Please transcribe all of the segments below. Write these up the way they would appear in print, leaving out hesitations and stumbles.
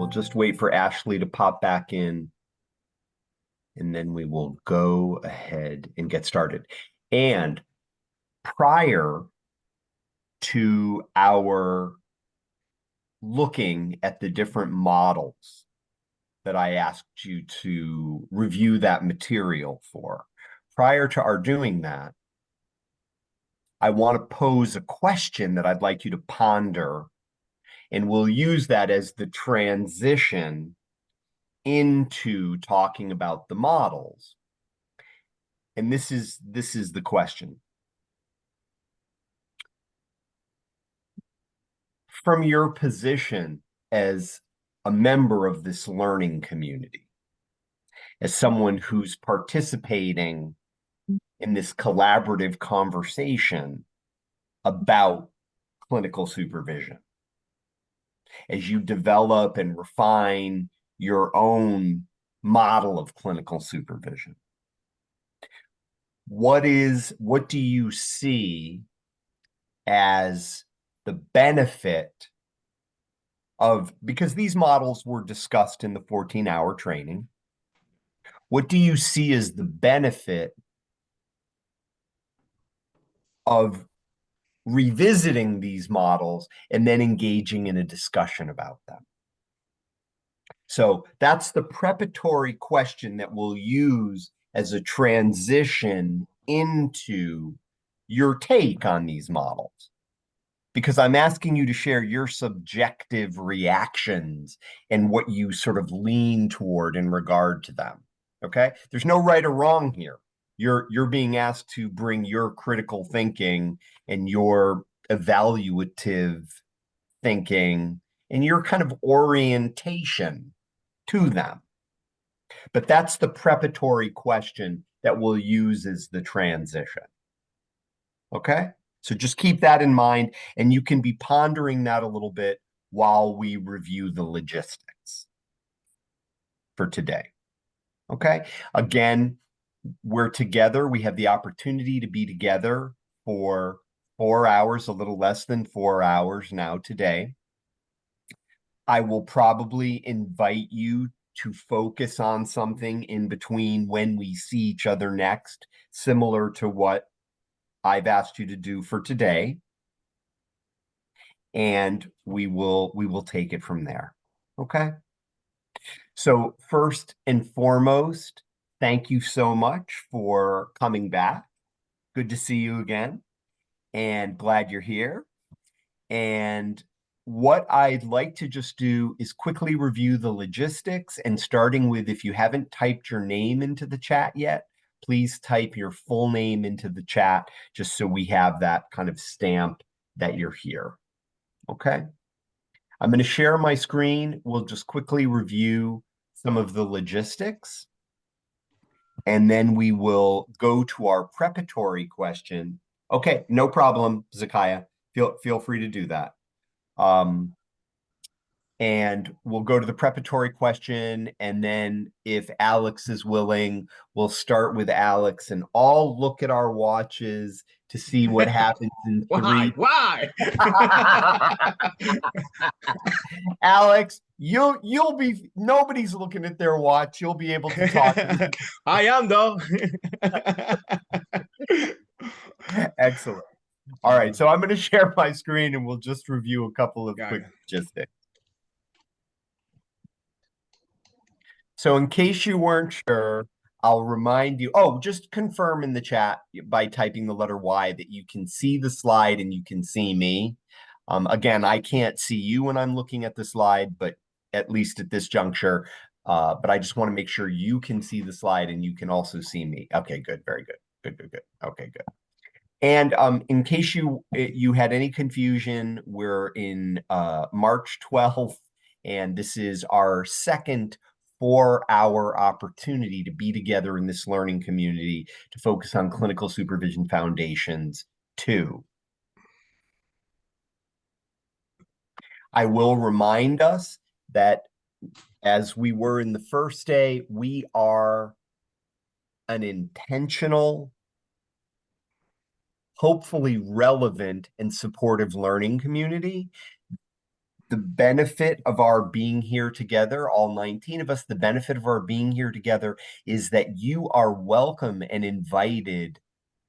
we'll just wait for Ashley to pop back in, and then we will go ahead and get started. And prior to our looking at the different models that I asked you to review that material for, prior to our doing that, I want to pose a question that I'd like you to ponder, and we'll use that as the transition into talking about the models. And this is the question. From your position as a member of this learning community, as someone who's participating in this collaborative conversation about clinical supervision, as you develop and refine your own model of clinical supervision, what do you see as the benefit of, because these models were discussed in the 14-hour training, what do you see as the benefit of revisiting these models and then engaging in a discussion about them? So that's the preparatory question that we'll use as a transition into your take on these models, because I'm asking you to share your subjective reactions and what you sort of lean toward in regard to them. Okay? There's no right or wrong here. You're being asked to bring your critical thinking and your evaluative thinking and your kind of orientation to them. But that's the preparatory question that we'll use as the transition. Okay? So just keep that in mind, and you can be pondering that a little bit while we review the logistics for today. Okay? Again, we're together. We have the opportunity to be together for 4 hours, a little less than 4 hours now today. I will probably invite you to focus on something in between when we see each other next, similar to what I've asked you to do for today. And we will take it from there. Okay? So first and foremost, thank you so much for coming back. Good to see you again, and glad you're here. And what I'd like to just do is quickly review the logistics, and starting with, if you haven't typed your name into the chat yet, please type your full name into the chat, just so we have that kind of stamp that you're here. Okay? I'm going to share my screen. We'll just quickly review some of the logistics, and then we will go to our preparatory question. Okay, no problem, Zakaya. Feel free to do that. And we'll go to the preparatory question, and then if Alex is willing, we'll start with Alex and all look at our watches to see what happens in three. Why? Alex, you'll be, nobody's looking at their watch. You'll be able to talk. I am, though. Excellent. All right, so I'm going to share my screen and we'll just review a couple of quick logistics. So in case you weren't sure, I'll remind you, just confirm in the chat by typing the letter Y that you can see the slide and you can see me. Again, I can't see you when I'm looking at the slide, but at least at this juncture, but I just want to make sure you can see the slide and you can also see me. Okay, good, very good. Good. Okay, good. And in case you had any confusion, we're in March 12th, and this is our second 4-hour opportunity to be together in this learning community to focus on Clinical Supervision Foundations II. I will remind us that, as we were in the first day, we are an intentional, hopefully relevant and supportive learning community the benefit of our being here together, all 19 of us, the benefit of our being here together is that you are welcome and invited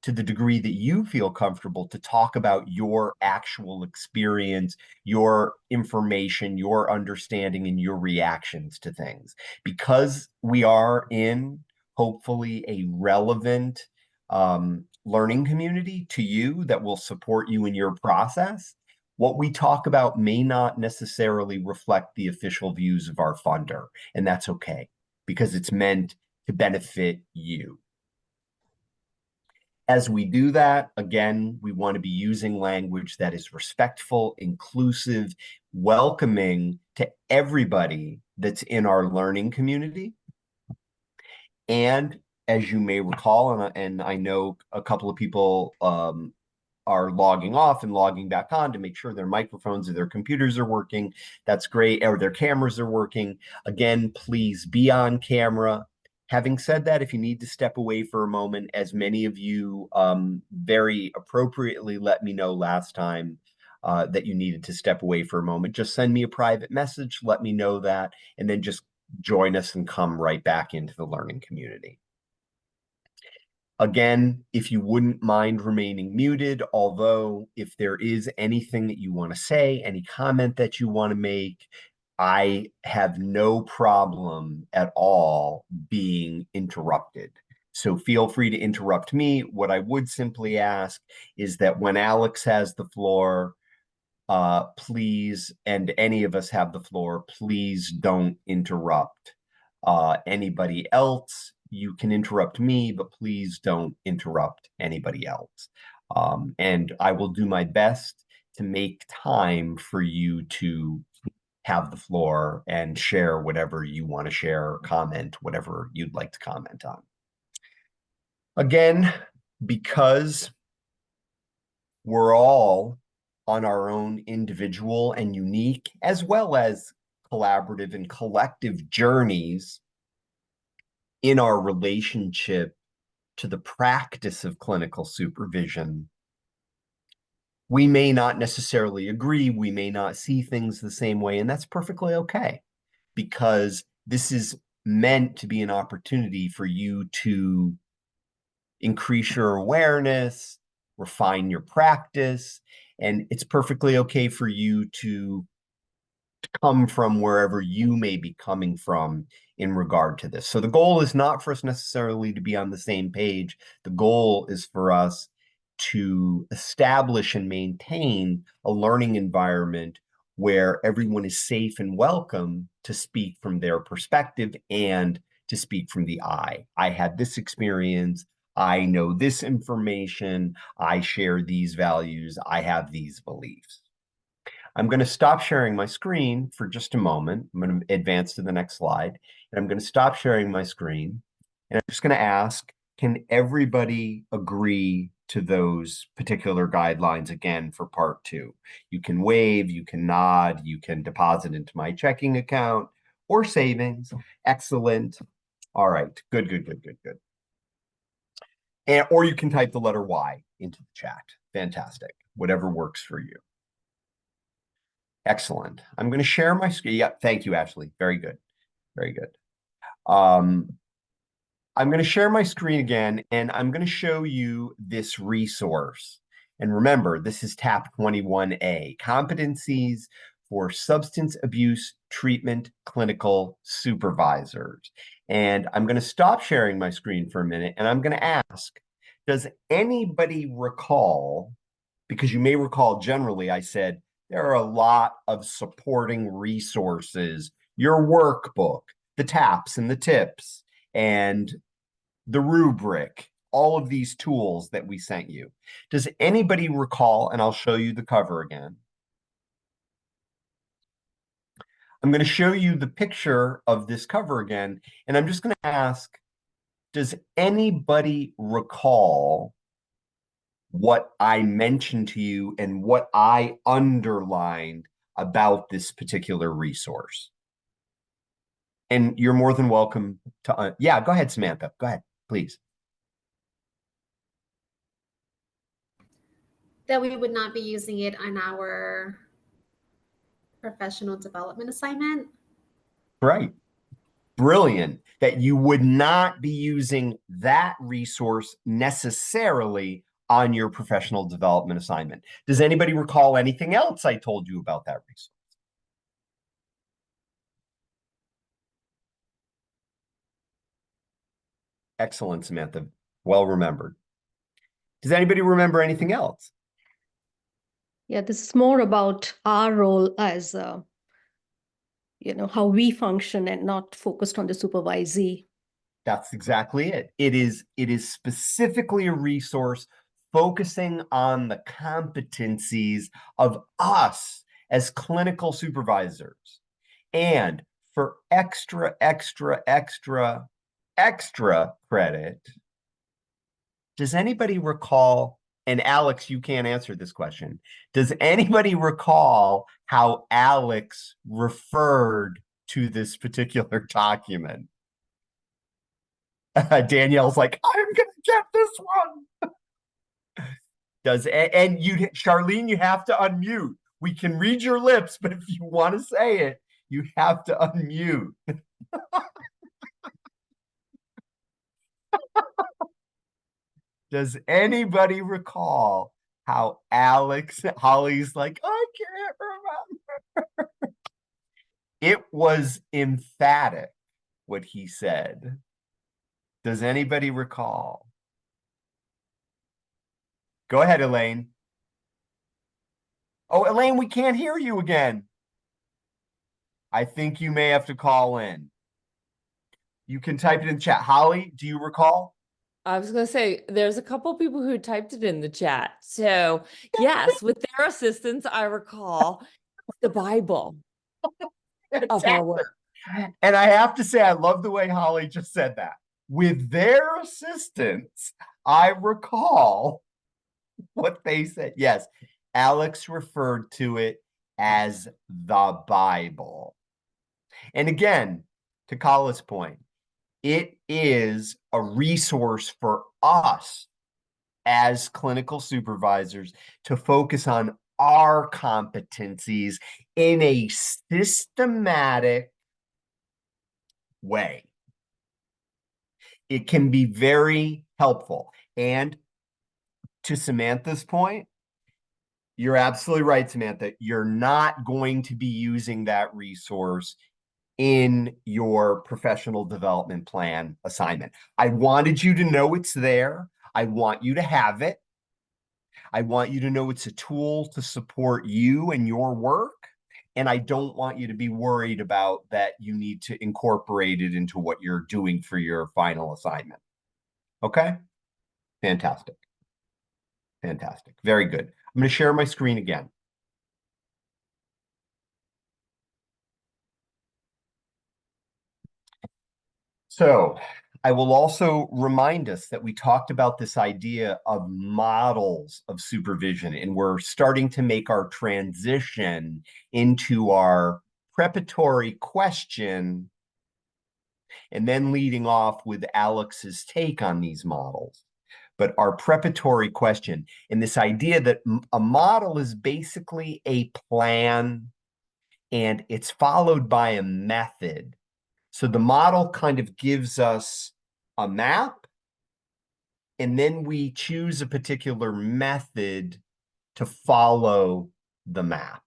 to the degree that you feel comfortable to talk about your actual experience, your information, your understanding, and your reactions to things. Because we are in hopefully a relevant learning community to you that will support you in your process, what we talk about may not necessarily reflect the official views of our funder, and that's okay because it's meant to benefit you. As we do that, again, we want to be using language that is respectful, inclusive, welcoming to everybody that's in our learning community. And as you may recall, and I know a couple of people are logging off and logging back on to make sure their microphones or their computers are working. That's great. Or their cameras are working. Again, please be on camera. Having said that, if you need to step away for a moment, as many of you very appropriately let me know last time that you needed to step away for a moment, just send me a private message, let me know that, and then just join us and come right back into the learning community. Again, if you wouldn't mind remaining muted, although if there is anything that you want to say, any comment that you want to make, I have no problem at all being interrupted. So feel free to interrupt me. What I would simply ask is that when Alex has the floor, please, and any of us have the floor, please don't interrupt anybody else. You can interrupt me, but please don't interrupt anybody else. And I will do my best to make time for you to have the floor and share whatever you want to share, or comment whatever you'd like to comment on. Again, because we're all on our own individual and unique, as well as collaborative and collective journeys in our relationship to the practice of clinical supervision, we may not necessarily agree, we may not see things the same way, and that's perfectly okay, because this is meant to be an opportunity for you to increase your awareness, refine your practice, and it's perfectly okay for you to come from wherever you may be coming from in regard to this. So the goal is not for us necessarily to be on the same page. The goal is for us to establish and maintain a learning environment where everyone is safe and welcome to speak from their perspective and to speak from the I had this experience. I know this information. I share these values. I have these beliefs. I'm going to stop sharing my screen for just a moment. I'm going to advance to the next slide, and I'm going to stop sharing my screen. And I'm just going to ask, can everybody agree to those particular guidelines again for part 2? You can wave, you can nod, you can deposit into my checking account or savings. Excellent. All right, good, good, good, good, good. And, or you can type the letter Y into the chat. Fantastic. Whatever works for you. Excellent. I'm going to share my screen. Yeah, thank you, Ashley. Very good. Very good. I'm going to share my screen again, and I'm going to show you this resource. And remember, this is TAP 21A, Competencies for Substance Abuse Treatment Clinical Supervisors. And I'm going to stop sharing my screen for a minute, and I'm going to ask, does anybody recall, because you may recall generally I said, there are a lot of supporting resources, your workbook, the TAPs and the tips, and the rubric, all of these tools that we sent you. Does anybody recall, and I'll show you the cover again. I'm going to show you the picture of this cover again, and I'm just going to ask, does anybody recall what I mentioned to you and what I underlined about this particular resource? And you're more than welcome to, yeah, go ahead, Samantha. Go ahead, please. That we would not be using it on our professional development assignment. Right. Brilliant. That you would not be using that resource necessarily on your professional development assignment. Does anybody recall anything else I told you about that resource? Excellent, Samantha. Well remembered. Does anybody remember anything else? Yeah, this is more about our role as, how we function and not focused on the supervisee. That's exactly it. It is specifically a resource focusing on the competencies of us as clinical supervisors. And for extra credit, does anybody recall, and Alex, you can't answer this question, does anybody recall how Alex referred to this particular document? Danielle's like, I'm gonna get this one. And you, Charlene, you have to unmute. We can read your lips, but if you want to say it, you have to unmute. Does anybody recall how Holly's like, I can't remember. It was emphatic what he said. Does anybody recall? Go ahead, Elaine. Oh, Elaine, we can't hear you again. I think you may have to call in. You can type it in the chat. Holly, do you recall? I was going to say, there's a couple people who typed it in the chat. So yes, with their assistance, I recall the Bible of our work. And I have to say, I love the way Holly just said that. With their assistance, I recall what they said. Yes, Alex referred to it as the Bible. And again, to Kala's point, it is a resource for us as clinical supervisors to focus on our competencies in a systematic way. It can be very helpful. And to Samantha's point, you're absolutely right, Samantha. You're not going to be using that resource in your professional development plan assignment. I wanted you to know it's there. I want you to have it. I want you to know it's a tool to support you and your work. And I don't want you to be worried about that you need to incorporate it into what you're doing for your final assignment. Okay? Fantastic. Fantastic. Very good. I'm going to share my screen again. So I will also remind us that we talked about this idea of models of supervision, and we're starting to make our transition into our preparatory question and then leading off with Alex's take on these models. But our preparatory question, and this idea that a model is basically a plan and it's followed by a method. So the model kind of gives us a map, and then we choose a particular method to follow the map.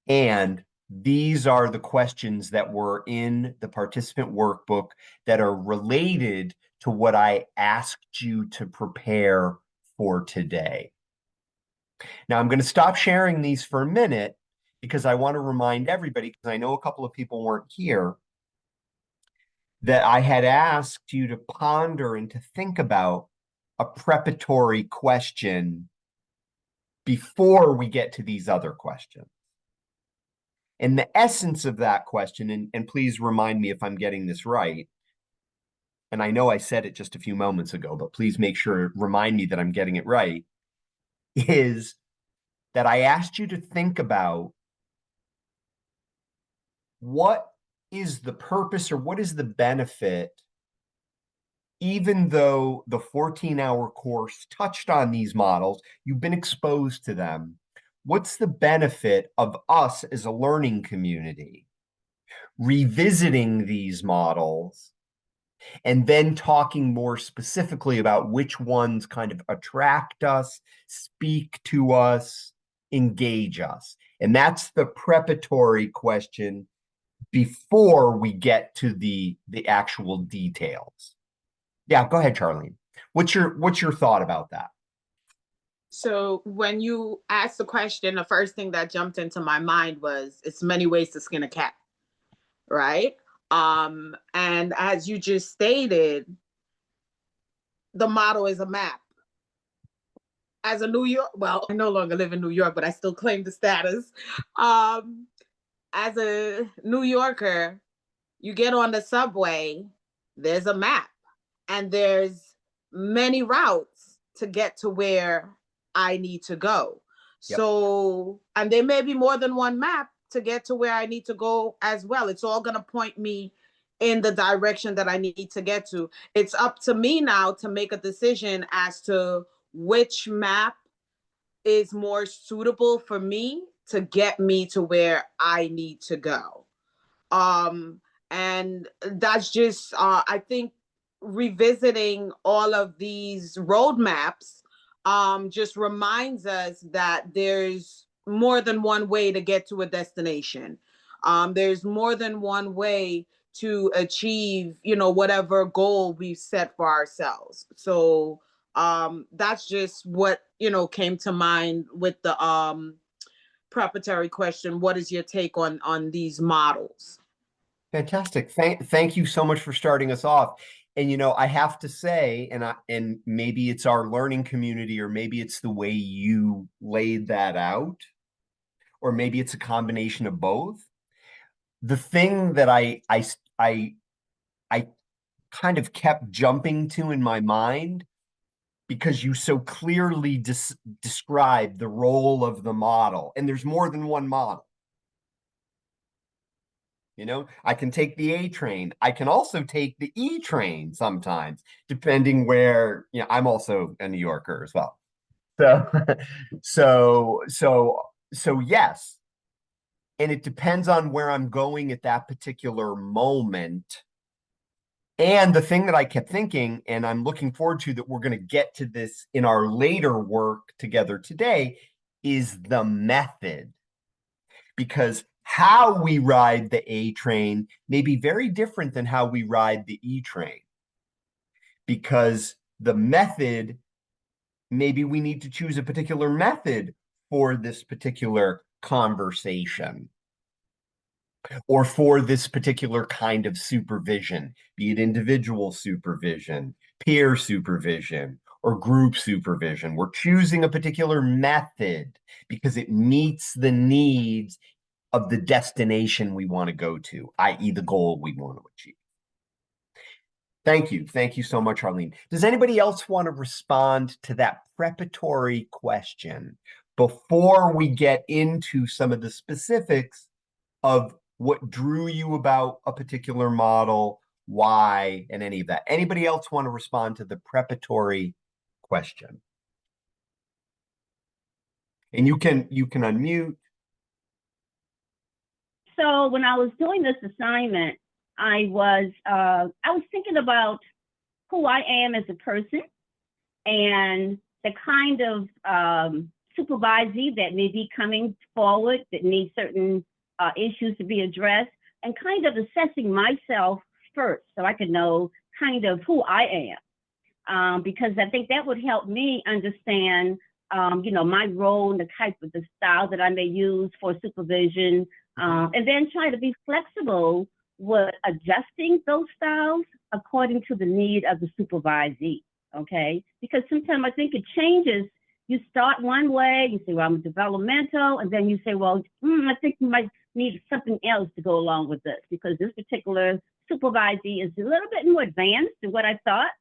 And these are the questions that were in the participant workbook that are related to what I asked you to prepare for today. Now, I'm going to stop sharing these for a minute because I want to remind everybody, because I know a couple of people weren't here, that I had asked you to ponder and to think about a preparatory question before we get to these other questions. And the essence of that question, and please remind me if I'm getting this right, and I know I said it just a few moments ago, but please remind me that I'm getting it right, is that I asked you to think about what is the purpose or what is the benefit, even though the 14-hour course touched on these models, you've been exposed to them. what's the benefit of us as a learning community revisiting these models and then talking more specifically about which ones kind of attract us, speak to us, engage us? And that's the preparatory question before we get to the actual details. Yeah, go ahead, Charlene. What's your thought about that? So when you asked the question, the first thing that jumped into my mind was it's many ways to skin a cat, right? And as you just stated, the model is a map. As a New York, well, I no longer live in New York, but I still claim the status. As a New Yorker, you get on the subway, there's a map, and there's many routes to get to where I need to go. Yep. So, and there may be more than one map to get to where I need to go as well. It's all going to point me in the direction that I need to get to. It's up to me now to make a decision as to which map is more suitable for me to get me to where I need to go. And that's just, I think revisiting all of these roadmaps just reminds us that there's more than one way to get to a destination. There's more than one way to achieve, whatever goal we've set for ourselves. So that's just what, came to mind with the preparatory question. What is your take on these models? Fantastic. Thank you so much for starting us off. And I have to say, and maybe it's our learning community, or maybe it's the way you laid that out, or maybe it's a combination of both. The thing that I kind of kept jumping to in my mind, because you so clearly described the role of the model, and there's more than one model. I can take the A train. I can also take the E train sometimes, depending where, I'm also a New Yorker as well. So yes. And it depends on where I'm going at that particular moment. And the thing that I kept thinking, and I'm looking forward to that we're going to get to this in our later work together today, is the method. Because how we ride the A train may be very different than how we ride the E train. Because the method, maybe we need to choose a particular method for this particular conversation, or for this particular kind of supervision, be it individual supervision, peer supervision, or group supervision. We're choosing a particular method because it meets the needs of the destination we want to go to, i.e. the goal we want to achieve. Thank you. Thank you so much, Arlene. Does anybody else want to respond to that preparatory question before we get into some of the specifics of what drew you about a particular model, why, and any of that? Anybody else want to respond to the preparatory question? And you can unmute. So when I was doing this assignment, I was thinking about who I am as a person and the kind of supervisee that may be coming forward that needs certain issues to be addressed, and kind of assessing myself first so I could know kind of who I am, because I think that would help me understand, my role and the style that I may use for supervision, and then try to be flexible with adjusting those styles according to the need of the supervisee, okay? Because sometimes I think it changes. You start one way, you say, well, I'm developmental, and then you say, well, I think you might need something else to go along with this, because this particular supervisee is a little bit more advanced than what I thought.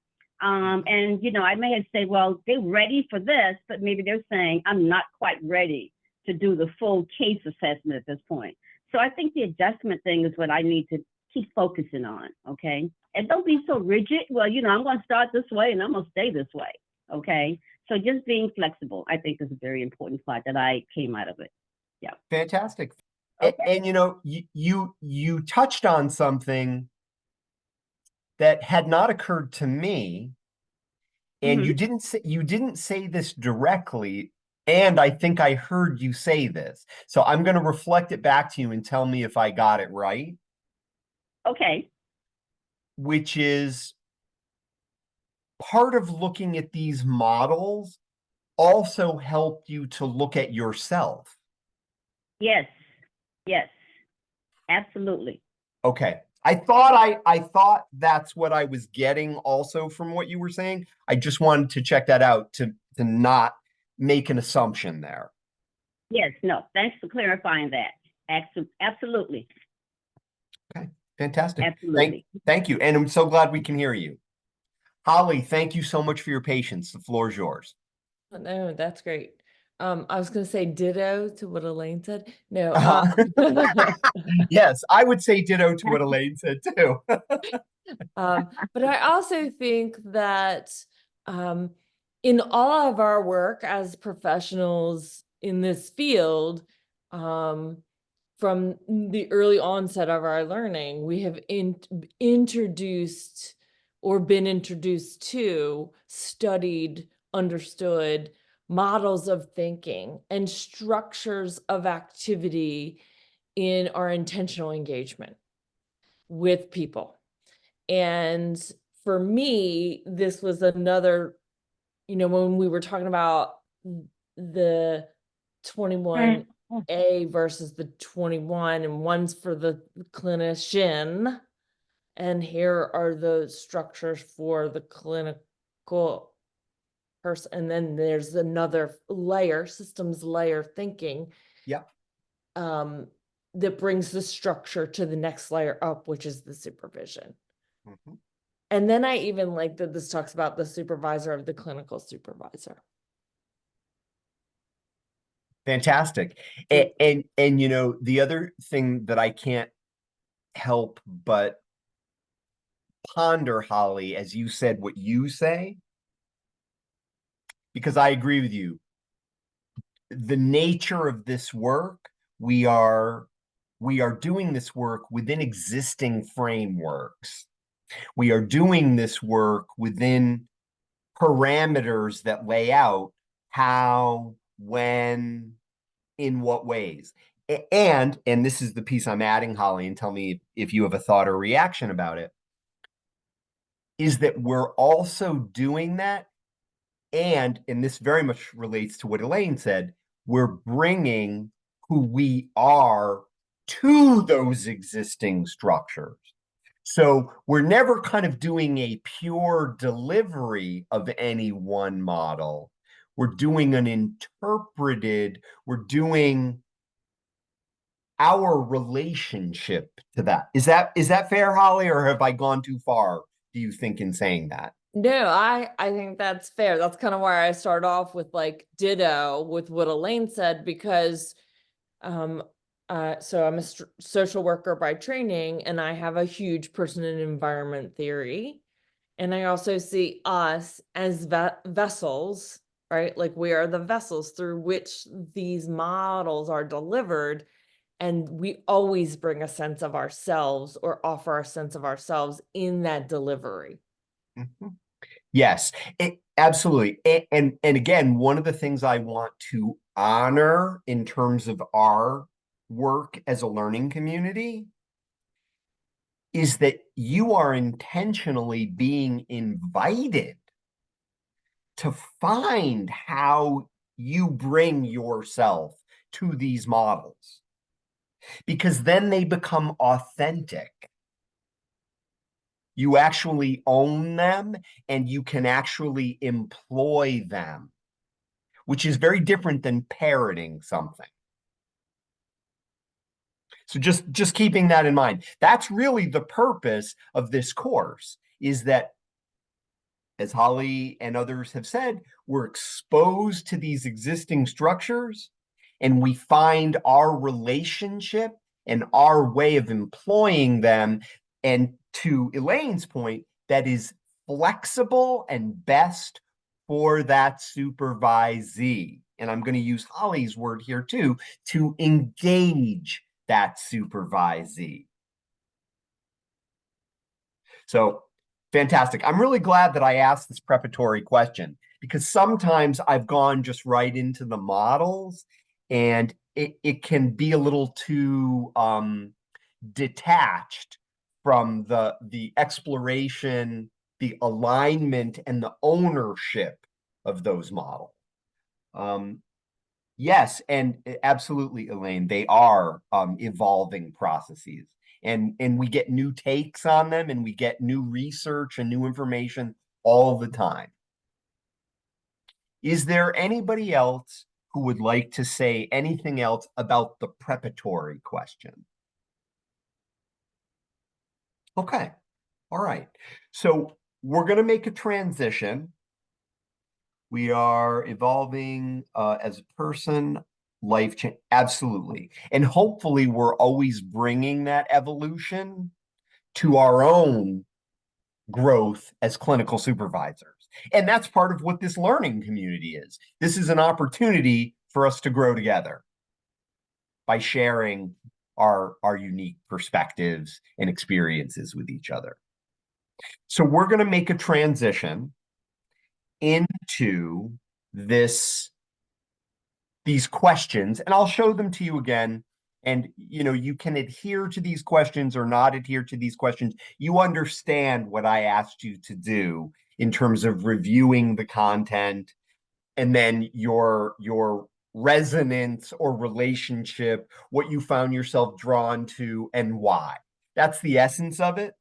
And, I may have said, well, they're ready for this, but maybe they're saying, I'm not quite ready to do the full case assessment at this point. So I think the adjustment thing is what I need to keep focusing on, okay? And don't be so rigid. Well, I'm going to start this way and I'm going to stay this way. Okay. So just being flexible, I think, is a very important part that I came out of it. Yeah. Fantastic. Okay. And you know, you touched on something that had not occurred to me, and Mhm. you didn't say this directly, and I think I heard you say this. So I'm going to reflect it back to you and tell me if I got it right, Okay. which is part of looking at these models also helped you to look at yourself. Yes. Yes. Absolutely. Okay. I thought that's what I was getting also from what you were saying. I just wanted to check that out to not make an assumption there. Yes. No. Thanks for clarifying that. Absolutely. Okay. Fantastic. Absolutely. Thank you. And I'm so glad we can hear you. Holly, thank you so much for your patience. The floor is yours. Oh, no, that's great. I was gonna say ditto to what Elaine said. No, Yes, I would say ditto to what Elaine said too. but I also think that in all of our work as professionals in this field, from the early onset of our learning, we have introduced or been introduced to, studied, understood models of thinking and structures of activity in our intentional engagement with people. And for me, this was another, when we were talking about the 21A versus the 21, and one's for the clinician, and here are the structures for the clinical person. And then there's another layer, systems layer thinking. Yeah. That brings the structure to the next layer up, which is the supervision. Mm-hmm. And then I even like that this talks about the supervisor of the clinical supervisor. Fantastic. And you know, the other thing that I can't help but ponder, Holly, as you said what you say, because I agree with you. The nature of this work, we are doing this work within existing frameworks. We are doing this work within parameters that lay out how, when, in what ways. And this is the piece I'm adding, Holly, and tell me if you have a thought or reaction about it, is that we're also doing that. And this very much relates to what Elaine said, we're bringing who we are to those existing structures. So we're never kind of doing a pure delivery of any one model. We're doing an interpreted, we're doing our relationship to that. Is that fair, Holly, or have I gone too far, do you think, in saying that? No, I think that's fair. That's kind of where I start off with like ditto with what Elaine said, because so I'm a social worker by training, and I have a huge person and environment theory. And I also see us as vessels, right? Like we are the vessels through which these models are delivered. And we always bring a sense of ourselves or offer a sense of ourselves in that delivery. Mm-hmm. Yes, absolutely. And again, one of the things I want to honor in terms of our work as a learning community is that you are intentionally being invited to find how you bring yourself to these models, because then they become authentic. You actually own them and you can actually employ them, which is very different than parroting something. So just keeping that in mind. That's really the purpose of this course, is that, as Holly and others have said, we're exposed to these existing structures and we find our relationship and our way of employing them. And to Elaine's point, that is flexible and best for that supervisee. And I'm going to use Holly's word here too, to engage that supervisee. So fantastic. I'm really glad that I asked this preparatory question, because sometimes I've gone just right into the models and it can be a little too detached from the exploration, the alignment, and the ownership of those models. Yes, and absolutely, Elaine, they are evolving processes. And we get new takes on them, and we get new research and new information all the time. Is there anybody else who would like to say anything else about the preparatory question? Okay, all right. So we're going to make a transition. We are evolving as a person, life change, absolutely. And hopefully we're always bringing that evolution to our own growth as clinical supervisors. And that's part of what this learning community is. This is an opportunity for us to grow together by sharing our unique perspectives and experiences with each other. So we're going to make a transition into these questions, and I'll show them to you again. And you can adhere to these questions or not adhere to these questions. You understand what I asked you to do in terms of reviewing the content, and then your resonance or relationship, what you found yourself drawn to and why. That's the essence of it.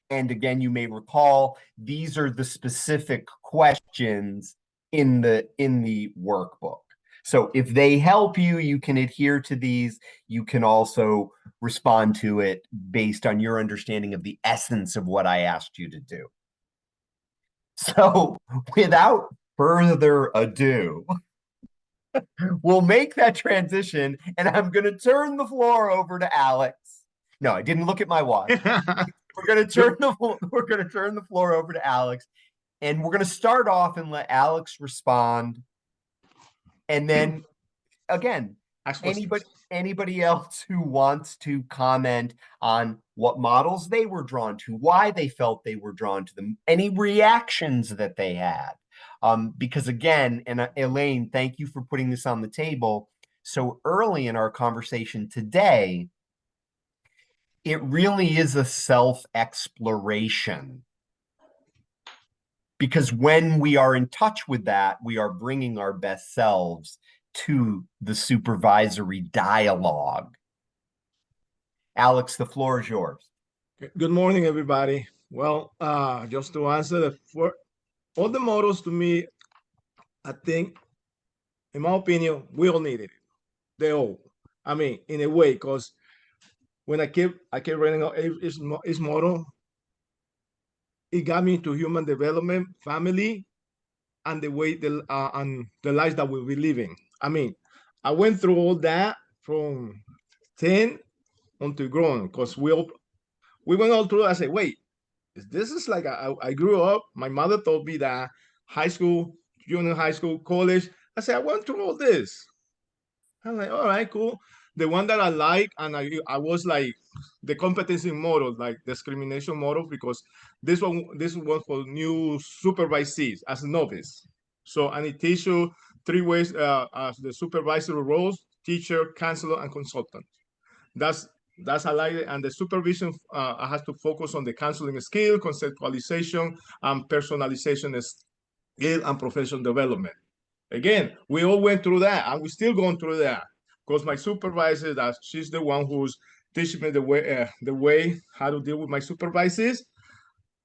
And again, you may recall, these are the specific questions in the workbook. So if they help you, you can adhere to these. You can also respond to it based on your understanding of the essence of what I asked you to do. So without further ado, we'll make that transition, and I'm going to turn the floor over to Alex. No, I didn't look at my watch. We're going to turn the floor over to Alex, and we're going to start off and let Alex respond. And then again, anybody else who wants to comment on what models they were drawn to, why they felt they were drawn to them, any reactions that they had. Because again, and Elaine, thank you for putting this on the table so early in our conversation today. It really is a self-exploration, because when we are in touch with that, we are bringing our best selves to the supervisory dialogue. Alex, the floor is yours. Good morning, everybody. Well, just to answer for all the models, to me, I think, in my opinion, we all need it. They all. I mean, in a way, because when I kept reading each model, it got me into human development, family, and the way and the lives that we'll be living. I mean, I went through all that from 10 until grown, because we went all through. I said, wait, this is like I grew up. My mother told me that high school, junior high school, college. I said, I went through all this. I'm like, all right, cool. The one that I like, and I was like the competency model, like discrimination model, because this one for new supervisees as a novice. So, and it teaches you 3 ways as the supervisory roles: teacher, counselor, and consultant. That's I like it. And the supervision has to focus on the counseling skill, conceptualization, and personalization skill, and professional development. Again, we all went through that, and we're still going through that, because my supervisor, she's the one who's teaching me the way how to deal with my supervisors.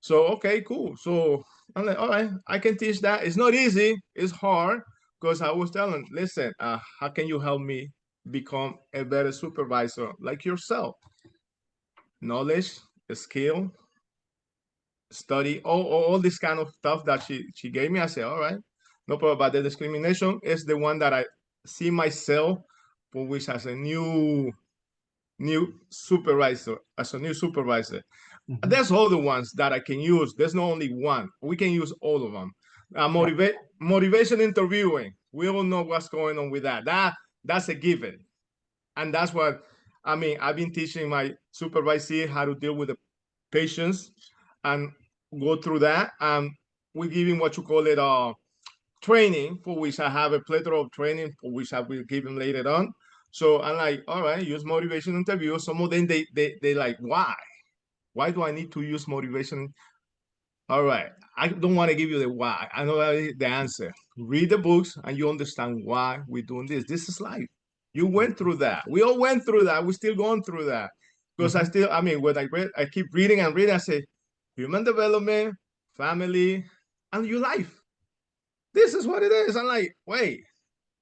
So okay, cool. So I'm like, all right, I can teach that. It's not easy. It's hard, because I was telling, listen, how can you help me become a better supervisor like yourself? Knowledge, skill, study, all this kind of stuff that she gave me. I said, all right, no problem. But the discrimination is the one that I see myself for which as a new supervisor, There's other ones that I can use. There's not only one. We can use all of them. Motivation interviewing. We all know what's going on with that. That's a given. And that's what, I mean, I've been teaching my supervisee how to deal with the patients and go through that. We're giving what you call it training, for which I have a plethora of training, for which I will give them later on. So I'm like, all right, use motivation interview. Some of them, they like, why? Why do I need to use motivation? All right, I don't want to give you the why. I know the answer. Read the books and you understand why we're doing this. This is life. You went through that. We all went through that. We're still going through that. Because I mean, when I keep reading and reading, I say, human development, family, and your life. This is what it is. I'm like, wait,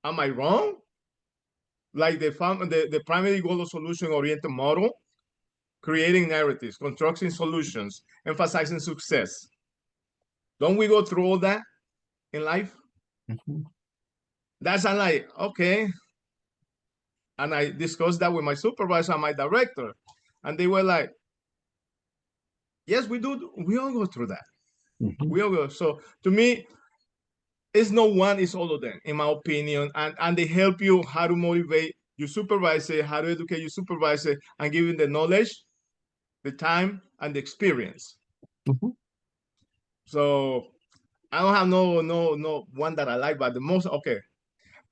am I wrong? Like the primary goal of solution-oriented model, creating narratives, constructing solutions, emphasizing success. Don't we go through all that in life? That's I'm like, okay. And I discussed that with my supervisor and my director. And they were like, yes, we do. We all go through that. We all go. So to me, it's no one, it's all of them, in my opinion. And they help you how to motivate your supervisor, how to educate your supervisor, and give him the knowledge, the time, and the experience. So I don't have no one that I like, but the most, okay.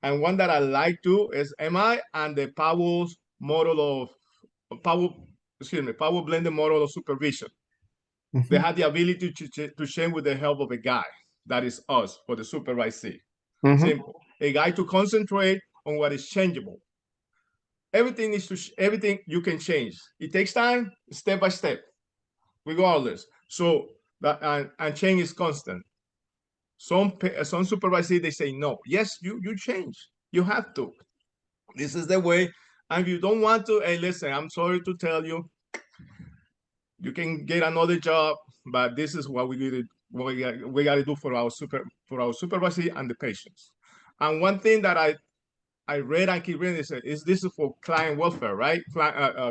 And one that I like too is MI and the Powell's model of Powell blended model of supervision. They have the ability to change with the help of a guy. That is us, for the supervisee. Simple. A guy to concentrate on what is changeable. Everything you can change. It takes time, step by step, regardless. So that and change is constant. Some supervisors, they say no. Yes, you change. You have to. This is the way. And if you don't want to, hey, listen, I'm sorry to tell you, you can get another job, but this is what we got to do for our supervisor and the patients. And one thing that I read and keep reading is this is for client welfare, right?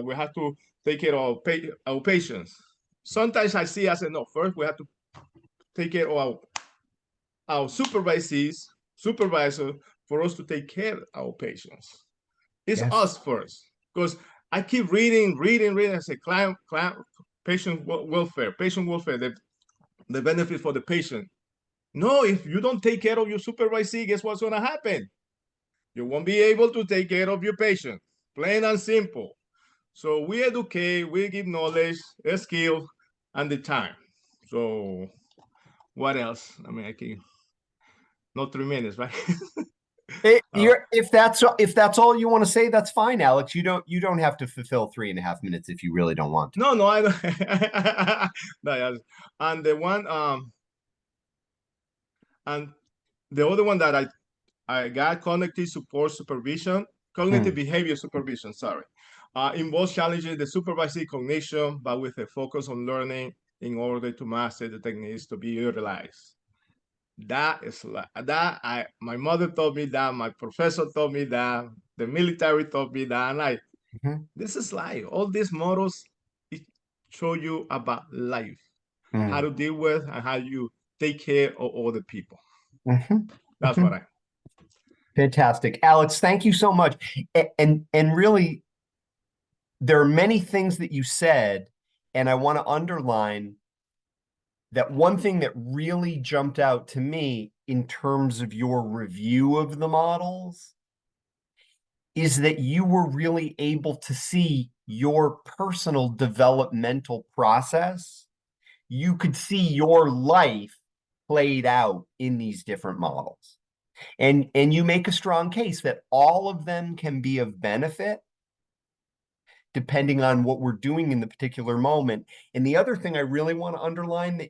We have to take care of our patients. Sometimes I say, no, first we have to take care of our supervisor for us to take care of our patients. It's us first, because I keep reading. I say client patient welfare, the benefit for the patient. No, if you don't take care of your supervisor, guess what's going to happen? You won't be able to take care of your patient. Plain and simple. So we educate, we give knowledge, a skill, and the time. So what else? I mean, I can not 3 minutes, right? If that's all you want to say, that's fine, Alex. You don't have to fulfill 3.5 minutes if you really don't want to. No, I don't. No, and the one and the other one that I got, cognitive behavior supervision, sorry, involves challenging the supervisory cognition, but with a focus on learning in order to master the techniques to be utilized. That is my mother taught me that, my professor taught me that, the military taught me that, and like, this is life. All these models, it show you about life, how to deal with and how you take care of other people. That's what I. Fantastic. Alex, thank you so much. And really, there are many things that you said, and I want to underline that one thing that really jumped out to me in terms of your review of the models is that you were really able to see your personal developmental process. You could see your life played out in these different models. And you make a strong case that all of them can be of benefit depending on what we're doing in the particular moment. And the other thing I really want to underline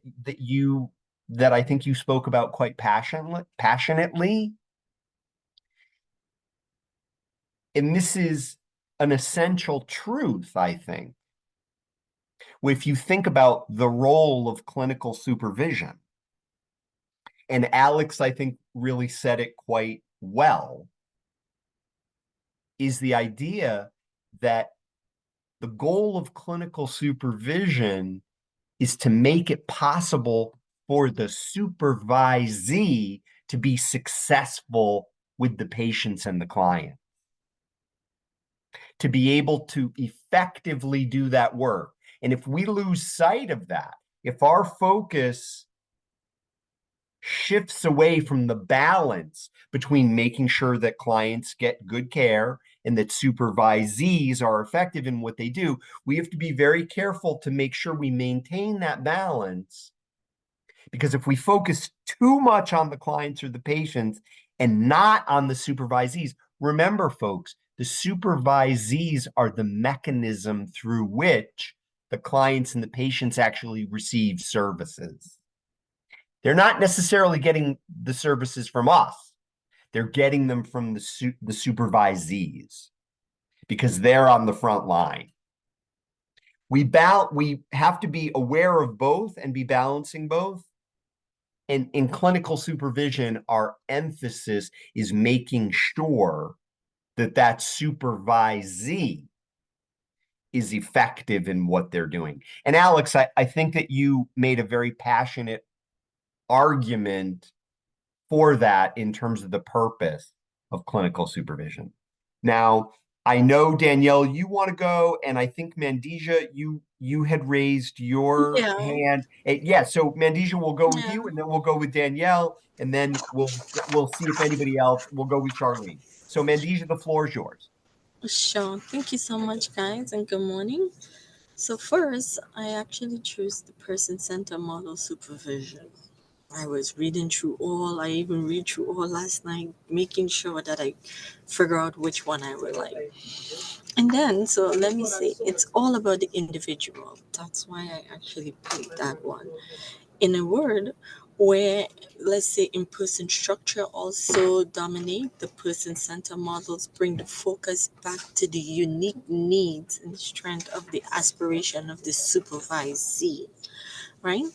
that I think you spoke about quite passionately, and this is an essential truth, I think. If you think about the role of clinical supervision, and Alex, I think, really said it quite well, is the idea that the goal of clinical supervision is to make it possible for the supervisee to be successful with the patients and the client. To be able to effectively do that work. And if we lose sight of that, if our focus shifts away from the balance between making sure that clients get good care and that supervisees are effective in what they do, we have to be very careful to make sure we maintain that balance. Because if we focus too much on the clients or the patients and not on the supervisees, remember, folks, the supervisees are the mechanism through which the clients and the patients actually receive services. They're not necessarily getting the services from us. They're getting them from the supervisees because they're on the front line. We have to be aware of both and be balancing both. And in clinical supervision, our emphasis is making sure that that supervisee is effective in what they're doing. And Alex, I think that you made a very passionate argument for that in terms of the purpose of clinical supervision. Now, I know, Danielle, you want to go, and I think Mandija, you had raised your hand. Yeah, so Mandija, we'll go with you, and then we'll go with Danielle, and then we'll see if anybody else. We'll go with Charlene. So Mandija, the floor is yours. Sure. Thank you so much, guys, and good morning. So first, I actually choose the person-centered model supervision. I was reading through all, I even read through all last night, making sure that I figure out which one I would like. And then, so let me say, it's all about the individual. That's why I actually picked that one. In a word, where let's say in-person structure also dominate, the person-centered models bring the focus back to the unique needs and strength of the aspiration of the supervisee, right?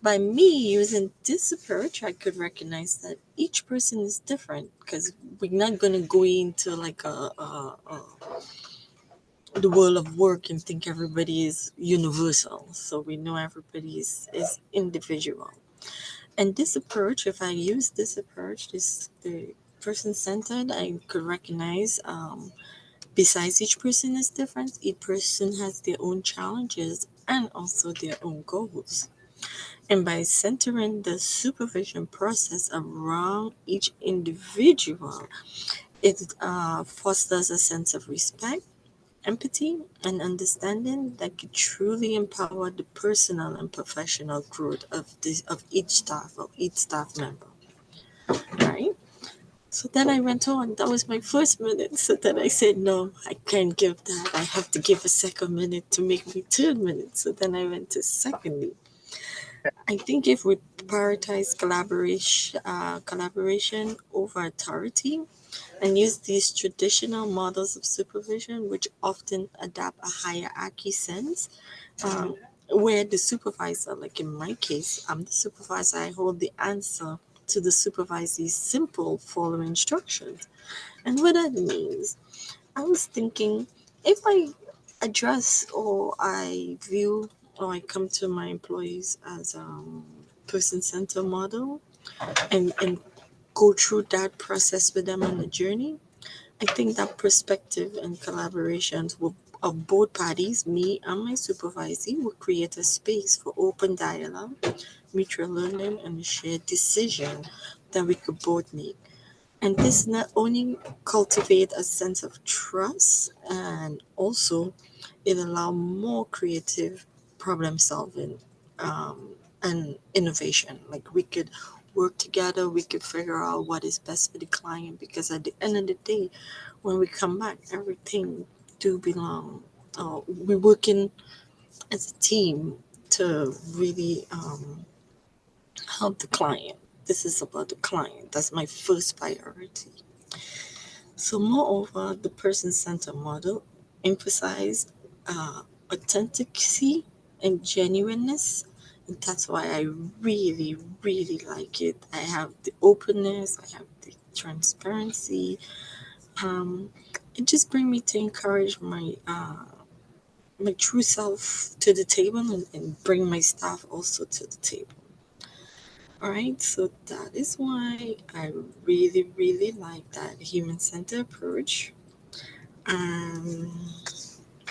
By me using this approach, I could recognize that each person is different because we're not going to go into like the world of work and think everybody is universal. So we know everybody is individual. And this approach, if I use this approach, the person-centered, I could recognize besides each person is different, each person has their own challenges and also their own goals. And by centering the supervision process around each individual, it fosters a sense of respect, empathy, and understanding that could truly empower the personal and professional growth of each staff member. Right? So then I went on. That was my first minute. So then I said, no, I can't give that. I have to give a second minute to make me third minute. So then I went to secondly. I think if we prioritize collaboration over authority and use these traditional models of supervision, which often adapt a hierarchy sense, where the supervisor, like in my case, I'm the supervisor, I hold the answer to the supervisee's simple following instructions. And what that means, I was thinking if I address or I view or I come to my employees as person-centered model and go through that process with them on the journey, I think that perspective and collaborations of both parties, me and my supervisee, will create a space for open dialogue, mutual learning, and a shared decision that we could both make. And this not only cultivate a sense of trust, and also it allow more creative problem solving and innovation. Like we could work together, we could figure out what is best for the client, because at the end of the day, when we come back, everything do belong. We're working as a team to really help the client. This is about the client. That's my first priority. So, moreover, the person-centered model emphasizes authenticity and genuineness. And that's why I really, really like it. I have the openness, I have the transparency. It just brings me to encourage my true self to the table and bring my staff also to the table. All right, so that is why I really, really like that human-centered approach.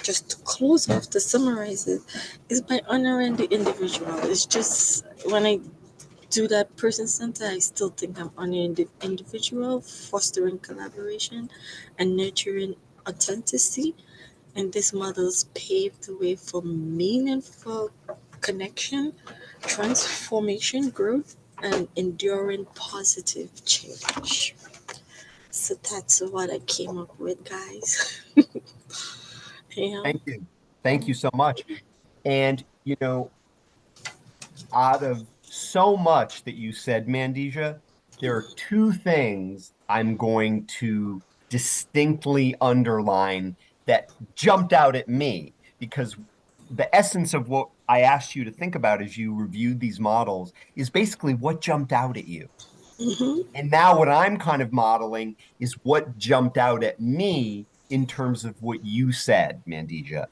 Just to close off, to summarize it, is by honoring the individual. It's just when I do that person-centered, I still think I'm honoring the individual, fostering collaboration, and nurturing authenticity. And these models pave the way for meaningful connection, transformation, growth, and enduring positive change. So that's what I came up with, guys. Yeah. Thank you. Thank you so much. And, you know, out of so much that you said, Mandija, there are two things I'm going to distinctly underline that jumped out at me, because the essence of what I asked you to think about as you reviewed these models is basically what jumped out at you. Mm-hmm. And now what I'm kind of modeling is what jumped out at me in terms of what you said, Mandija.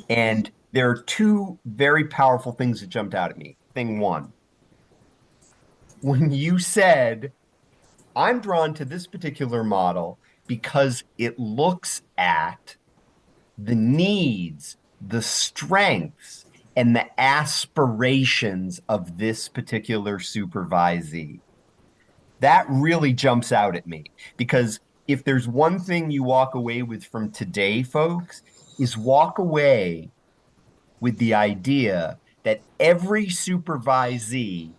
And there are two very powerful things that jumped out at me. Thing one, when you said, I'm drawn to this particular model because it looks at the needs, the strengths, and the aspirations of this particular supervisee. That really jumps out at me, because if there's one thing you walk away with from today, folks, is walk away with the idea that every supervisee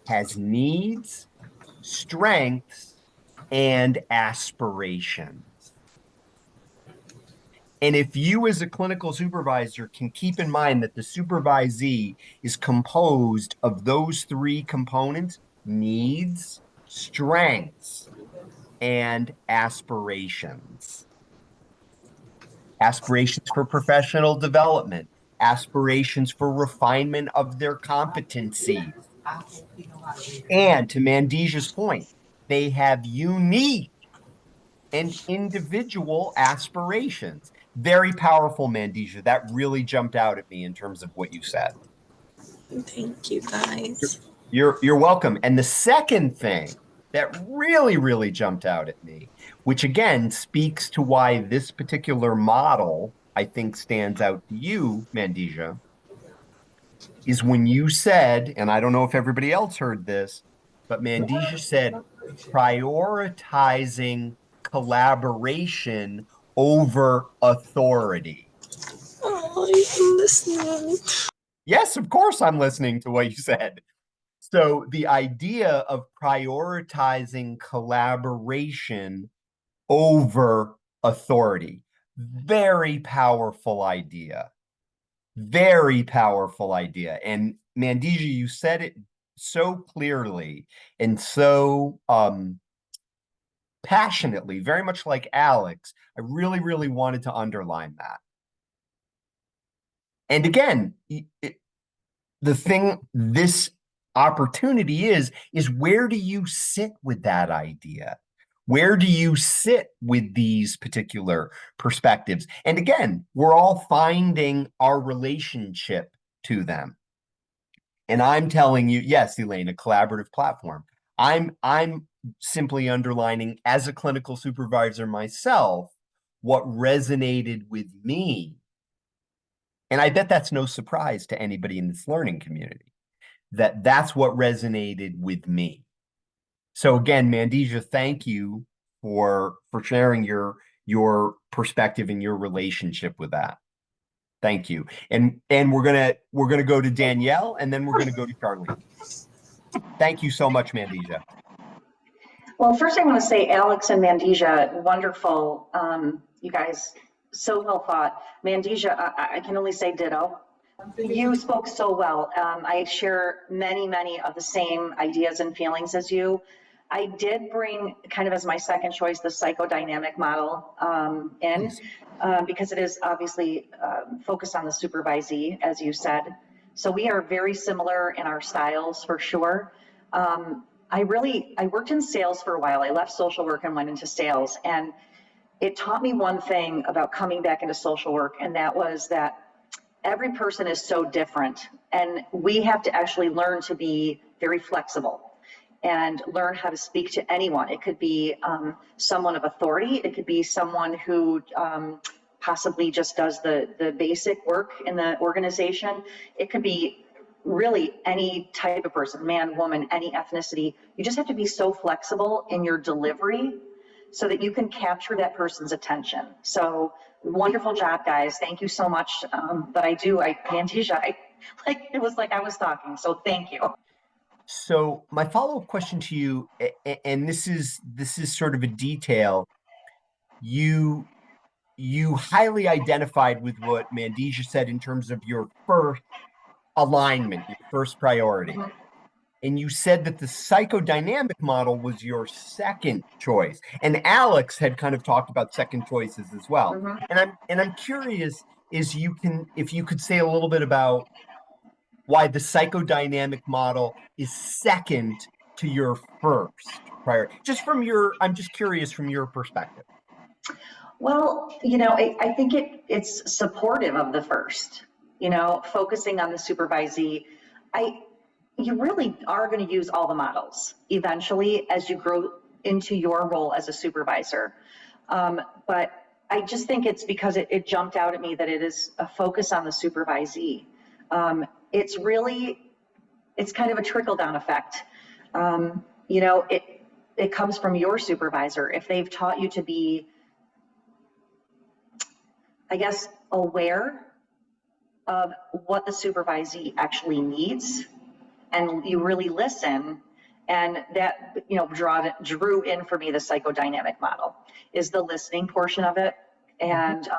has needs, strengths, and aspirations. And if you as a clinical supervisor can keep in mind that the supervisee is composed of those three components, needs, strengths, and aspirations. Aspirations for professional development, aspirations for refinement of their competencies. And to Mandija's point, they have unique and individual aspirations. Very powerful, Mandija. That really jumped out at me in terms of what you said. Thank you, guys. You're welcome. And the second thing that really, really jumped out at me, which again speaks to why this particular model, I think, stands out to you, Mandija, is when you said, and I don't know if everybody else heard this, but Mandija said prioritizing collaboration over authority. Oh, you're listening. Yes, of course I'm listening to what you said. So the idea of prioritizing collaboration over authority, very powerful idea. Very powerful idea. And Mandija, you said it so clearly and so passionately, very much like Alex. I really, really wanted to underline that. And again, the thing this opportunity is where do you sit with that idea? Where do you sit with these particular perspectives? And again, we're all finding our relationship to them. And I'm telling you, yes, Elaine, a collaborative platform. I'm simply underlining, as a clinical supervisor myself, what resonated with me. And I bet that's no surprise to anybody in this learning community, that that's what resonated with me. So again, Mandija, thank you for sharing your perspective and your relationship with that. Thank you. And we're gonna go to Danielle, and then we're gonna go to Charlene. Thank you so much, Mandija. Well, first I want to say, Alex and Mandija, wonderful. You guys, so well thought. Mandija, I can only say ditto. You spoke so well. I share many of the same ideas and feelings as you. I did bring, kind of as my second choice, the psychodynamic model because it is obviously focused on the supervisee, as you said. So we are very similar in our styles for sure. I worked in sales for a while. I left social work and went into sales, and it taught me one thing about coming back into social work, and that was that every person is so different, and we have to actually learn to be very flexible. and learn how to speak to anyone. It could be someone of authority. It could be someone who possibly just does the basic work in the organization. It could be really any type of person, man, woman, any ethnicity. You just have to be so flexible in your delivery so that you can capture that person's attention. So wonderful job, guys. Thank you so much. But Mantisha, it was like I was talking. So thank you. So my follow-up question to you, and this is sort of a detail, you highly identified with what Mandisha said in terms of your first alignment, your first priority. Mhm. And you said that the psychodynamic model was your second choice. And Alex had kind of talked about second choices as well. Mhm. And I'm curious if you could say a little bit about why the psychodynamic model is second to your first priority. I'm just curious from your perspective. Well, I think it's supportive of the first, focusing on the supervisee. You really are going to use all the models eventually as you grow into your role as a supervisor. But I just think it's because it jumped out at me that it is a focus on the supervisee. It's kind of a trickle down effect. It comes from your supervisor. If they've taught you to be, I guess, aware of what the supervisee actually needs, and you really listen, and that drew in for me the psychodynamic model is the listening portion of it, and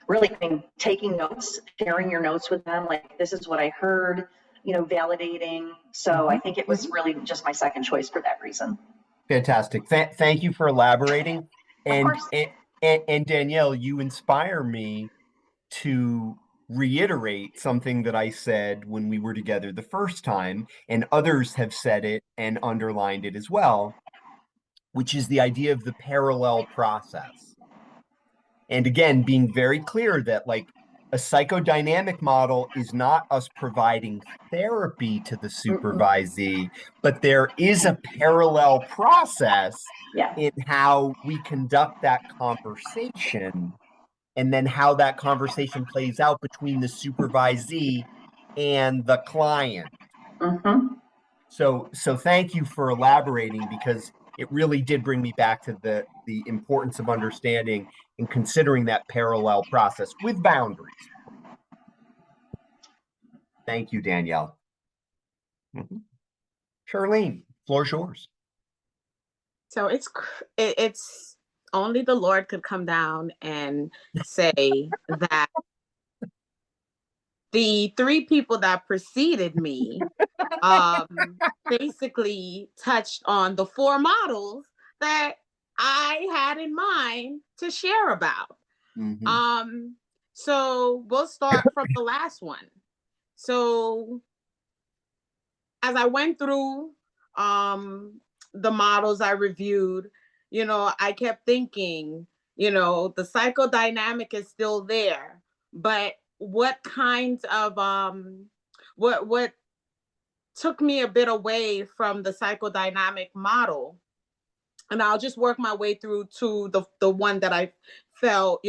really taking notes, sharing your notes with them, like this is what I heard, validating. So I think it was really just my second choice for that reason. Fantastic. Thank you for elaborating. Of course. And Danielle, you inspire me to reiterate something that I said when we were together the first time, and others have said it and underlined it as well, which is the idea of the parallel process. And again, being very clear that a psychodynamic model is not us providing therapy to the supervisee, but there is a parallel process in how we conduct that conversation, and then how that conversation plays out between the supervisee and the client. Mm-hmm. So thank you for elaborating, because it really did bring me back to the importance of understanding and considering that parallel process with boundaries. Thank you, Danielle. Charlene, floor's yours. So it's only the Lord could come down and say that the three people that preceded me basically touched on the four models that I had in mind to share about. So we'll start from the last one. So as I went through the models I reviewed, I kept thinking, the psychodynamic is still there, but what kinds of what took me a bit away from the psychodynamic model, and I'll just work my way through to the one that I felt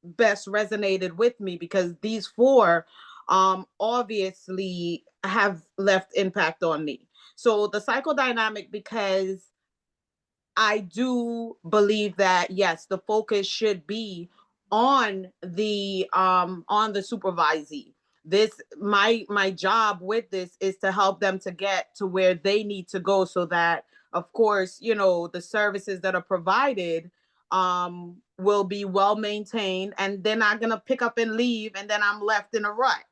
best resonated with me, because these four obviously have left impact on me. So the psychodynamic, because I do believe that yes, the focus should be on the supervisee. My job with this is to help them to get to where they need to go, so that of course the services that are provided will be well maintained, and they're not gonna pick up and leave and then I'm left in a rut,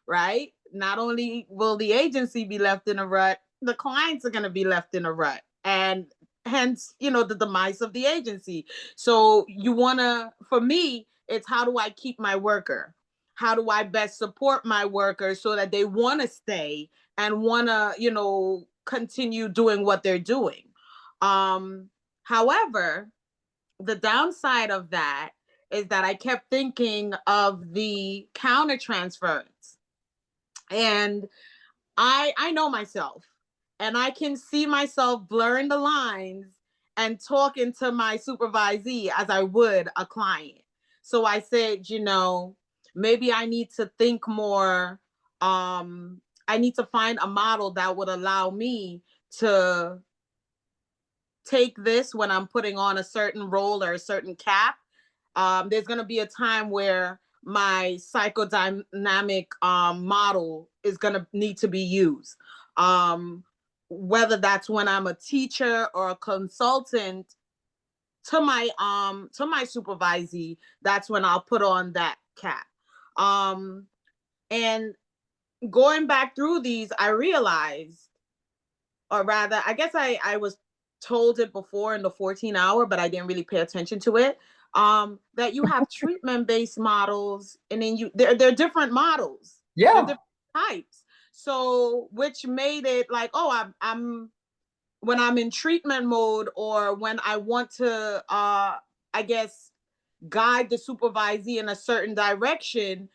right? Not only will the agency be left in a rut, the clients are gonna be left in a rut, and hence the demise of the agency. So for me, it's how do I keep my worker? How do I best support my workers so that they want to stay and want to continue doing what they're doing? However, the downside of that is that I kept thinking of the counter transference, and I know myself. and I can see myself blurring the lines and talking to my supervisee as I would a client. So I said, you know, maybe I need to think more. I need to find a model that would allow me to take this when I'm putting on a certain role or a certain cap. There's going to be a time where my psychodynamic model is going to need to be used. Whether that's when I'm a teacher or a consultant to my supervisee, that's when I'll put on that cap. And going back through these, I realized, or rather, I guess I was told it before in the 14-hour, but I didn't really pay attention to it. That you have treatment-based models, and then they're different models. Yeah. They're different types. So, which made it like, oh, I'm when I'm in treatment mode, or when I want to, I guess, guide the supervisee in a certain direction,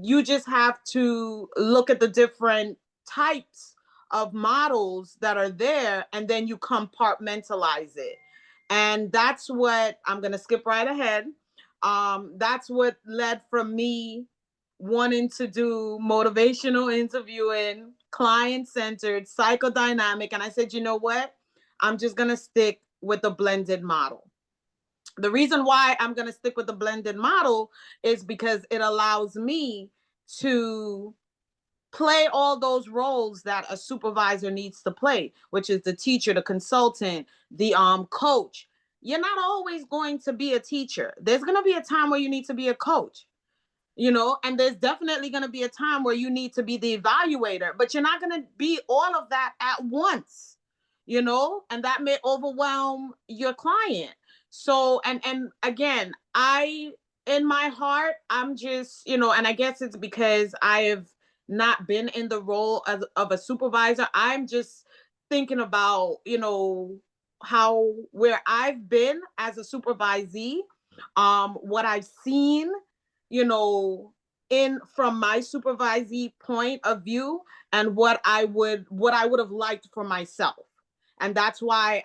you just have to look at the different types of models that are there, and then you compartmentalize it. And that's what I'm going to skip right ahead. That's what led from me wanting to do motivational interviewing, client-centered, psychodynamic. And I said, you know what? I'm just going to stick with the blended model. The reason why I'm going to stick with the blended model is because it allows me to play all those roles that a supervisor needs to play, which is the teacher, the consultant, the coach. You're not always going to be a teacher. There's going to be a time where you need to be a coach, you know, and there's definitely going to be a time where you need to be the evaluator, but you're not going to be all of that at once, you know, and that may overwhelm your client. So, and again, in my heart, I'm just, you know, and I guess it's because I have not been in the role of a supervisor. I'm just thinking about, you know, where I've been as a supervisee, what I've seen, you know, from my supervisee point of view, and what I would have liked for myself. And that's why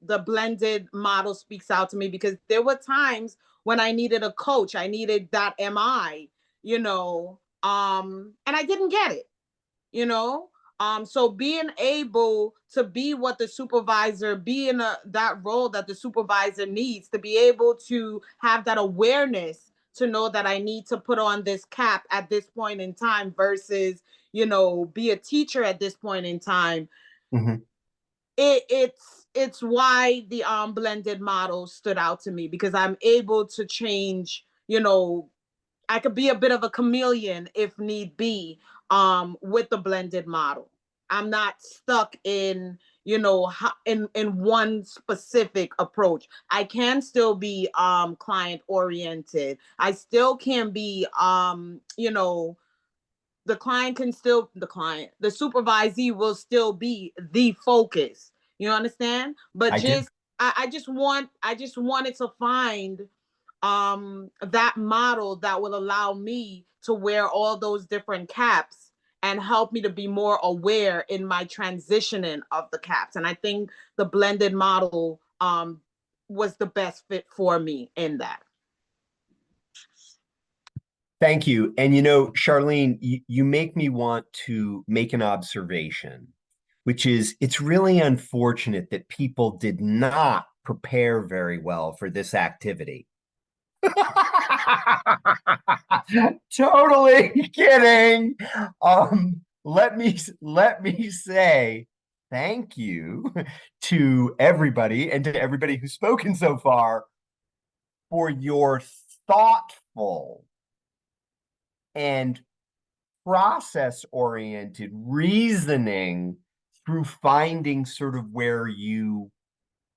the blended model speaks out to me, because there were times when I needed a coach, I needed that MI, you know, and I didn't get it, you know. So being able to be what the supervisor, be in that role that the supervisor needs, to be able to have that awareness, to know that I need to put on this cap at this point in time versus, you know, be a teacher at this point in time. Mm-hmm. It's why the blended model stood out to me, because I'm able to change, you know, I could be a bit of a chameleon if need be, with the blended model. I'm not stuck in, you know, in one specific approach. I can still be client oriented. I still can be, you know, the supervisee will still be the focus. You understand? But I just wanted to find that model that will allow me to wear all those different caps and help me to be more aware in my transitioning of the caps. And I think the blended model was the best fit for me in that. Thank you. And you know, Charlene, you make me want to make an observation, which is it's really unfortunate that people did not prepare very well for this activity. Totally kidding. Let me say thank you to everybody, and to everybody who's spoken so far, for your thoughtful and process-oriented reasoning through finding sort of where you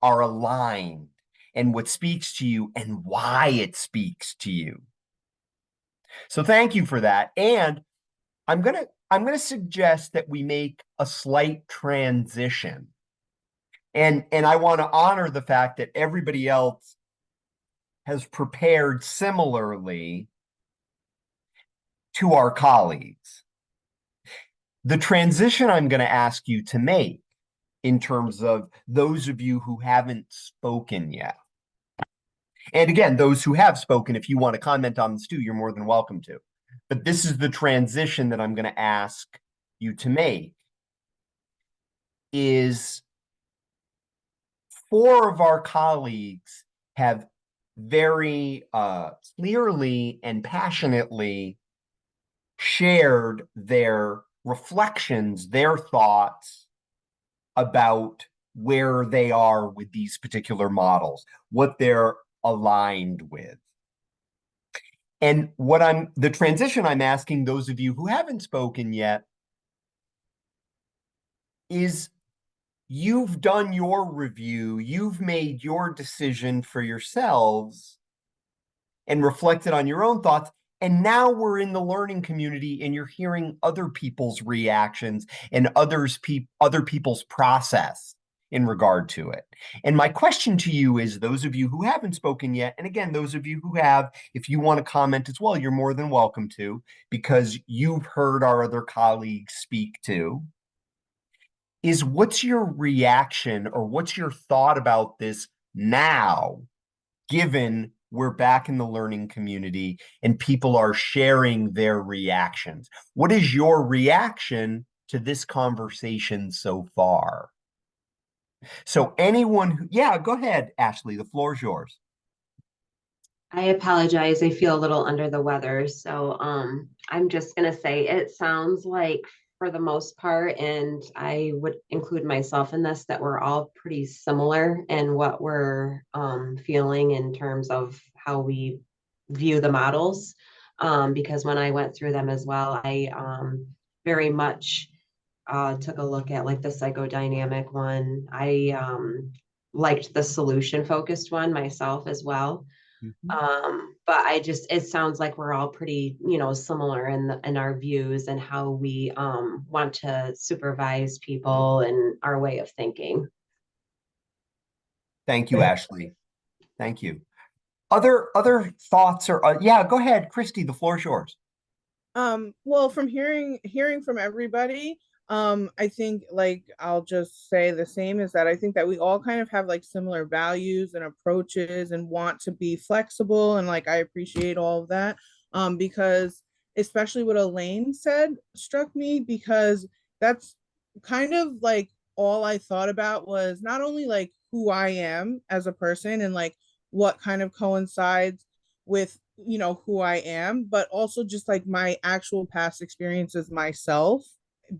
are aligned and what speaks to you and why it speaks to you. So thank you for that. And I'm gonna suggest that we make a slight transition. And I want to honor the fact that everybody else has prepared similarly to our colleagues. The transition I'm going to ask you to make in terms of those of you who haven't spoken yet. And again, those who have spoken, if you want to comment on this too, you're more than welcome to. But this is the transition that I'm going to ask you to make. Is 4 of our colleagues have very clearly and passionately shared their reflections, their thoughts about where they are with these particular models, what they're aligned with. And the transition I'm asking those of you who haven't spoken yet is, you've done your review, you've made your decision for yourselves and reflected on your own thoughts. And now we're in the learning community and you're hearing other people's reactions and other people's process in regard to it. And my question to you is, those of you who haven't spoken yet, and again, those of you who have, if you want to comment as well, you're more than welcome to, because you've heard our other colleagues speak too, is what's your reaction or what's your thought about this now, given we're back in the learning community and people are sharing their reactions? What is your reaction to this conversation so far? So anyone who, yeah, go ahead, Ashley, the floor is yours. I apologize. I feel a little under the weather. So I'm just going to say it sounds like, for the most part, and I would include myself in this, that we're all pretty similar in what we're feeling in terms of how we view the models. Because when I went through them as well, I very much took a look at like the psychodynamic one. I liked the solution focused one myself as well. But it sounds like we're all pretty, similar in our views and how we want to supervise people and our way of thinking. Thank you, Ashley. Thank you. Other thoughts or yeah, go ahead, Christy, the floor is yours. Well, from hearing from everybody, I think, like, I'll just say the same, is that I think that we all kind of have like similar values and approaches and want to be flexible, and like I appreciate all of that. Because especially what Elaine said struck me, because that's kind of like all I thought about was not only like who I am as a person and like what kind of coincides with who I am, but also just like my actual past experiences myself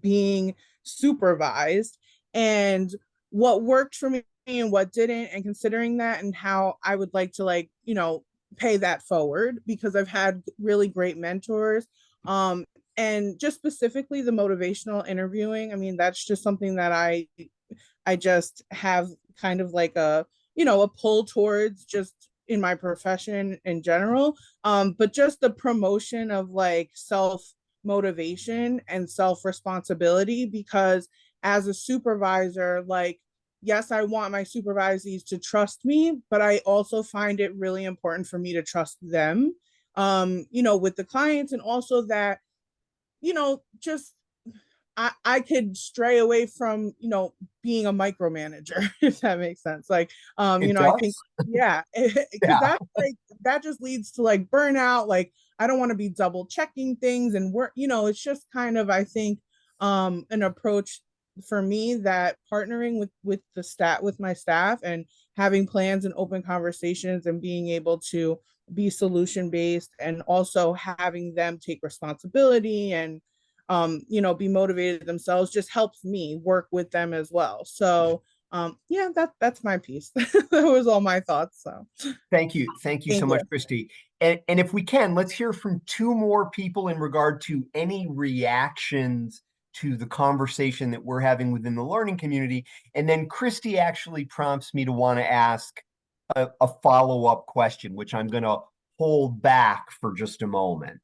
being supervised, and what worked for me and what didn't, and considering that and how I would like to like pay that forward, because I've had really great mentors. And just specifically the motivational interviewing, I mean, that's just something that I just have kind of like a a pull towards, just in my profession in general. But just the promotion of like self motivation and self responsibility, because as a supervisor, like, yes, I want my supervisees to trust me, but I also find it really important for me to trust them, with the clients, and also that, just I could stray away from, being a micromanager, if that makes sense. Like, I think, yeah, because that just leads to like burnout. Like, I don't want to be double checking things and work, it's just kind of, I think, an approach for me that partnering with my staff and having plans and open conversations and being able to be solution based, and also having them take responsibility and be motivated themselves, just helps me work with them as well. So yeah, that's my piece. That was all my thoughts. So thank you so much, Christy. And if we can, let's hear from 2 more people in regard to any reactions to the conversation that we're having within the learning community. And then Christy actually prompts me to want to ask a follow-up question, which I'm going to hold back for just a moment.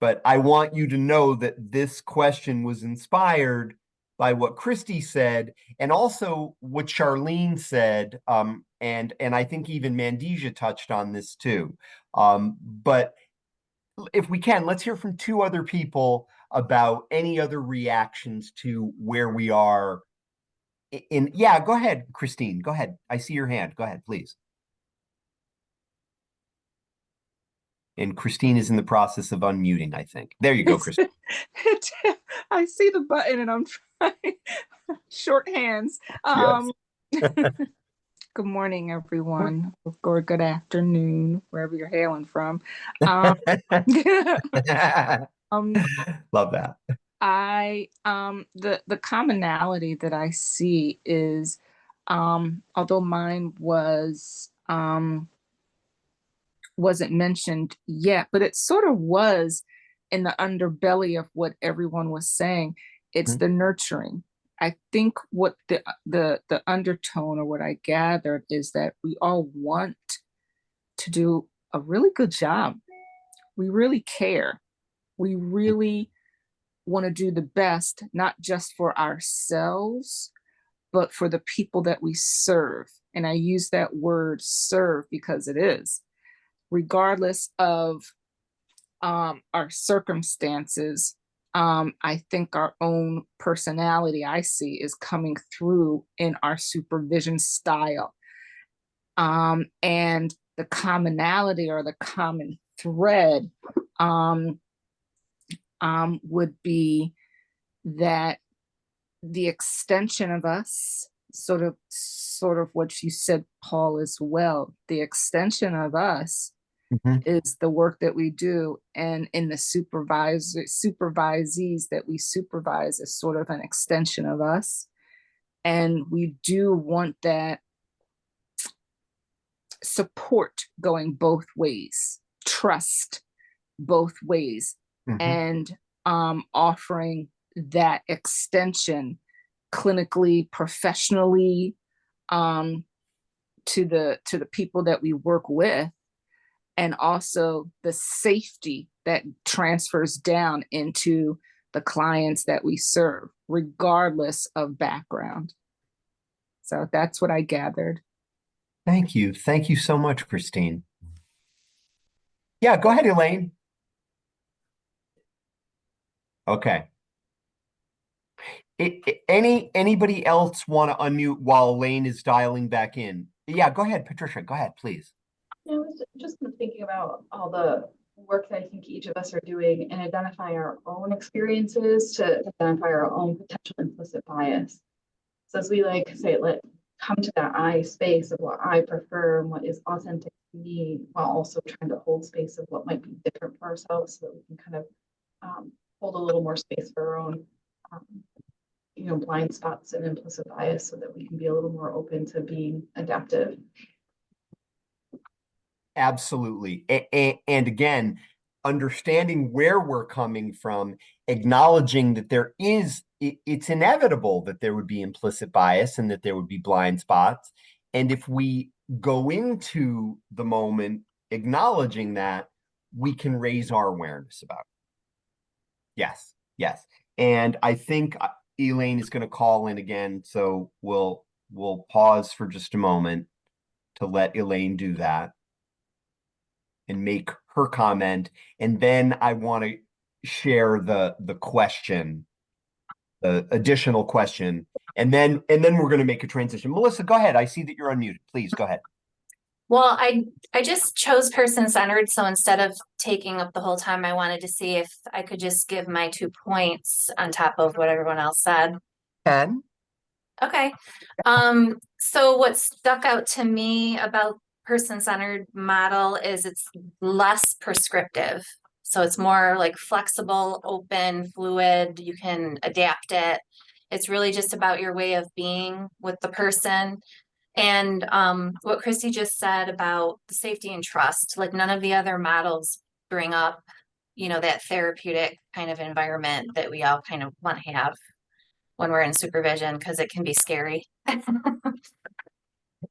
But I want you to know that this question was inspired by what Christy said, and also what Charlene said, and I think even Mandija touched on this too. But if we can, let's hear from 2 other people about any other reactions to where we are yeah, go ahead, Christine. Go ahead. I see your hand. Go ahead, please. And Christine is in the process of unmuting, I think. There you go, Christine. I see the button and I'm trying. Short hands. Yes. Good morning, everyone, or good afternoon, wherever you're hailing from. Um, Love that. The commonality that I see is, although mine wasn't mentioned yet, but it sort of was in the underbelly of what everyone was saying. It's the nurturing. I think what the undertone, or what I gathered, is that we all want to do a really good job. We really care. We really want to do the best, not just for ourselves, but for the people that we serve. And I use that word serve because it is, regardless of our circumstances. I think our own personality, I see, is coming through in our supervision style. And the commonality, or the common thread, would be that the extension of us, sort of what you said, Paul, as well, the extension of us is the work that we do, and in the supervisees that we supervise is sort of an extension of us. And we do want that support going both ways, trust both ways, and offering that extension clinically, professionally, to the people that we work with, and also the safety that transfers down into the clients that we serve, regardless of background. So that's what I gathered. Thank you. Thank you so much, Christine. Yeah, go ahead, Elaine. Okay. Anybody else want to unmute while Elaine is dialing back in? Yeah, go ahead, Patricia. Go ahead, please. I was just thinking about all the work that I think each of us are doing and identifying our own experiences to identify our own potential implicit bias. So as we come to that I space of what I prefer and what is authentic to me, while also trying to hold space of what might be different for ourselves, so that we can kind of hold a little more space for our own blind spots and implicit bias, so that we can be a little more open to being adaptive. Absolutely. And again, understanding where we're coming from, acknowledging that it's inevitable that there would be implicit bias and that there would be blind spots. And if we go into the moment acknowledging that, we can raise our awareness about it. Yes, yes. And I think Elaine is going to call in again, so we'll pause for just a moment to let Elaine do that and make her comment, and then I want to share the question, the additional question, and then we're going to make a transition. Melissa, go ahead. I see that you're unmuted. Please go ahead. Well, I just chose person-centered, so instead of taking up the whole time, I wanted to see if I could just give my 2 points on top of what everyone else said. Okay. So what stuck out to me about person-centered model is it's less prescriptive. So it's more like flexible, open, fluid. You can adapt it. It's really just about your way of being with the person. And what Christy just said about the safety and trust, like none of the other models bring up, that therapeutic kind of environment that we all kind of want to have when we're in supervision, because it can be scary.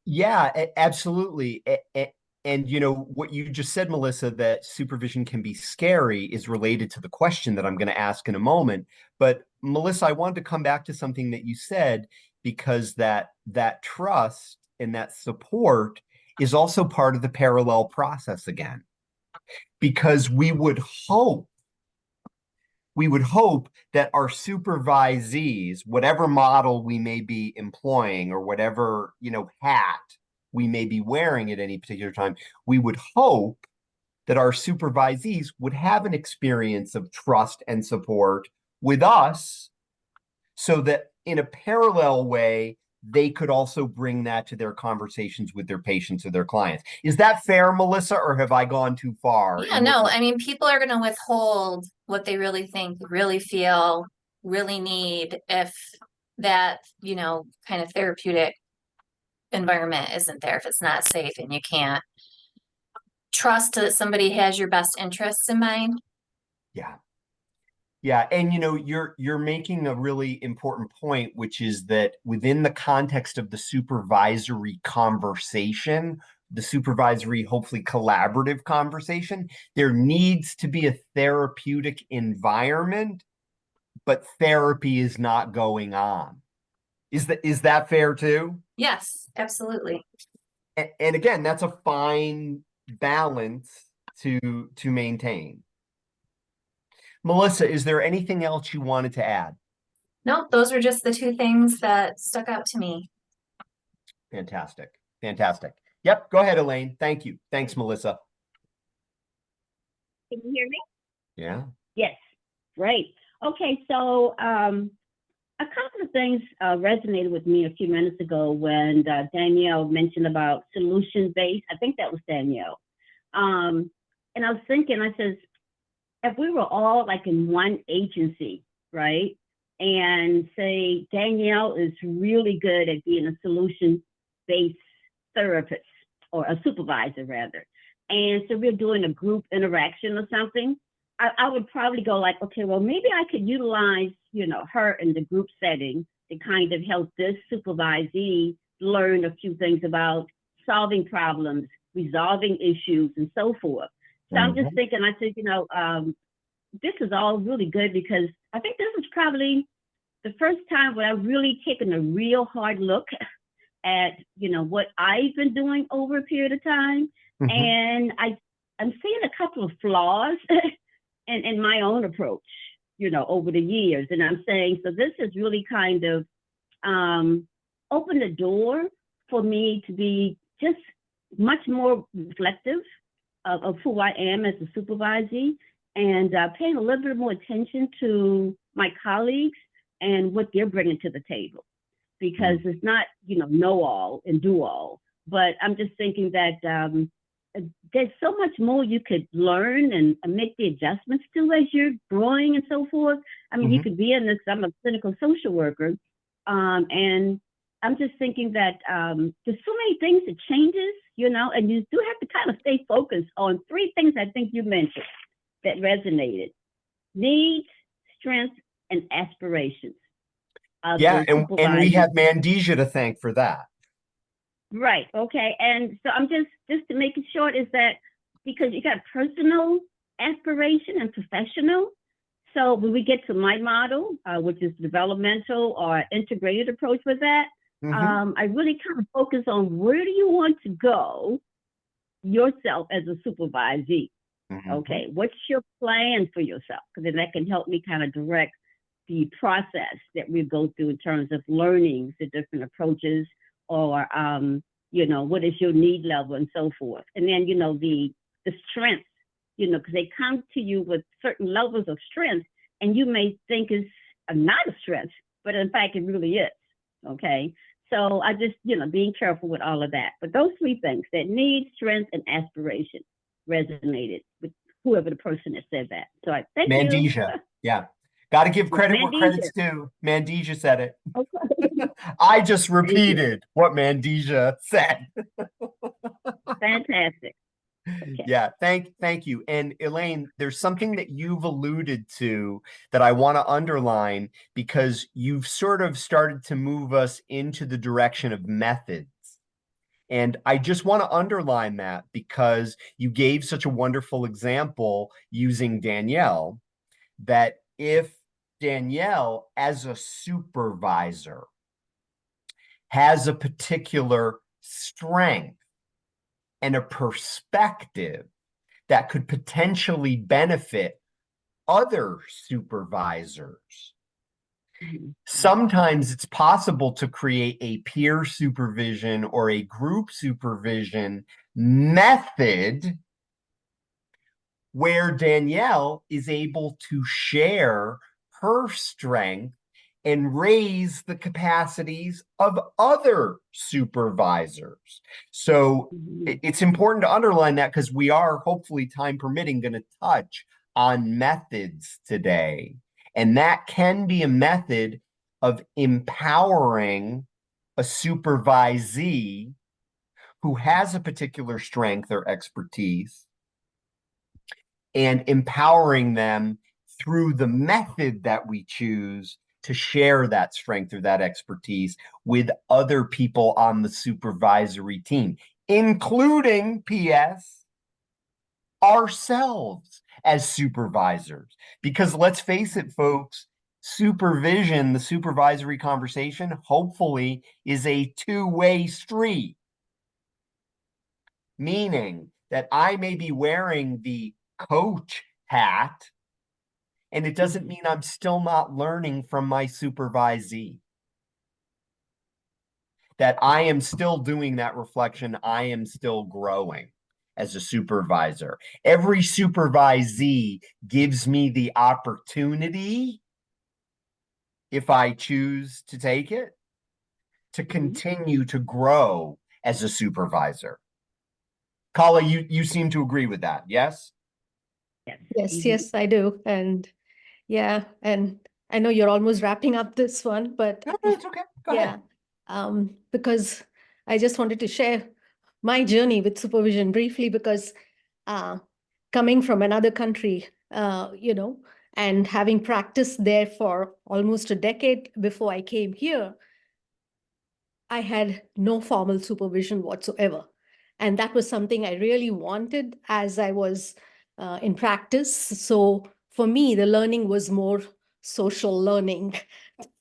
Yeah, absolutely. And what you just said, Melissa, that supervision can be scary is related to the question that I'm going to ask in a moment. But Melissa, I wanted to come back to something that you said, because that trust and that support is also part of the parallel process again. Because we would hope we would hope that our supervisees, whatever model we may be employing or whatever, hat we may be wearing at any particular time, we would hope that our supervisees would have an experience of trust and support with us so that in a parallel way, they could also bring that to their conversations with their patients or their clients. Is that fair, Melissa, or have I gone too far? Yeah, no, I mean, people are going to withhold what they really think, really feel, really need if that, kind of therapeutic environment isn't there, if it's not safe and you can't trust that somebody has your best interests in mind. Yeah. Yeah, and you're making a really important point, which is that within the context of the supervisory conversation, the supervisory, hopefully collaborative conversation, there needs to be a therapeutic environment, but therapy is not going on. Is that fair too? Yes, absolutely. And again, that's a fine balance to maintain. Melissa, is there anything else you wanted to add? Nope, those were just the two things that stuck out to me. Fantastic. Fantastic. Yep, go ahead, Elaine. Thank you. Thanks, Melissa. Can you hear me? Yeah. Yes, great. Okay, so a couple of things resonated with me a few minutes ago when Danielle mentioned about solution-based. I think that was Danielle. And I was thinking, I says, if we were all like in one agency, right? And say Danielle is really good at being a solution-based therapist or a supervisor rather. And so we're doing a group interaction or something. I would probably go like, okay, well, maybe I could utilize, her in the group setting to kind of help this supervisee learn a few things about solving problems, resolving issues, and so forth. So I'm just thinking, I said, this is all really good because I think this is probably the first time where I've really taken a real hard look at, what I've been doing over a period of time. And I'm seeing a couple of flaws in my own approach, over the years. And I'm saying, so this has really kind of opened the door for me to be just much more reflective of who I am as a supervisee and paying a little bit more attention to my colleagues and what they're bringing to the table. Because it's not, know all and do all, but I'm just thinking that there's so much more you could learn and make the adjustments to as you're growing and so forth. I mean, you could be in this, I'm a clinical social worker, and I'm just thinking that there's so many things that changes, and you do have to kind of stay focused on three things I think you mentioned that resonated: needs, strengths, and aspirations. Yeah, and we have Mandija to thank for that. Right. Okay. And so I'm just to make it short is that because you got personal aspiration and professional. So when we get to my model, which is developmental or integrated approach with that, I really kind of focus on where do you want to go yourself as a supervisee? Okay. What's your plan for yourself? Because then that can help me kind of direct the process that we go through in terms of learning the different approaches or, what is your need level and so forth. And then, the strengths, because they come to you with certain levels of strength and you may think it's not a strength, but in fact, it really is. Okay. So I just, being careful with all of that. But those three things, that need, strength, and aspiration resonated with whoever the person that said that. So I thank Mandija. you. Yeah. Got to give credit where credit's due. Mandija said it. Okay. I just repeated what Mandija said. Fantastic. Okay. Yeah, thank you. And Elaine, there's something that you've alluded to that I want to underline because you've sort of started to move us into the direction of methods. And I just want to underline that because you gave such a wonderful example using Danielle, that if Danielle, as a supervisor, has a particular strength and a perspective that could potentially benefit other supervisors. Sometimes it's possible to create a peer supervision or a group supervision method where Danielle is able to share her strength and raise the capacities of other supervisors. So it's important to underline that because we are, hopefully time permitting, going to touch on methods today. And that can be a method of empowering a supervisee who has a particular strength or expertise and empowering them through the method that we choose to share that strength or that expertise with other people on the supervisory team, including, P.S., ourselves as supervisors. Because let's face it, folks, supervision, the supervisory conversation, hopefully is a two-way street. Meaning that I may be wearing the coach hat, and it doesn't mean I'm still not learning from my supervisee. That I am still doing that reflection, I am still growing as a supervisor. Every supervisee gives me the opportunity, if I choose to take it, to continue to grow as a supervisor. Kala, you seem to agree with that, yes? Yes, I do. And yeah, and I know you're almost wrapping up this one, but No, it's okay. Go ahead. Because I just wanted to share my journey with supervision briefly because coming from another country, and having practiced there for almost a decade before I came here, I had no formal supervision whatsoever. And that was something I really wanted as I was in practice. So for me, the learning was more social learning,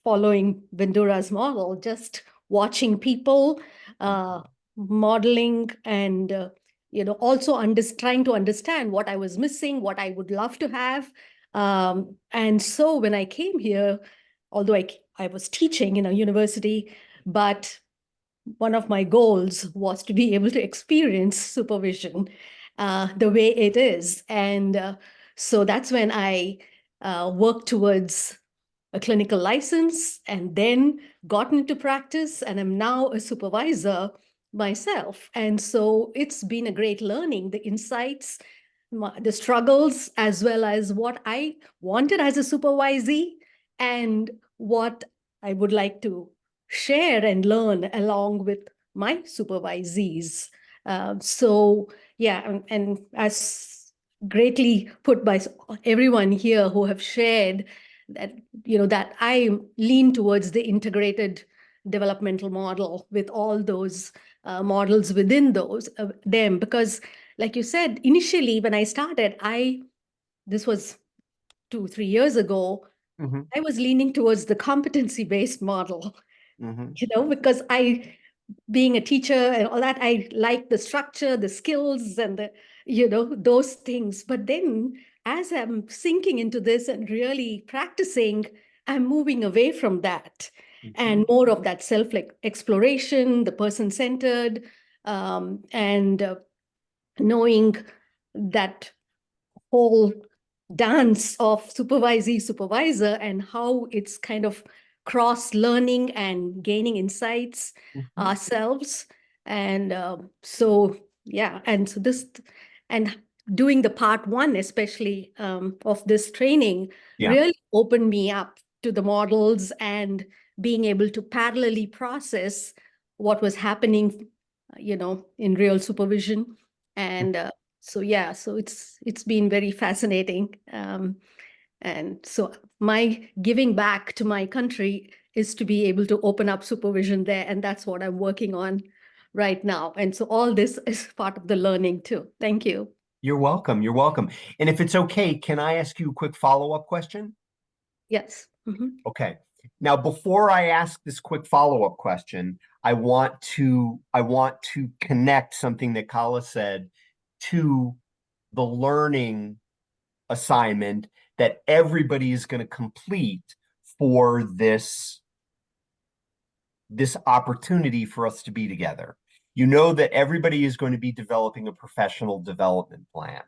following Bandura's model, just watching people, modeling, and also trying to understand what I was missing, what I would love to have. And so when I came here, although I was teaching in a university, but one of my goals was to be able to experience supervision the way it is. And so that's when I worked towards a clinical license and then got into practice, and I'm now a supervisor myself. And so it's been a great learning, the insights, the struggles, as well as what I wanted as a supervisee and what I would like to share and learn along with my supervisees. And as greatly put by everyone here who have shared that, that I lean towards the integrated developmental model with all those models within them, because like you said, initially when I started, this was 2-3 years ago, I was leaning towards the competency-based model, because being a teacher and all that, I like the structure, the skills, and those things. But then as I'm sinking into this and really practicing, I'm moving away from that and more of that self-exploration, the person-centered, and knowing that whole dance of supervisee supervisor and how it's kind of cross learning and gaining insights ourselves. And and doing the part one especially of this training really opened me up to the models and being able to parallelly process what was happening in real supervision. And so it's been very fascinating. And so my giving back to my country is to be able to open up supervision there. And that's what I'm working on right now. And so all this is part of the learning too. Thank you. You're welcome. You're welcome. And if it's okay, can I ask you a quick follow-up question? Yes. Okay. Now, before I ask this quick follow-up question, I want to connect something that Kala said to the learning assignment that everybody is going to complete for this opportunity for us to be together. You know that everybody is going to be developing a professional development plan,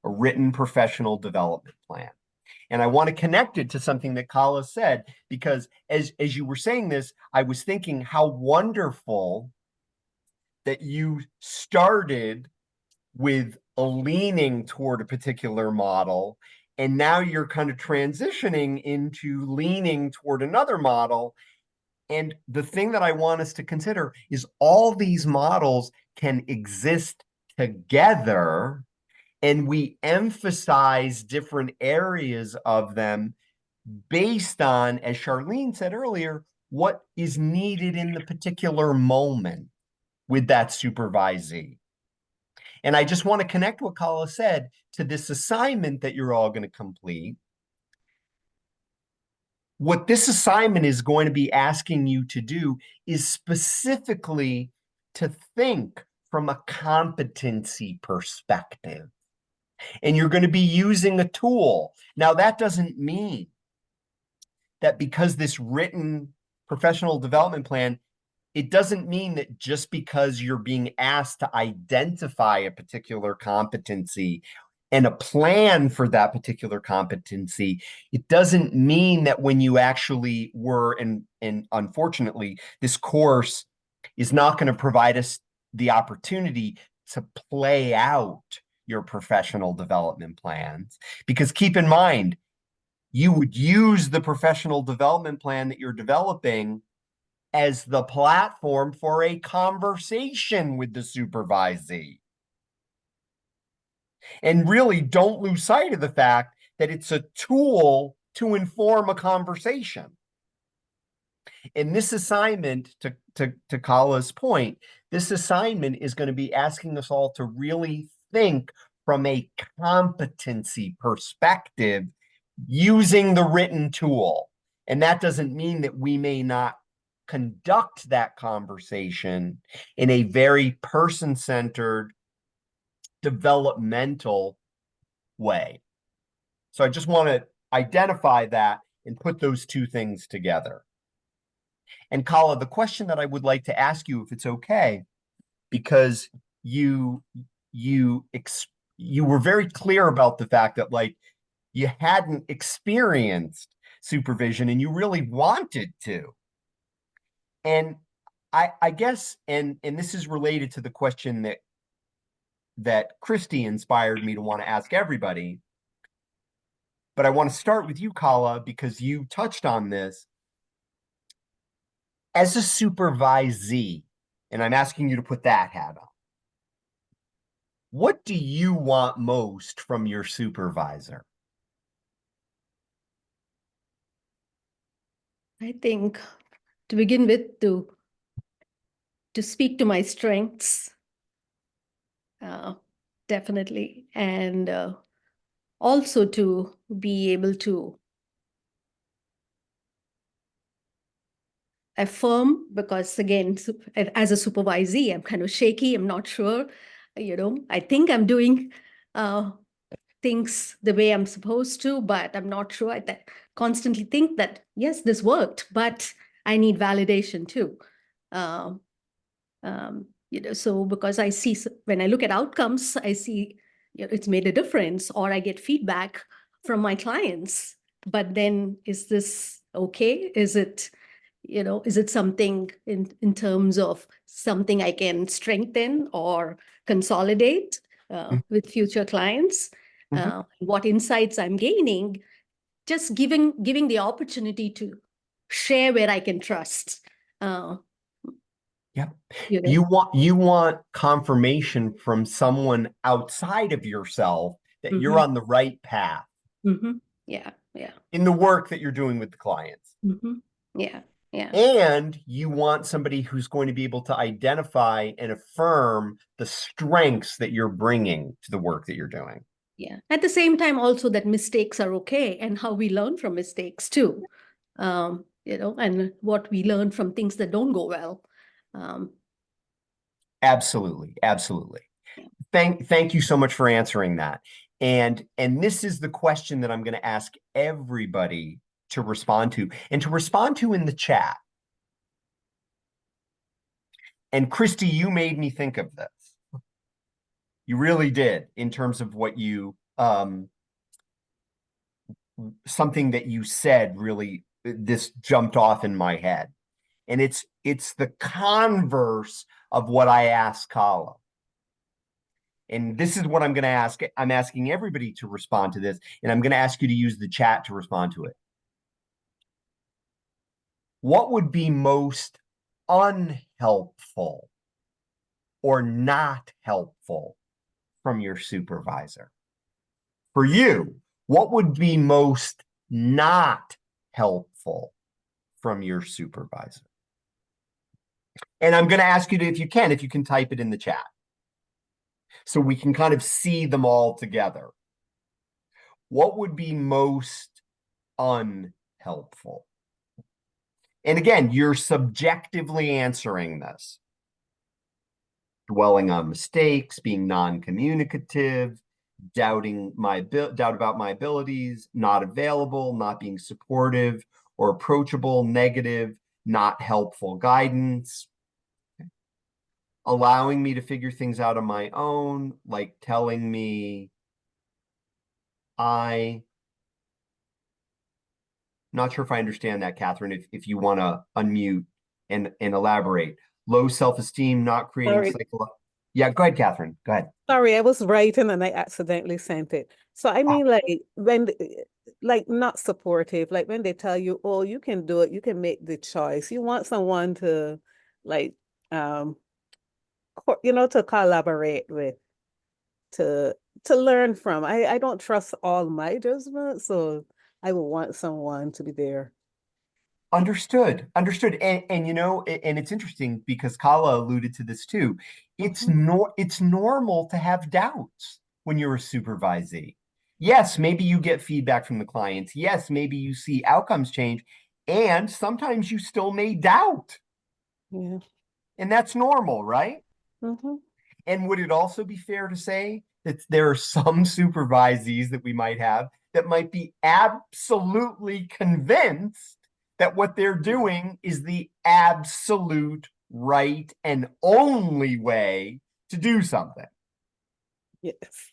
a written professional development plan. And I want to connect it to something that Kala said, because as you were saying this, I was thinking how wonderful that you started with a leaning toward a particular model, and now you're kind of transitioning into leaning toward another model. And the thing that I want us to consider is all these models can exist together, and we emphasize different areas of them based on, as Charlene said earlier, what is needed in the particular moment with that supervisee. And I just want to connect what Kala said to this assignment that you're all going to complete. What this assignment is going to be asking you to do is specifically to think from a competency perspective. And you're going to be using a tool. Now, that doesn't mean that because this written professional development plan, it doesn't mean that just because you're being asked to identify a particular competency and a plan for that particular competency, it doesn't mean that when you actually were, and unfortunately, this course is not going to provide us the opportunity to play out your professional development plans. Because keep in mind, you would use the professional development plan that you're developing as the platform for a conversation with the supervisee. And really don't lose sight of the fact that it's a tool to inform a conversation. In this assignment, to Kala's point, this assignment is going to be asking us all to really think from a competency perspective using the written tool. And that doesn't mean that we may not conduct that conversation in a very person-centered, developmental way. So I just want to identify that and put those two things together. And Kala, the question that I would like to ask you, if it's okay, because you were very clear about the fact that, like, you hadn't experienced supervision and you really wanted to. And I guess, and this is related to the question that Christy inspired me to want to ask everybody, but I want to start with you, Kala, because you touched on this. As a supervisee, and I'm asking you to put that hat on, what do you want most from your supervisor? I think, to begin with, to speak to my strengths, definitely, and also to be able to affirm, because again, as a supervisee, I'm kind of shaky. I'm not sure, I think I'm doing things the way I'm supposed to, but I'm not sure. I constantly think that, yes, this worked, but I need validation too. So because I see, when I look at outcomes, I see it's made a difference, or I get feedback from my clients. But then, is this okay? Is it something in terms of something I can strengthen or consolidate with future clients? What insights I'm gaining, just giving the opportunity to share where I can trust. Yep. You want confirmation from someone outside of yourself that you're on the right path. Yeah. In the work that you're doing with the clients. Yeah. And you want somebody who's going to be able to identify and affirm the strengths that you're bringing to the work that you're doing. Yeah. At the same time, also that mistakes are okay, and how we learn from mistakes too. And what we learn from things that don't go well. Absolutely. Thank you so much for answering that. And this is the question that I'm going to ask everybody to respond to, and to respond to in the chat. And Christy, you made me think of this. You really did, in terms of what you, something that you said really, this jumped off in my head. And it's the converse of what I asked Kala. And this is what I'm going to ask. I'm asking everybody to respond to this, and I'm going to ask you to use the chat to respond to it. What would be most unhelpful or not helpful from your supervisor? For you, what would be most not helpful from your supervisor? And I'm going to ask you to, if you can type it in the chat, so we can kind of see them all together. What would be most unhelpful? And again, you're subjectively answering this. Dwelling on mistakes, being non-communicative, doubt about my abilities, not available, not being supportive or approachable, negative, not helpful guidance. Allowing me to figure things out on my own, like telling me not sure if I understand that, Catherine, if you want to unmute and elaborate. Low self-esteem, not creating psychological. Yeah, go ahead, Catherine. Go ahead. Sorry, I was writing and I accidentally sent it. So I mean, like when, like not supportive, like when they tell you, oh, you can do it, you can make the choice. You want someone to like, to collaborate with, to learn from. I don't trust all my judgment, so I would want someone to be there. Understood. And it's interesting because Kala alluded to this too. It's normal to have doubts when you're a supervisee. Yes, maybe you get feedback from the clients. Yes, maybe you see outcomes change, and sometimes you still may doubt. Yeah. And that's normal, right? Mm-hmm. And would it also be fair to say that there are some supervisees that we might have that might be absolutely convinced that what they're doing is the absolute right and only way to do something? Yes.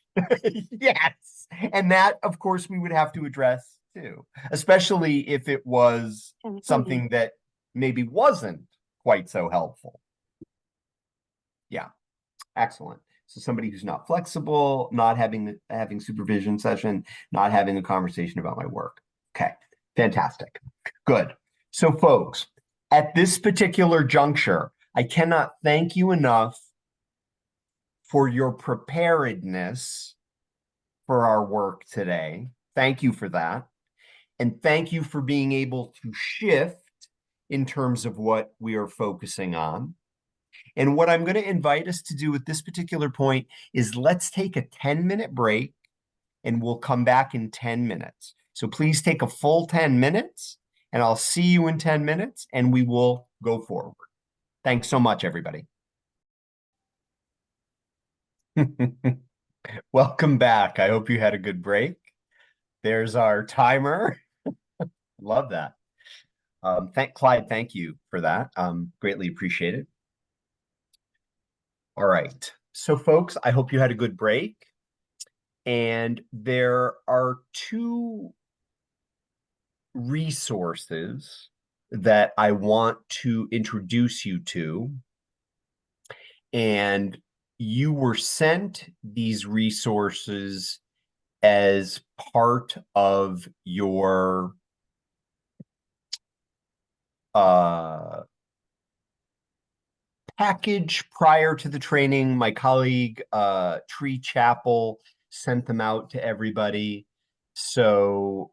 Yes. And that, of course, we would have to address too, especially if it was something that maybe wasn't quite so helpful. Yeah. Excellent. So somebody who's not flexible, not having supervision session, not having a conversation about my work. Okay. Fantastic. Good. So folks, at this particular juncture, I cannot thank you enough for your preparedness for our work today. Thank you for that. And thank you for being able to shift in terms of what we are focusing on. And what I'm going to invite us to do at this particular point is let's take a 10-minute break, and we'll come back in 10 minutes. So please take a full 10 minutes, and I'll see you in 10 minutes, and we will go forward. Thanks so much, everybody. Welcome back. I hope you had a good break. There's our timer. Love that. Clyde, thank you for that. Greatly appreciated. All right. So folks, I hope you had a good break. And there are two resources that I want to introduce you to. And you were sent these resources as part of your package prior to the training. My colleague, Tree Chapel, sent them out to everybody. So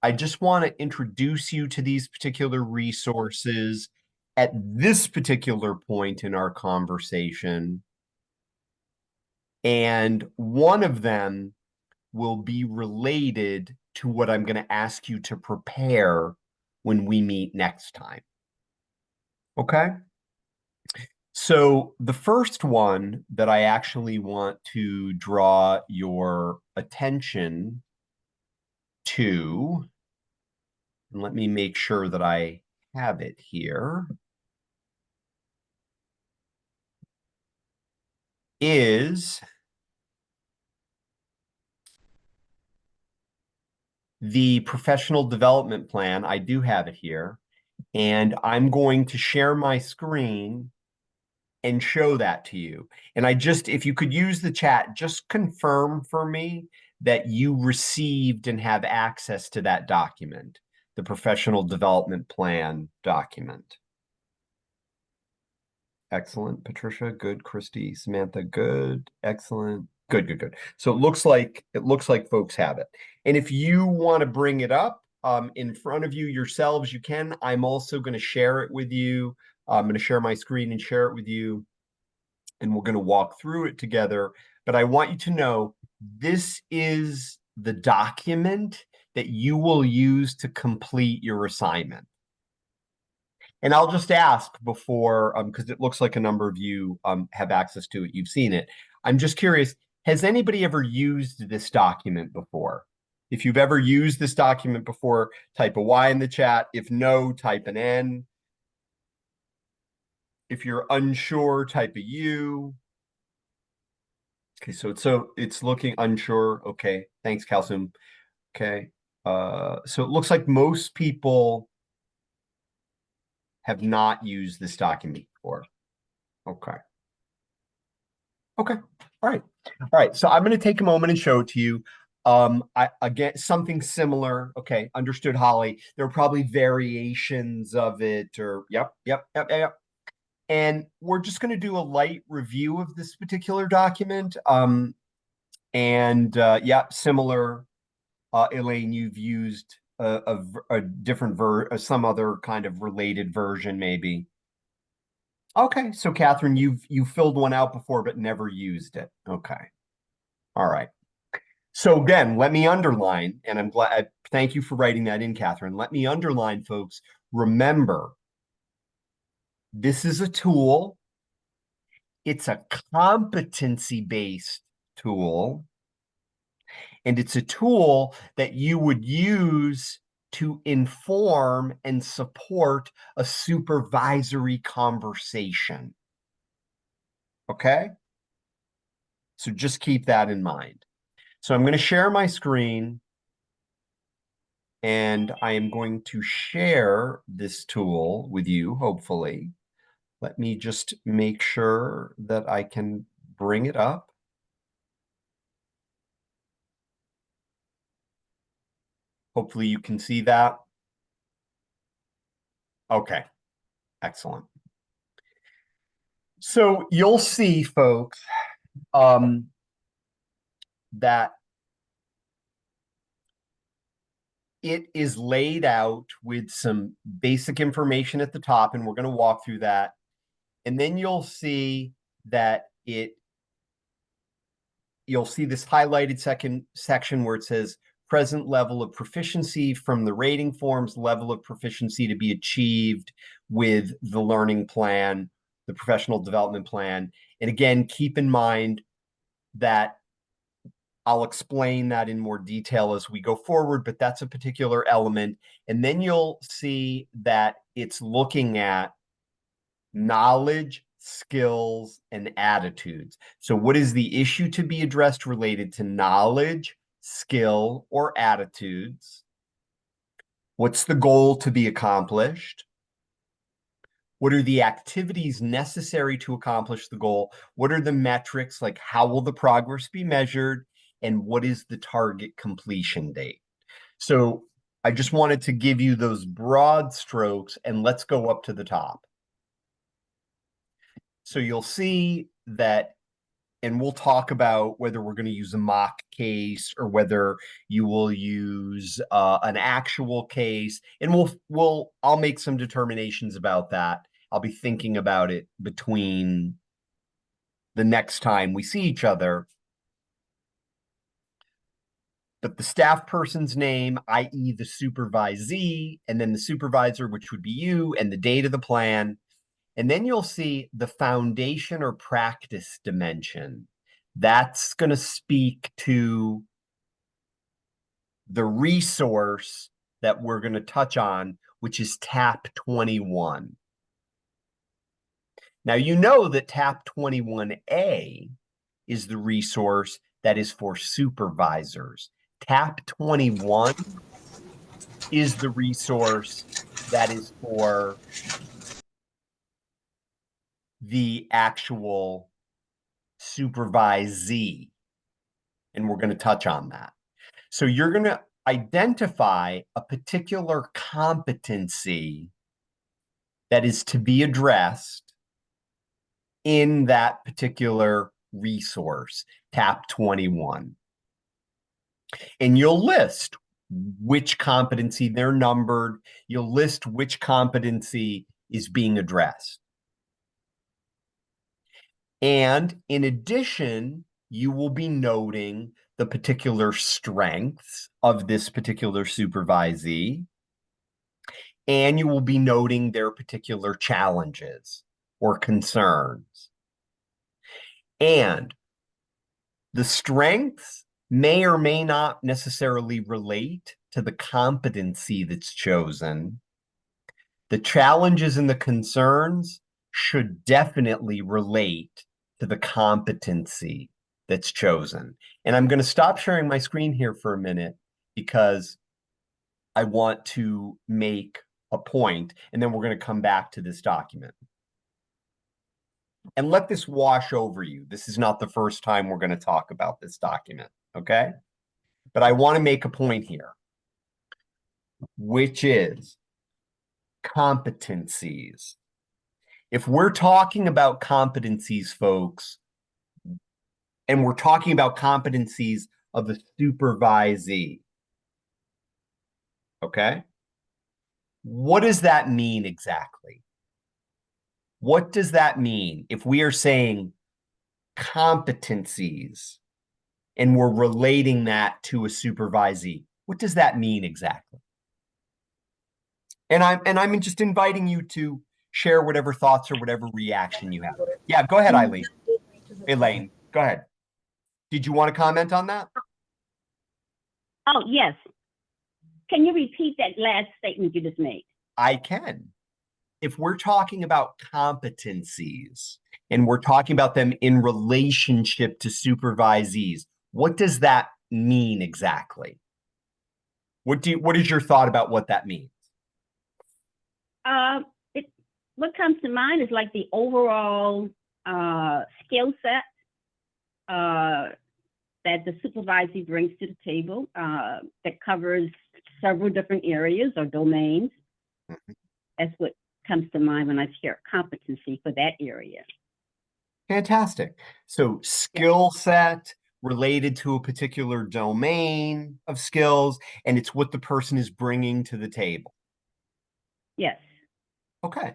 I just want to introduce you to these particular resources at this particular point in our conversation. And one of them will be related to what I'm going to ask you to prepare when we meet next time. Okay? So the first one that I actually want to draw your attention to, and let me make sure that I have it here, is the professional development plan. I do have it here, and I'm going to share my screen and show that to you. And if you could use the chat, just confirm for me that you received and have access to that document, the professional development plan document. Excellent. Patricia, good. Christy, Samantha, good. Excellent. Good, good, good. So it looks like folks have it. And if you want to bring it up in front of you yourselves, you can. I'm also going to share it with you. I'm going to share my screen and share it with you, and we're going to walk through it together. But I want you to know this is the document that you will use to complete your assignment. And I'll just ask before, because it looks like a number of you have access to it, you've seen it. I'm just curious, has anybody ever used this document before? If you've ever used this document before, type a Y in the chat. If no, type an N. If you're unsure, type a U. Okay, so it's looking unsure. Okay, thanks, Kalsum. Okay, so it looks like most people have not used this document before. Okay. Okay. All right. So I'm going to take a moment and show it to you. Again, something similar. Okay. Understood, Holly. There are probably variations of it or yep. And we're just going to do a light review of this particular document. Similar. Elaine, you've used a different some other kind of related version, maybe. Okay, so Catherine, you've filled one out before but never used it. Okay. All right. So again, let me underline, and I'm glad, thank you for writing that in, Catherine. Let me underline, folks. Remember, this is a tool. It's a competency-based tool. And it's a tool that you would use to inform and support a supervisory conversation. Okay? So just keep that in mind. So I'm going to share my screen, and I am going to share this tool with you, hopefully. Let me just make sure that I can bring it up. Hopefully you can see that. Okay, excellent. So you'll see, folks, that it is laid out with some basic information at the top, and we're going to walk through that. And then you'll see that you'll see this highlighted section where it says present level of proficiency from the rating forms, level of proficiency to be achieved with the learning plan, the professional development plan. And again, keep in mind that I'll explain that in more detail as we go forward, but that's a particular element. And then you'll see that it's looking at knowledge, skills, and attitudes. So what is the issue to be addressed related to knowledge, skill, or attitudes? What's the goal to be accomplished? What are the activities necessary to accomplish the goal? What are the metrics, like how will the progress be measured? And what is the target completion date? So I just wanted to give you those broad strokes, and let's go up to the top. So you'll see that, and we'll talk about whether we're going to use a mock case or whether you will use an actual case, and I'll make some determinations about that. I'll be thinking about it between the next time we see each other. But the staff person's name, i.e. the supervisee, and then the supervisor, which would be you, and the date of the plan. And then you'll see the foundation or practice dimension. That's going to speak to the resource that we're going to touch on, which is TAP 21. Now, you know that TAP 21A is the resource that is for supervisors. TAP 21 is the resource that is for the actual supervisee. And we're going to touch on that. So you're going to identify a particular competency that is to be addressed in that particular resource, TAP 21. And you'll list which competency they're numbered. You'll list which competency is being addressed. And in addition, you will be noting the particular strengths of this particular supervisee, and you will be noting their particular challenges or concerns. And the strengths may or may not necessarily relate to the competency that's chosen. The challenges and the concerns should definitely relate to the competency that's chosen. And I'm going to stop sharing my screen here for a minute because I want to make a point, and then we're going to come back to this document. And let this wash over you. This is not the first time we're going to talk about this document, okay? But I want to make a point here, which is competencies. If we're talking about competencies, folks, and we're talking about competencies of the supervisee, okay? What does that mean exactly? What does that mean if we are saying competencies and we're relating that to a supervisee? What does that mean exactly? And I'm just inviting you to share whatever thoughts or whatever reaction you have. Yeah, go ahead, Eileen. Elaine, go ahead. Did you want to comment on that? Oh, yes. Can you repeat that last statement you just made? I can. If we're talking about competencies and we're talking about them in relationship to supervisees, what does that mean exactly? What is your thought about what that means? What comes to mind is like the overall skill set that the supervisee brings to the table that covers several different areas or domains. Mm-hmm. That's what comes to mind when I hear competency for that area. Fantastic. So skill set related to a particular domain of skills, and it's what the person is bringing to the table. Yes. Okay.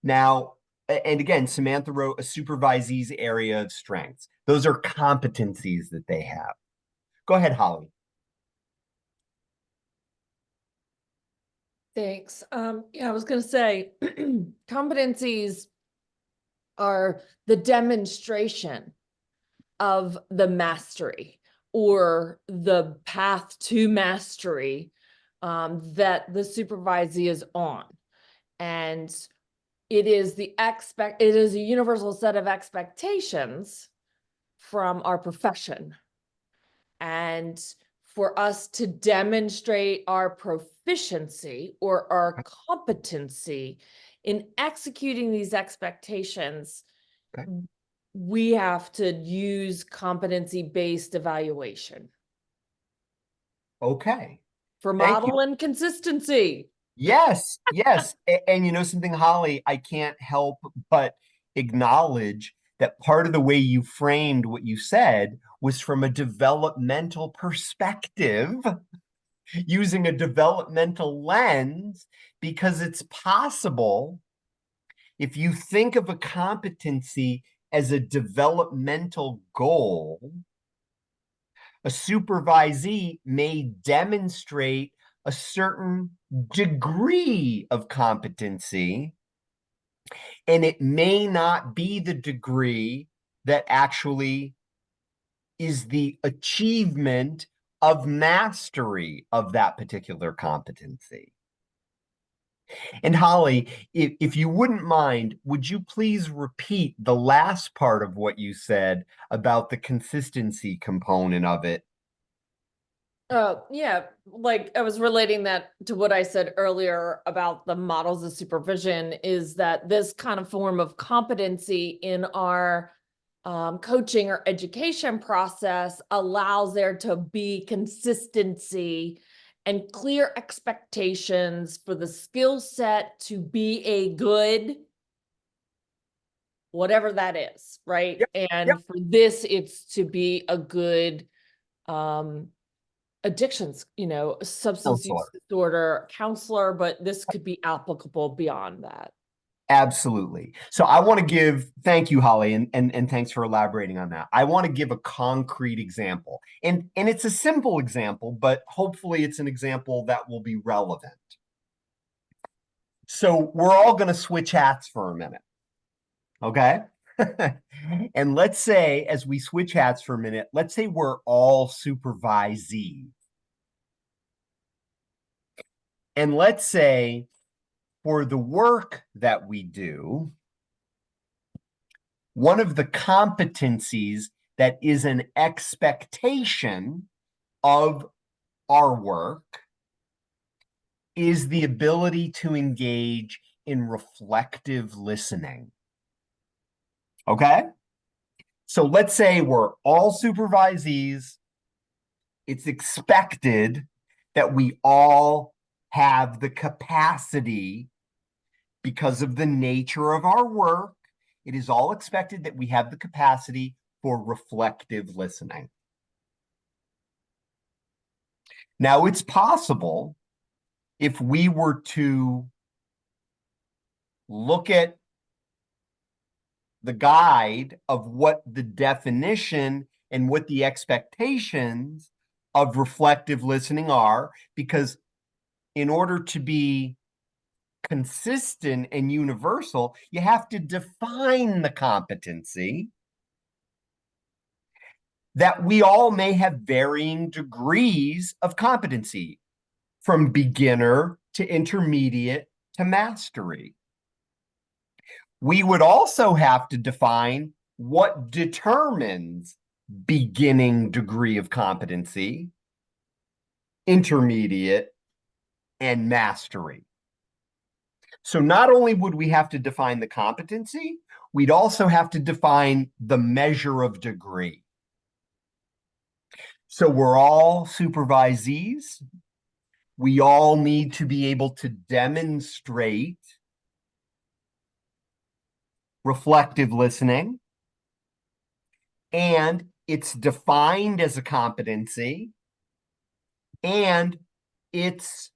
Now, and again, Samantha wrote a supervisee's area of strengths. Those are competencies that they have. Go ahead, Holly. Thanks. Yeah, I was going to say competencies are the demonstration of the mastery or the path to mastery that the supervisee is on. And it is a universal set of expectations from our profession. And for us to demonstrate our proficiency or our competency in executing these expectations, we have to use competency-based evaluation. Okay. For model and consistency. Yes, yes. And you know something, Holly, I can't help but acknowledge that part of the way you framed what you said was from a developmental perspective, using a developmental lens, because it's possible if you think of a competency as a developmental goal, a supervisee may demonstrate a certain degree of competency And it may not be the degree that actually is the achievement of mastery of that particular competency. And Holly, if you wouldn't mind, would you please repeat the last part of what you said about the consistency component of it? Yeah, like I was relating that to what I said earlier about the models of supervision, is that this kind of form of competency in our coaching or education process allows there to be consistency and clear expectations for the skill set to be a good, whatever that is, right? And for this, it's to be a good addictions, substance use disorder counselor, but this could be applicable beyond that. Absolutely. So I want to thank you, Holly, and thanks for elaborating on that. I want to give a concrete example. And it's a simple example, but hopefully it's an example that will be relevant. So we're all going to switch hats for a minute. Okay? And let's say, as we switch hats for a minute, let's say we're all supervisees. And let's say for the work that we do, one of the competencies that is an expectation of our work is the ability to engage in reflective listening. Okay? So let's say we're all supervisees. It's expected that we all have the capacity, because of the nature of our work, it is all expected that we have the capacity for reflective listening. Now, it's possible, if we were to look at the guide of what the definition and what the expectations of reflective listening are, because in order to be consistent and universal, you have to define the competency, that we all may have varying degrees of competency, from beginner to intermediate to mastery. We would also have to define what determines beginning degree of competency, intermediate, and mastery. So not only would we have to define the competency, we'd also have to define the measure of degree. So we're all supervisees. We all need to be able to demonstrate reflective listening, and it's defined as a competency, and its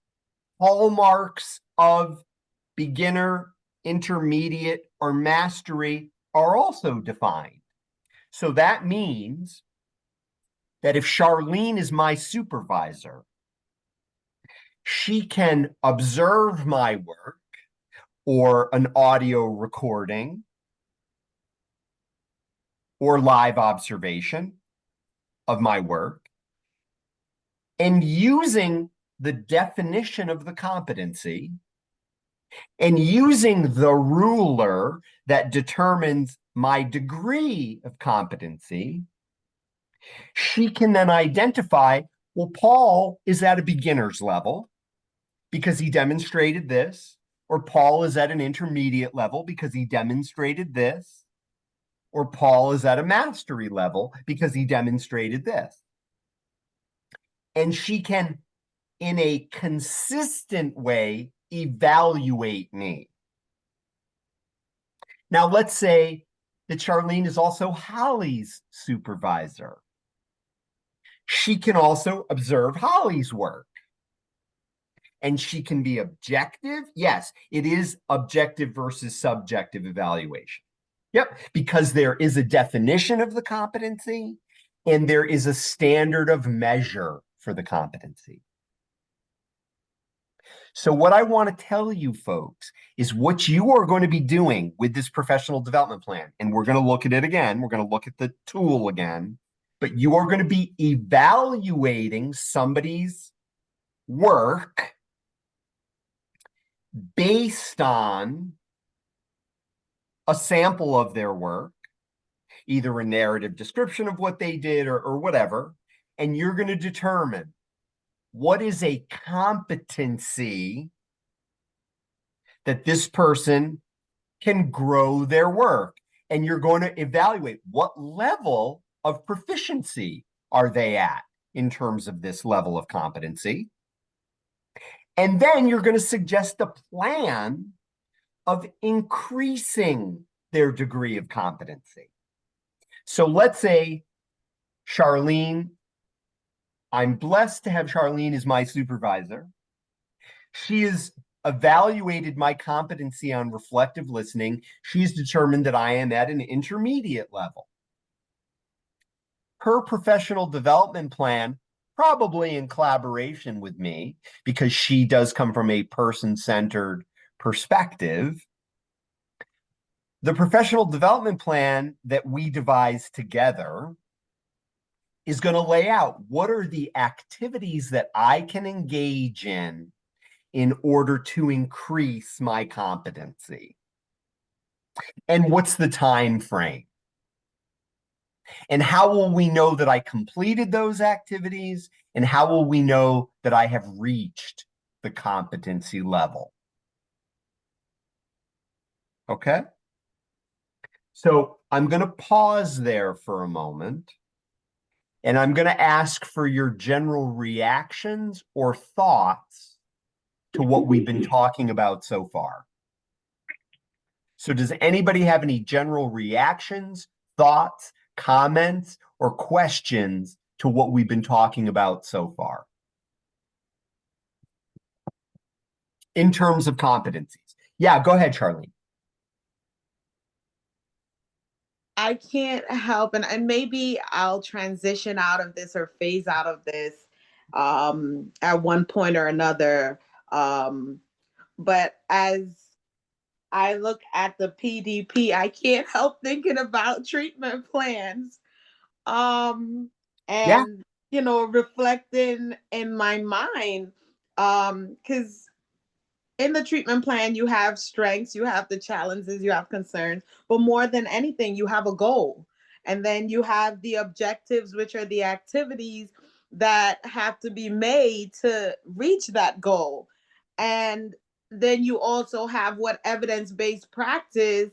hallmarks of beginner, intermediate, or mastery are also defined. So that means that if Charlene is my supervisor, she can observe my work or an audio recording or live observation of my work, and using the definition of the competency and using the ruler that determines my degree of competency, she can then identify, well, Paul is at a beginner's level because he demonstrated this, or Paul is at an intermediate level because he demonstrated this, or Paul is at a mastery level because he demonstrated this. And she can, in a consistent way, evaluate me. Now, let's say that Charlene is also Holly's supervisor. She can also observe Holly's work. And she can be objective. Yes, it is objective versus subjective evaluation. Yep, because there is a definition of the competency and there is a standard of measure for the competency. So what I want to tell you folks is what you are going to be doing with this professional development plan. And we're going to look at it again. We're going to look at the tool again, but you are going to be evaluating somebody's work based on a sample of their work, either a narrative description of what they did or whatever, and you're going to determine what is a competency that this person can grow their work. And you're going to evaluate what level of proficiency are they at in terms of this level of competency. And then you're going to suggest a plan of increasing their degree of competency. So let's say Charlene, I'm blessed to have Charlene as my supervisor. She has evaluated my competency on reflective listening. She's determined that I am at an intermediate level. Her professional development plan, probably in collaboration with me, because she does come from a person-centered perspective, the professional development plan that we devise together is going to lay out what are the activities that I can engage in order to increase my competency. And what's the time frame? And how will we know that I completed those activities? And how will we know that I have reached the competency level? Okay? So I'm going to pause there for a moment. And I'm going to ask for your general reactions or thoughts to what we've been talking about so far. So does anybody have any general reactions, thoughts, comments, or questions to what we've been talking about so far in terms of competencies? Yeah, go ahead, Charlene. I can't help, and maybe I'll transition out of this or phase out of this at one point or another. But as I look at the PDP, I can't help thinking about treatment plans. And you know, reflecting in my mind, because in the treatment plan, you have strengths, you have the challenges, you have concerns, but more than anything, you have a goal. And then you have the objectives, which are the activities that have to be made to reach that goal. And then you also have what evidence-based practice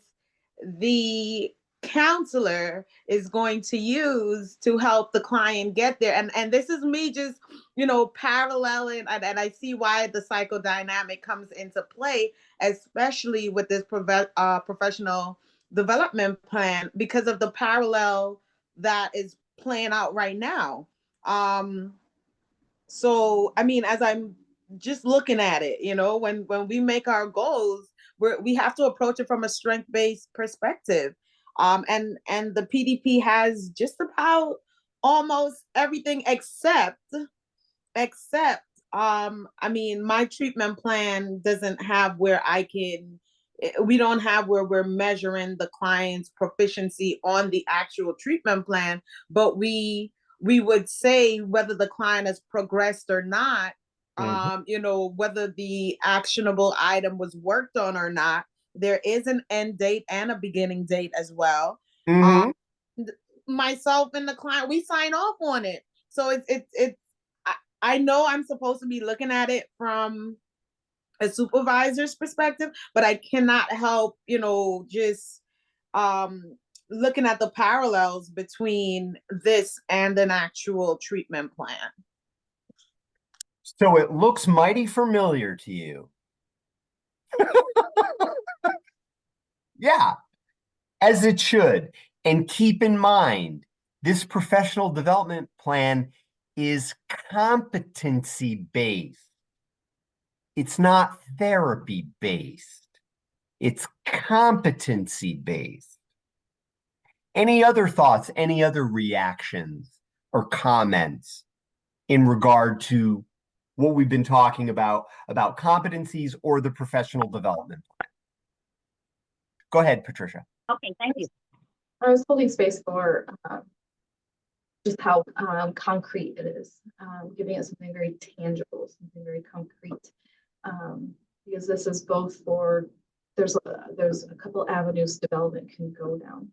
the counselor is going to use to help the client get there. And this is me just, you know, paralleling, and I see why the psychodynamic comes into play, especially with this professional development plan, because of the parallel that is playing out right now. So, I mean, as I'm just looking at it, you know, when we make our goals, we have to approach it from a strength-based perspective. And the PDP has just about almost everything except I mean, my treatment plan doesn't have where we don't have where we're measuring the client's proficiency on the actual treatment plan, but we would say whether the client has progressed or not, you know, whether the actionable item was worked on or not. There is an end date and a beginning date as well. Myself and the client, we sign off on it. So it's I know I'm supposed to be looking at it from a supervisor's perspective, but I cannot help, you know, just looking at the parallels between this and an actual treatment plan. So it looks mighty familiar to you. Yeah, as it should. And keep in mind, this professional development plan is competency-based. It's not therapy-based. It's competency-based. Any other thoughts, any other reactions or comments in regard to what we've been talking about competencies or the professional development plan. Go ahead, Patricia. Okay, thank you. I was holding space for just how concrete it is, giving it something very tangible, something very concrete, because this is both for, there's a couple avenues development can go down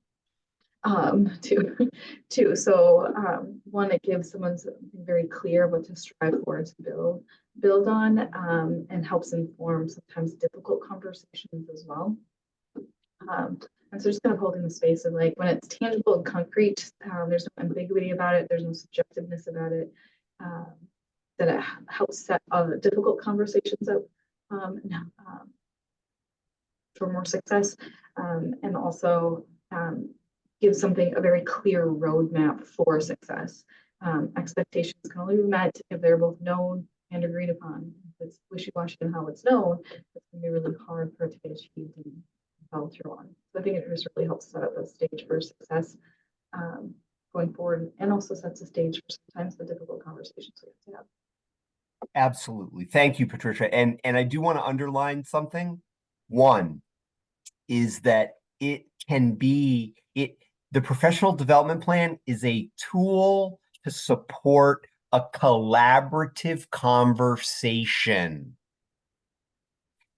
too. So one, it gives someone something very clear what to strive for and to build on, and helps inform sometimes difficult conversations as well. And so just kind of holding the space of like, when it's tangible and concrete, there's no ambiguity about it, there's no subjectiveness about it, that it helps set difficult conversations up for more success, and also gives something a very clear roadmap for success. Expectations can only be met if they're both known and agreed upon. If it's wishy-washy in how it's known, it's going to be really hard for it to be achieved and follow through on. So I think it just really helps set up a stage for success going forward, and also sets the stage for sometimes the difficult conversations we have to have. Absolutely. Thank you, Patricia. And I do want to underline something. One is that it can be, the professional development plan is a tool to support a collaborative conversation,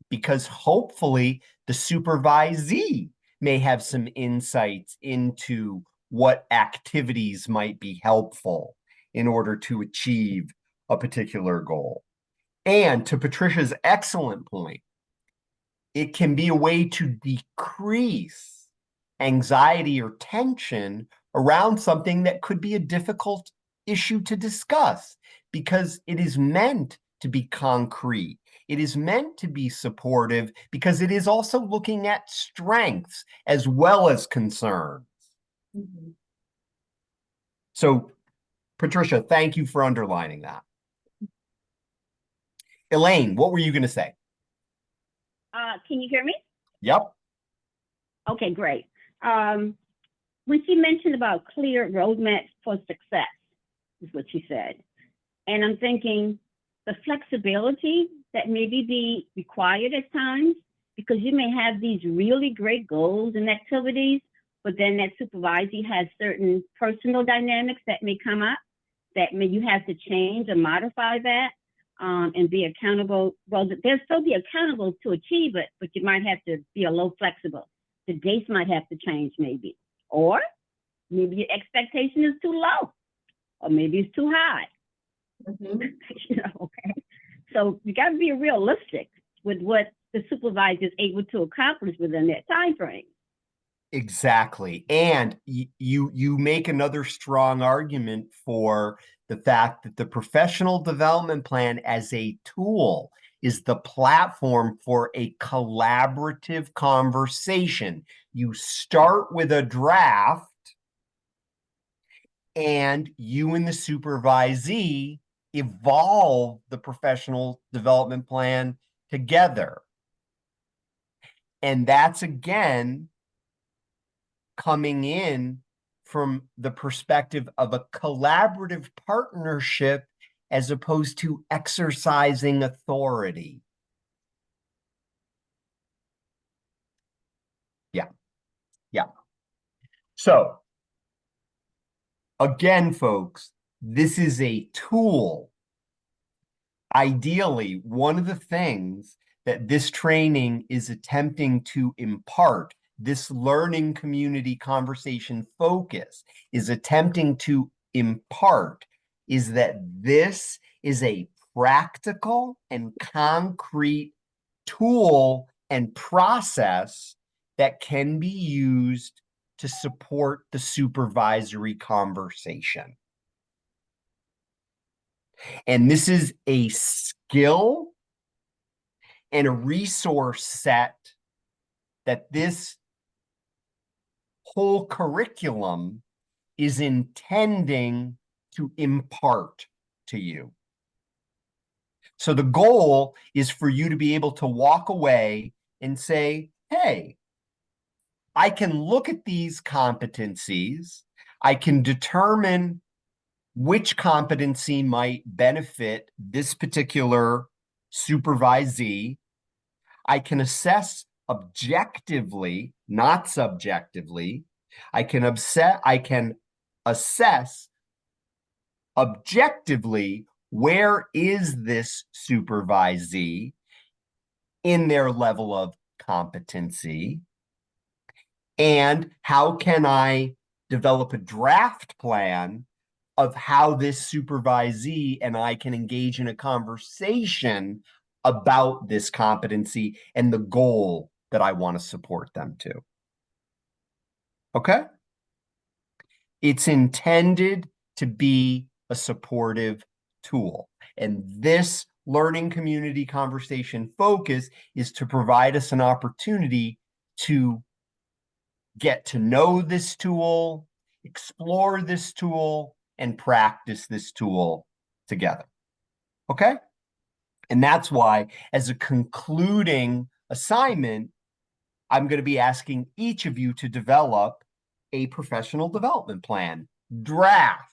because hopefully the supervisee may have some insights into what activities might be helpful in order to achieve a particular goal. And to Patricia's excellent point, it can be a way to decrease anxiety or tension around something that could be a difficult issue to discuss, because it is meant to be concrete. It is meant to be supportive, because it is also looking at strengths as well as concerns. Mm-hmm. So, Patricia, thank you for underlining that. Elaine, what were you going to say? Can you hear me? Yep. Okay, great. When she mentioned about clear roadmaps for success, is what she said. And I'm thinking the flexibility that maybe be required at times, because you may have these really great goals and activities, but then that supervisor has certain personal dynamics that may come up that may you have to change or modify that, and be accountable. Well, they'll still be accountable to achieve it, but you might have to be a little flexible. The dates might have to change maybe, or maybe your expectation is too low, or maybe it's too high. Mm-hmm. You know, okay. So you got to be realistic with what the supervisor is able to accomplish within that time frame. Exactly. And you make another strong argument for the fact that the professional development plan as a tool is the platform for a collaborative conversation. You start with a draft, and you and the supervisee evolve the professional development plan together. And that's, again, coming in from the perspective of a collaborative partnership as opposed to exercising authority. Yeah. So, again, folks, this is a tool. Ideally, one of the things that this training is attempting to impart, this learning community conversation focus is attempting to impart, is that this is a practical and concrete tool and process that can be used to support the supervisory conversation. And this is a skill and a resource set that this whole curriculum is intending to impart to you. So the goal is for you to be able to walk away and say, hey, I can look at these competencies, I can determine which competency might benefit this particular supervisee. I can assess objectively, not subjectively. I can assess objectively where is this supervisee in their level of competency, and how can I develop a draft plan of how this supervisee and I can engage in a conversation about this competency and the goal that I want to support them to. Okay? It's intended to be a supportive tool. And this learning community conversation focus is to provide us an opportunity to get to know this tool, explore this tool, and practice this tool together. Okay? And that's why, as a concluding assignment, I'm going to be asking each of you to develop a professional development plan draft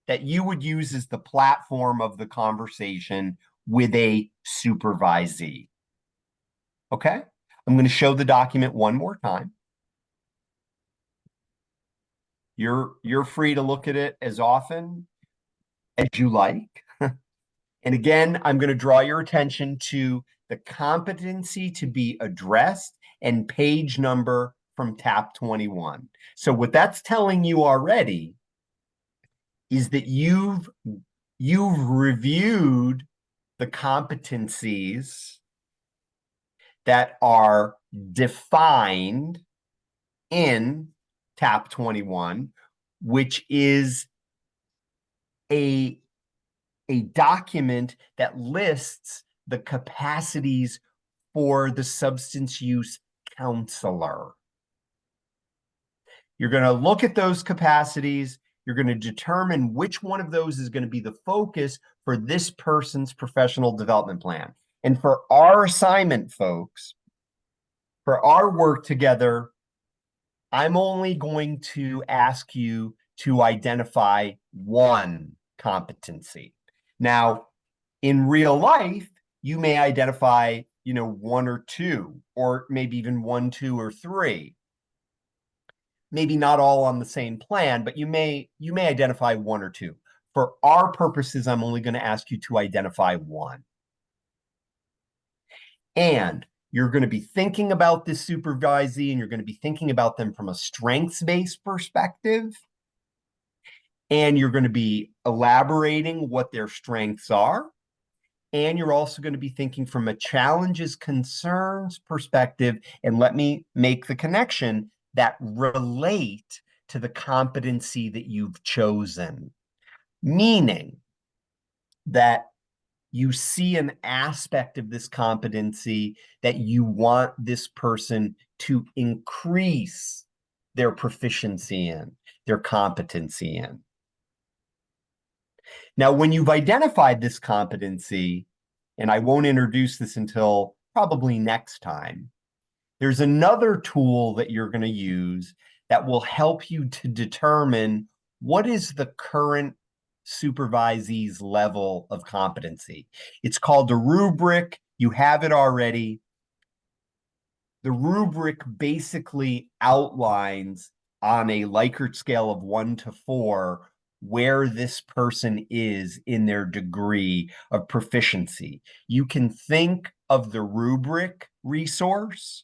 that you would use as the platform of the conversation with a supervisee. Okay? I'm going to show the document one more time. You're free to look at it as often as you like. And again, I'm going to draw your attention to the competency to be addressed and page number from tab 21. So what that's telling you already is that you've reviewed the competencies that are defined in tab 21, which is a document that lists the capacities for the substance use counselor. You're going to look at those capacities. You're going to determine which one of those is going to be the focus for this person's professional development plan. And for our assignment, folks, for our work together, I'm only going to ask you to identify one competency. Now, in real life, you may identify, one or two, or maybe even 1, 2, or 3. Maybe not all on the same plan, but you may identify 1 or 2. For our purposes, I'm only going to ask you to identify one. And you're going to be thinking about this supervisee, and you're going to be thinking about them from a strengths-based perspective. And you're going to be elaborating what their strengths are. And you're also going to be thinking from a challenges, concerns perspective. And let me make the connection that relate to the competency that you've chosen. Meaning that you see an aspect of this competency that you want this person to increase their proficiency in, their competency in. Now, when you've identified this competency, and I won't introduce this until probably next time, there's another tool that you're going to use that will help you to determine what is the current supervisee's level of competency. It's called a rubric. You have it already. The rubric basically outlines on a Likert scale of 1 to 4 where this person is in their degree of proficiency. You can think of the rubric resource,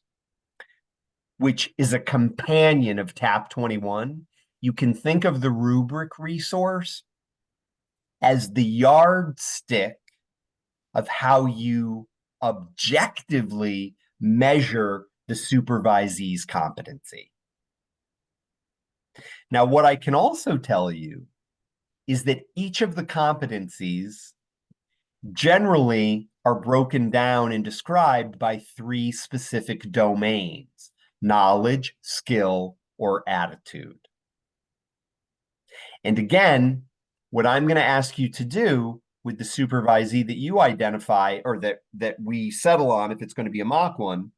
which is a companion of tab 21. You can think of the rubric resource as the yardstick of how you objectively measure the supervisee's competency. Now, what I can also tell you is that each of the competencies generally are broken down and described by 3 specific domains: knowledge, skill, or attitude. And again, what I'm going to ask you to do with the supervisee that you identify, or that we settle on, if it's going to be a mock one,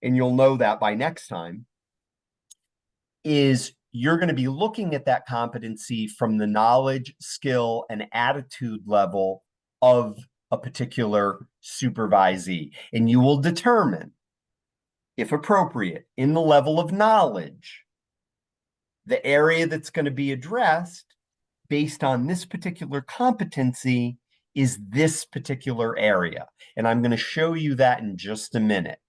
and you'll know that by next time, is you're going to be looking at that competency from the knowledge, skill, and attitude level of a particular supervisee. And you will determine, if appropriate, in the level of knowledge, the area that's going to be addressed based on this particular competency is this particular area. And I'm going to show you that in just a minute.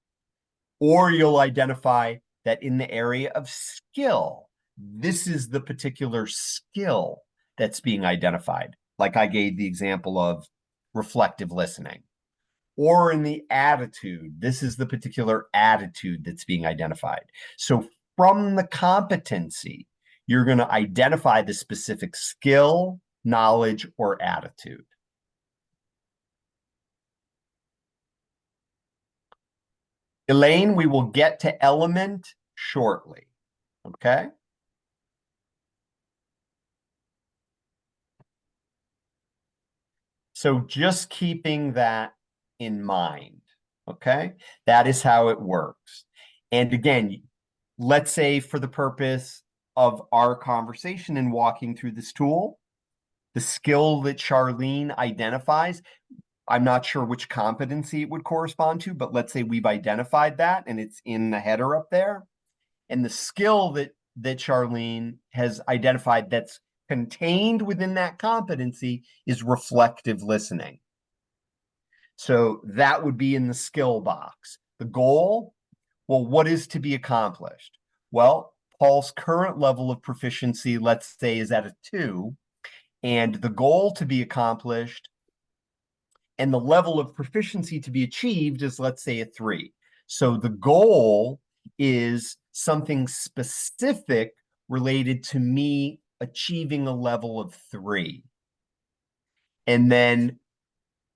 Or you'll identify that in the area of skill, this is the particular skill that's being identified. Like I gave the example of reflective listening. Or in the attitude, this is the particular attitude that's being identified. So from the competency, you're going to identify the specific skill, knowledge, or attitude. Elaine, we will get to element shortly, okay? So just keeping that in mind, okay? That is how it works. And again, let's say for the purpose of our conversation and walking through this tool, the skill that Charlene identifies, I'm not sure which competency it would correspond to, but let's say we've identified that and it's in the header up there. And the skill that Charlene has identified that's contained within that competency is reflective listening. So that would be in the skill box. The goal, well, what is to be accomplished? Well, Paul's current level of proficiency, let's say, is at a 2, and the goal to be accomplished and the level of proficiency to be achieved is, let's say, a 3. So the goal is something specific related to me achieving a level of 3. And then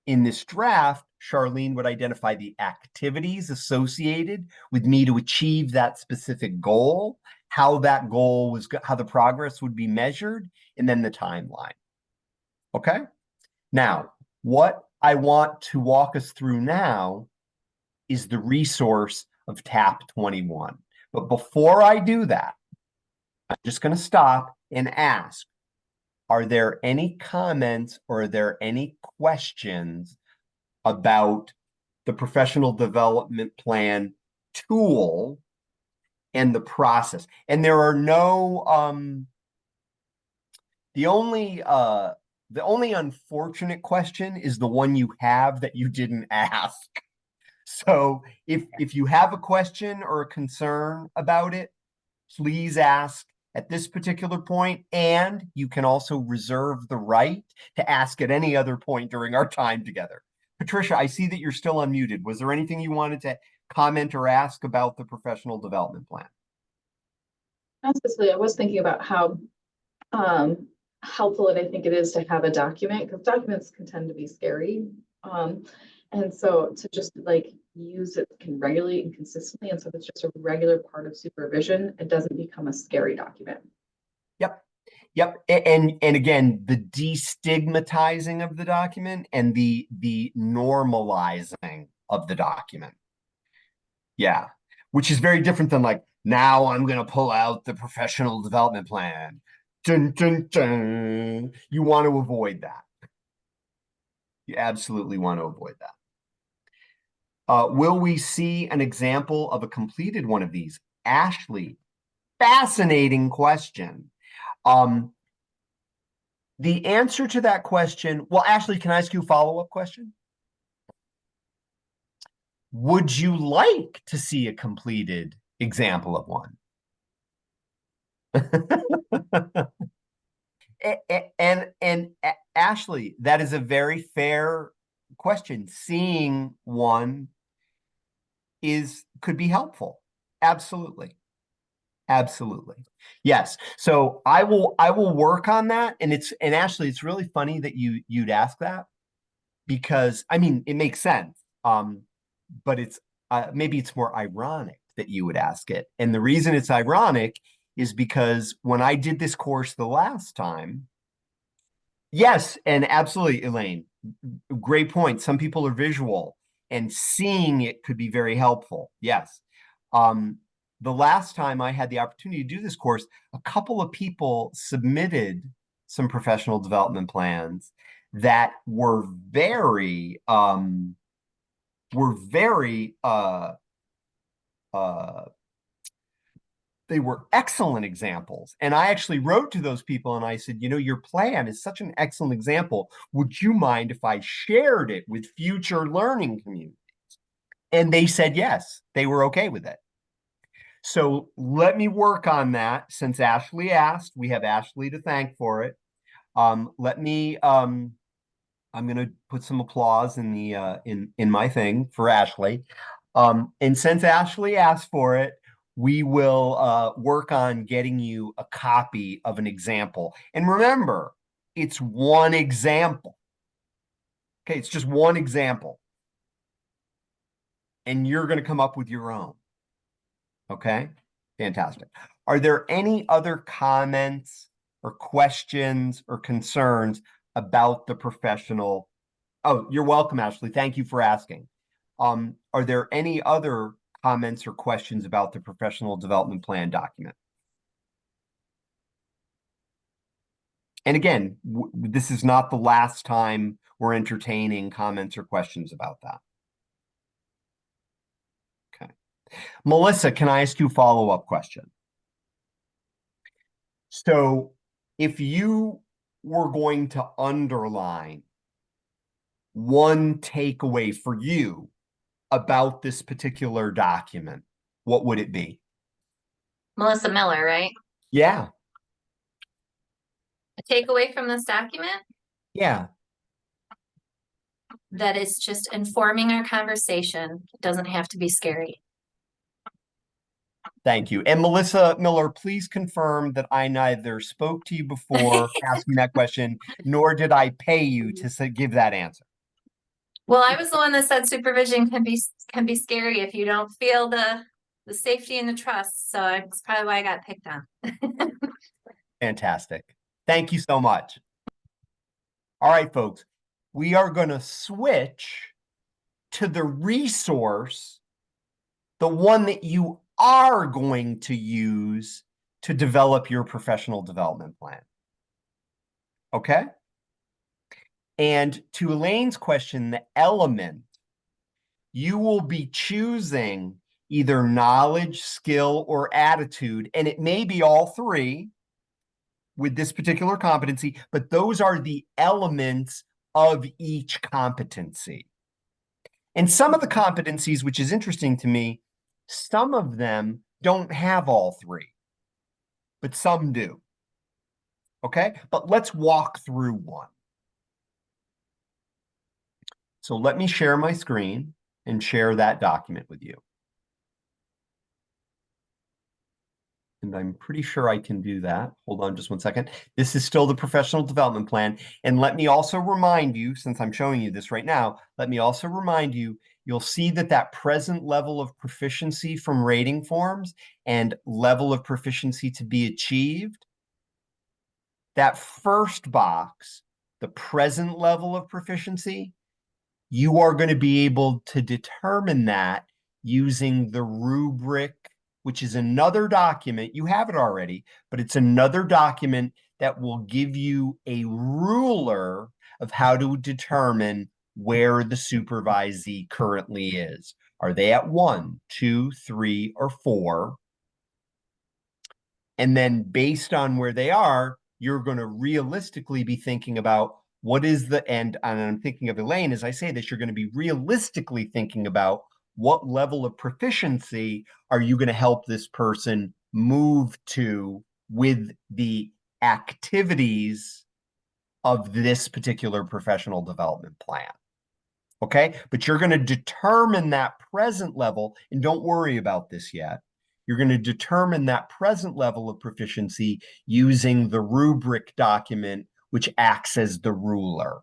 in this draft, Charlene would identify the activities associated with me to achieve that specific goal, how that goal was, how the progress would be measured, and then the timeline. Okay? Now, what I want to walk us through now is the resource of TAP 21. But before I do that, I'm just going to stop and ask, are there any comments or are there any questions about the professional development plan tool and the process? And there are no, the only unfortunate question is the one you have that you didn't ask. So if you have a question or a concern about it, please ask at this particular point, and you can also reserve the right to ask at any other point during our time together. Patricia, I see that you're still unmuted. Was there anything you wanted to comment or ask about the professional development plan? Not specifically. I was thinking about how helpful I think it is to have a document, because documents can tend to be scary. And so to just like use it regularly and consistently, and so it's just a regular part of supervision, it doesn't become a scary document. Yep. And again, the destigmatizing of the document and the normalizing of the document. Yeah. Which is very different than like, now I'm going to pull out the professional development plan. Dun, dun, dun. You want to avoid that. You absolutely want to avoid that. Will we see an example of a completed one of these? Ashley, fascinating question. The answer to that question, well, Ashley, can I ask you a follow-up question? Would you like to see a completed example of one? And Ashley, that is a very fair question. Seeing one could be helpful. Absolutely. Absolutely. Yes. So I will work on that. And Ashley, it's really funny that you'd ask that, because I mean, it makes sense. But it's maybe it's more ironic that you would ask it. And the reason it's ironic is because when I did this course the last time, yes, and absolutely, Elaine, great point. Some people are visual, and seeing it could be very helpful. Yes. the last time I had the opportunity to do this course, a couple of people submitted some professional development plans that were very they were excellent examples. And I actually wrote to those people and I said, you know, your plan is such an excellent example. Would you mind if I shared it with future learning communities? And they said yes, they were okay with it. So let me work on that. Since Ashley asked, we have Ashley to thank for it. I'm going to put some applause in the in my thing for Ashley. And since Ashley asked for it, we will work on getting you a copy of an example. And remember, it's one example. Okay, it's just one example. And you're going to come up with your own. Okay, fantastic. Are there any other comments or questions or concerns about the professional? Oh, you're welcome, Ashley. Thank you for asking. Are there any other comments or questions about the professional development plan document? And again, this is not the last time we're entertaining comments or questions about that. Okay. Melissa, can I ask you a follow-up question? So if you were going to underline one takeaway for you about this particular document, what would it be? Melissa Miller, right? Yeah. A takeaway from this document? Yeah. That is just informing our conversation. It doesn't have to be scary. Thank you. And Melissa Miller, please confirm that I neither spoke to you before asking that question, nor did I pay you to give that answer. Well, I was the one that said supervision can be scary if you don't feel the safety and the trust. So that's probably why I got picked on. Fantastic. Thank you so much. All right, folks, we are going to switch to the resource, the one that you are going to use to develop your professional development plan. Okay? And to Elaine's question, the element, you will be choosing either knowledge, skill, or attitude, and it may be all three with this particular competency, but those are the elements of each competency. And some of the competencies, which is interesting to me, some of them don't have all three, but some do. Okay, but let's walk through one. So let me share my screen and share that document with you. And I'm pretty sure I can do that. Hold on just one second. This is still the professional development plan. And let me also remind you, since I'm showing you this right now, let me also remind you, you'll see that present level of proficiency from rating forms and level of proficiency to be achieved, that first box, the present level of proficiency, you are going to be able to determine that using the rubric, which is another document. You have it already, but it's another document that will give you a ruler of how to determine where the supervisee currently is. Are they at 1, 2, 3, or 4? And then based on where they are, you're going to realistically be thinking about what is the end. And I'm thinking of Elaine as I say this, you're going to be realistically thinking about what level of proficiency are you going to help this person move to with the activities of this particular professional development plan. Okay, but you're going to determine that present level, and don't worry about this yet. You're going to determine that present level of proficiency using the rubric document, which acts as the ruler.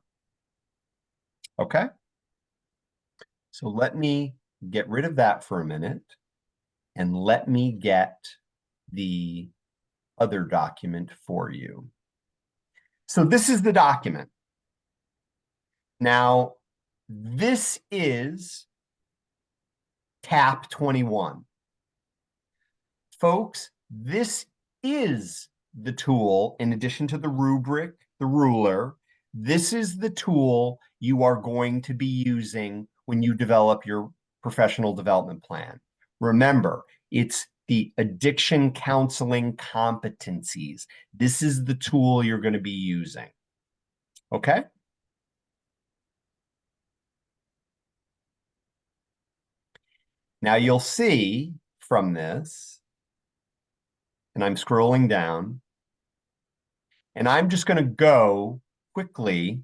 Okay, so let me get rid of that for a minute, and let me get the other document for you. So this is the document. Now, this is TAP 21. folks, this is the tool, in addition to the rubric, the ruler, this is the tool you are going to be using when you develop your professional development plan. Remember, it's the addiction counseling competencies. This is the tool you're going to be using. Okay? Now you'll see from this, and I'm scrolling down, and I'm just going to go quickly,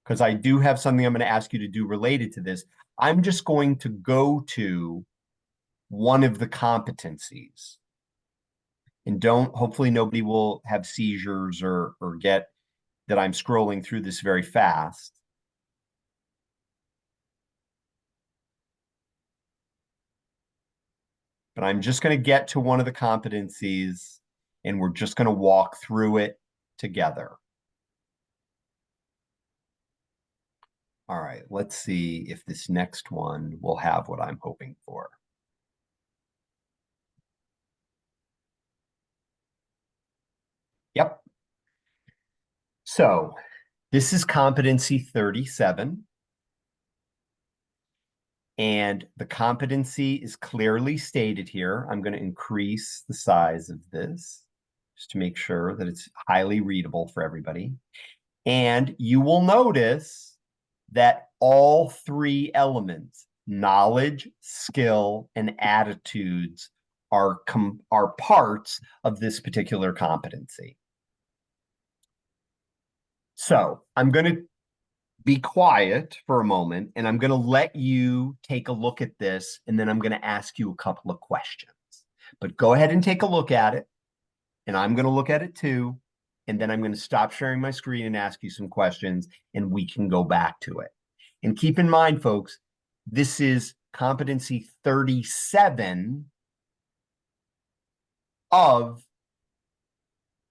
because I do have something I'm going to ask you to do related to this. I'm just going to go to one of the competencies. And hopefully nobody will have seizures or get that I'm scrolling through this very fast. But I'm just going to get to one of the competencies, and we're just going to walk through it together. All right, let's see if this next one will have what I'm hoping for. Yep. So this is competency 37. And the competency is clearly stated here. I'm going to increase the size of this just to make sure that it's highly readable for everybody. And you will notice that all three elements, knowledge, skill, and attitudes, are parts of this particular competency. So I'm going to be quiet for a moment, and I'm going to let you take a look at this, and then I'm going to ask you a couple of questions. But go ahead and take a look at it, and I'm going to look at it too, and then I'm going to stop sharing my screen and ask you some questions, and we can go back to it. And keep in mind, folks, this is competency 37 of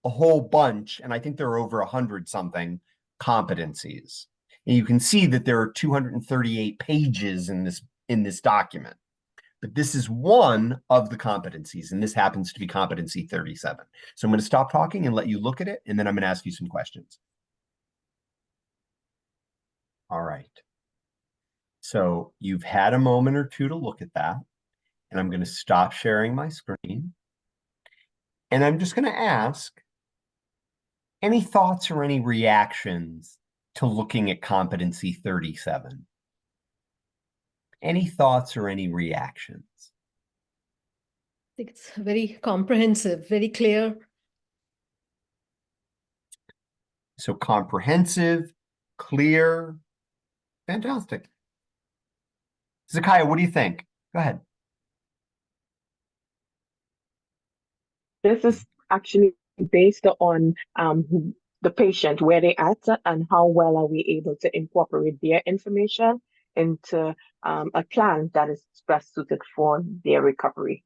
a whole bunch, and I think there are over 100-something competencies. And you can see that there are 238 pages in this document. But this is one of the competencies, and this happens to be competency 37. So I'm going to stop talking and let you look at it, and then I'm going to ask you some questions. All right. So you've had a moment or two to look at that, and I'm going to stop sharing my screen. And I'm just going to ask, any thoughts or any reactions to looking at competency 37? Any thoughts or any reactions? I think it's very comprehensive, very clear. So comprehensive, clear, fantastic. Zakaya, what do you think? Go ahead. This is actually based on the patient, where they at, and how well are we able to incorporate their information into a plan that is best suited for their recovery.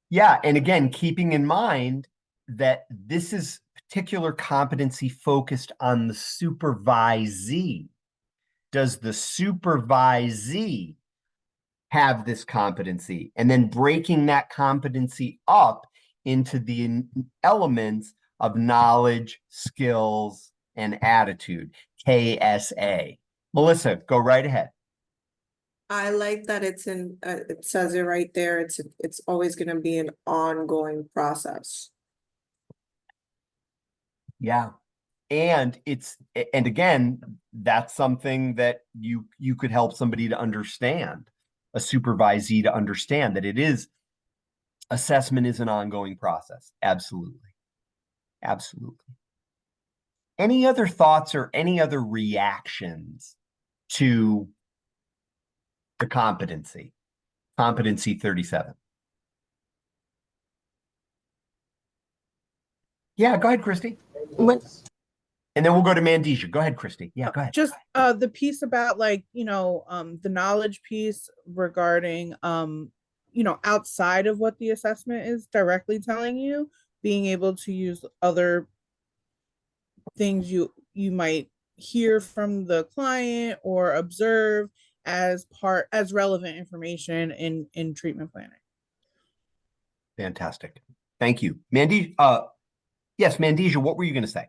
Yeah, and again, keeping in mind that this is particular competency focused on the supervisee. Does the supervisee have this competency? And then breaking that competency up into the elements of knowledge, skills, and attitude, KSA. Melissa, go right ahead. I like that it's in, it says it right there. It's always going to be an ongoing process. Yeah. And again, that's something that you could help somebody to understand, a supervisee to understand that assessment is an ongoing process. Absolutely. Absolutely. Any other thoughts or any other reactions to the competency 37? Yeah, go ahead, Christy. And then we'll go to Mandisha. Go ahead, Christy. Yeah, go ahead. Just the piece about the knowledge piece regarding outside of what the assessment is directly telling you, being able to use other things you might hear from the client or observe as relevant information in treatment planning. Fantastic. Thank you. Mandy, yes, Mandija, what were you going to say?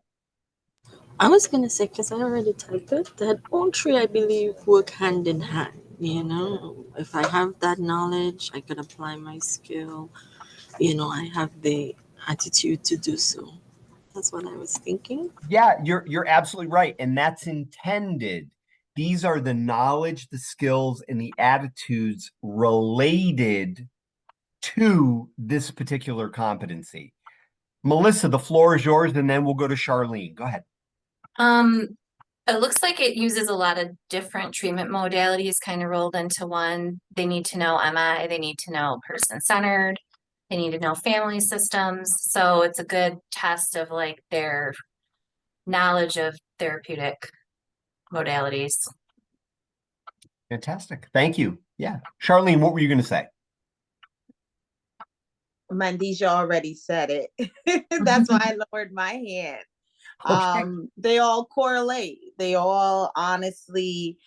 I was gonna say, because I already typed it, that all three, I believe, work hand in hand. You know, if I have that knowledge, I can apply my skill. You know, I have the attitude to do so. That's what I was thinking. Yeah, you're absolutely right. And that's intended. These are the knowledge, the skills, and the attitudes related to this particular competency. Melissa, the floor is yours, and then we'll go to Charlene. Go ahead. It looks like it uses a lot of different treatment modalities kind of rolled into one. They need to know MI, they need to know person-centered, they need to know family systems. So it's a good test of like their knowledge of therapeutic modalities. Fantastic. Thank you. Yeah. Charlene, what were you going to say? Mandisha already said it. That's why I lowered my hand. Okay. They all correlate. They all honestly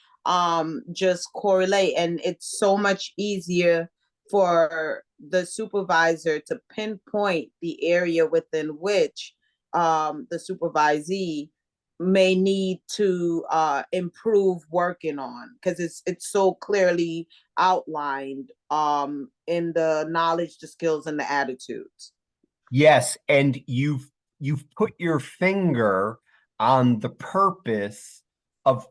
just correlate. And it's so much easier for the supervisor to pinpoint the area within which the supervisee may need to improve working on, because it's so clearly outlined in the knowledge, the skills, and the attitudes. Yes, and you've put your finger on the purpose of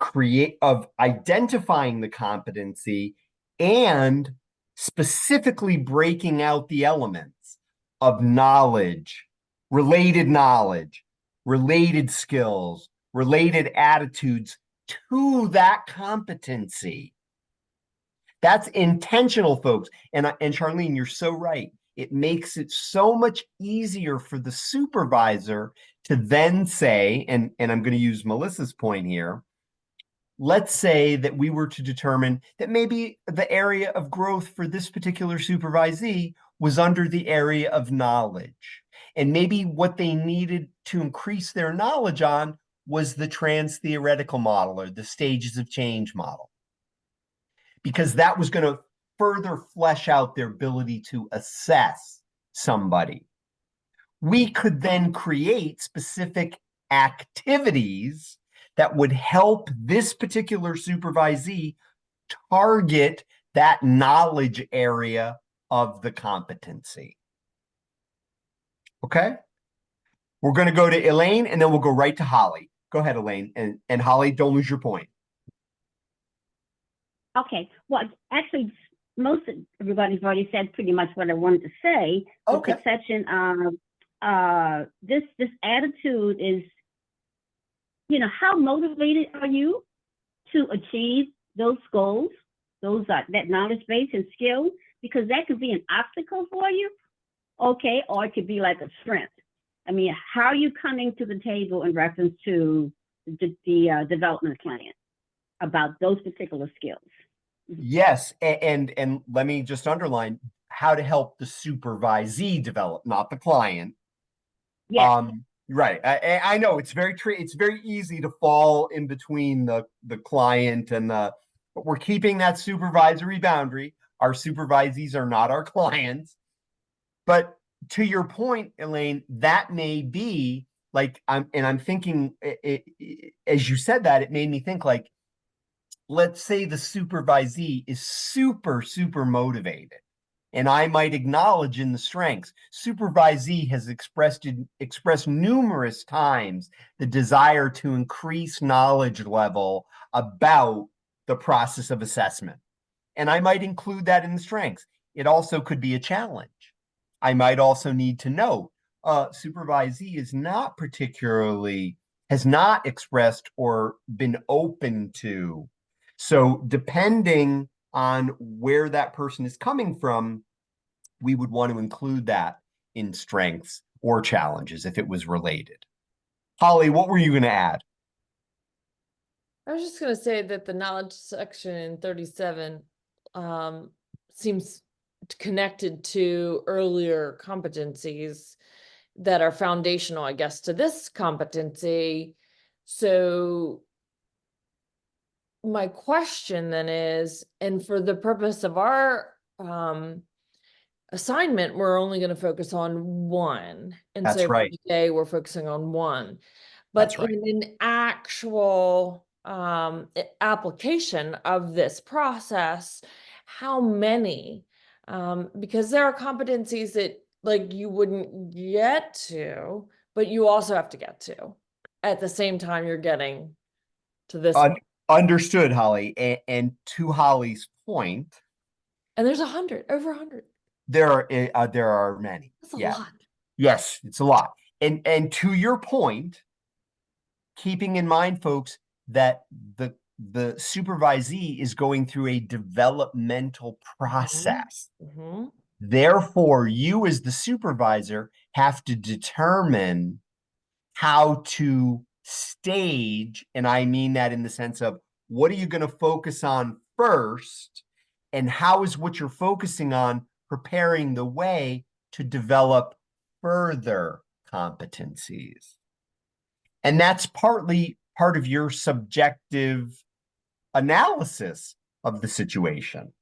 identifying the competency and specifically breaking out the elements of knowledge, related skills, related attitudes to that competency. That's intentional, folks. And Charlene, you're so right. It makes it so much easier for the supervisor to then say, and I'm going to use Melissa's point here, let's say that we were to determine that maybe the area of growth for this particular supervisee was under the area of knowledge. And maybe what they needed to increase their knowledge on was the trans-theoretical model or the stages of change model, because that was going to further flesh out their ability to assess somebody. We could then create specific activities that would help this particular supervisee target that knowledge area of the competency. Okay? We're going to go to Elaine, and then we'll go right to Holly. Go ahead, Elaine. And Holly, don't lose your point. Okay, well, actually, most of everybody's already said pretty much what I wanted to say, with the exception of this attitude is, you know, how motivated are you to achieve those goals, that knowledge base and skill, because that could be an obstacle for you, okay, or it could be like a strength. I mean, how are you coming to the table in reference to the development plan about those particular skills? Yes, and let me just underline how to help the supervisee develop, not the client. Yes. Right. I know it's very easy to fall in between the client and but we're keeping that supervisory boundary. Our supervisees are not our clients. But to your point, Elaine, that may be like I'm thinking as you said that, it made me think like, let's say the supervisee is super motivated, and I might acknowledge in the strengths. Supervisee has expressed numerous times the desire to increase knowledge level about the process of assessment. And I might include that in the strengths. It also could be a challenge. I might also need to note, supervisee has not expressed or been open to. So depending on where that person is coming from, we would want to include that in strengths or challenges if it was related. Holly, what were you going to add? I was just going to say that the knowledge section in 37 seems connected to earlier competencies that are foundational, I guess, to this competency. So my question then is, and for the purpose of our assignment, we're only going to focus on one. And That's so right. today we're focusing on one. But That's right. in an actual application of this process, how many? Because there are competencies that like you wouldn't get to, but you also have to get to at the same time you're getting to this one. Understood, Holly. And to Holly's point, And there's 100, over 100. there are many. That's a Yeah. lot. Yes, it's a lot. And to your point, keeping in mind, folks, that the supervisee is going through a developmental process. Mm-hmm. Therefore, you as the supervisor have to determine how to stage, and I mean that in the sense of what are you going to focus on first, and how is what you're focusing on preparing the way to develop further competencies. And that's partly part of your subjective analysis of the situation.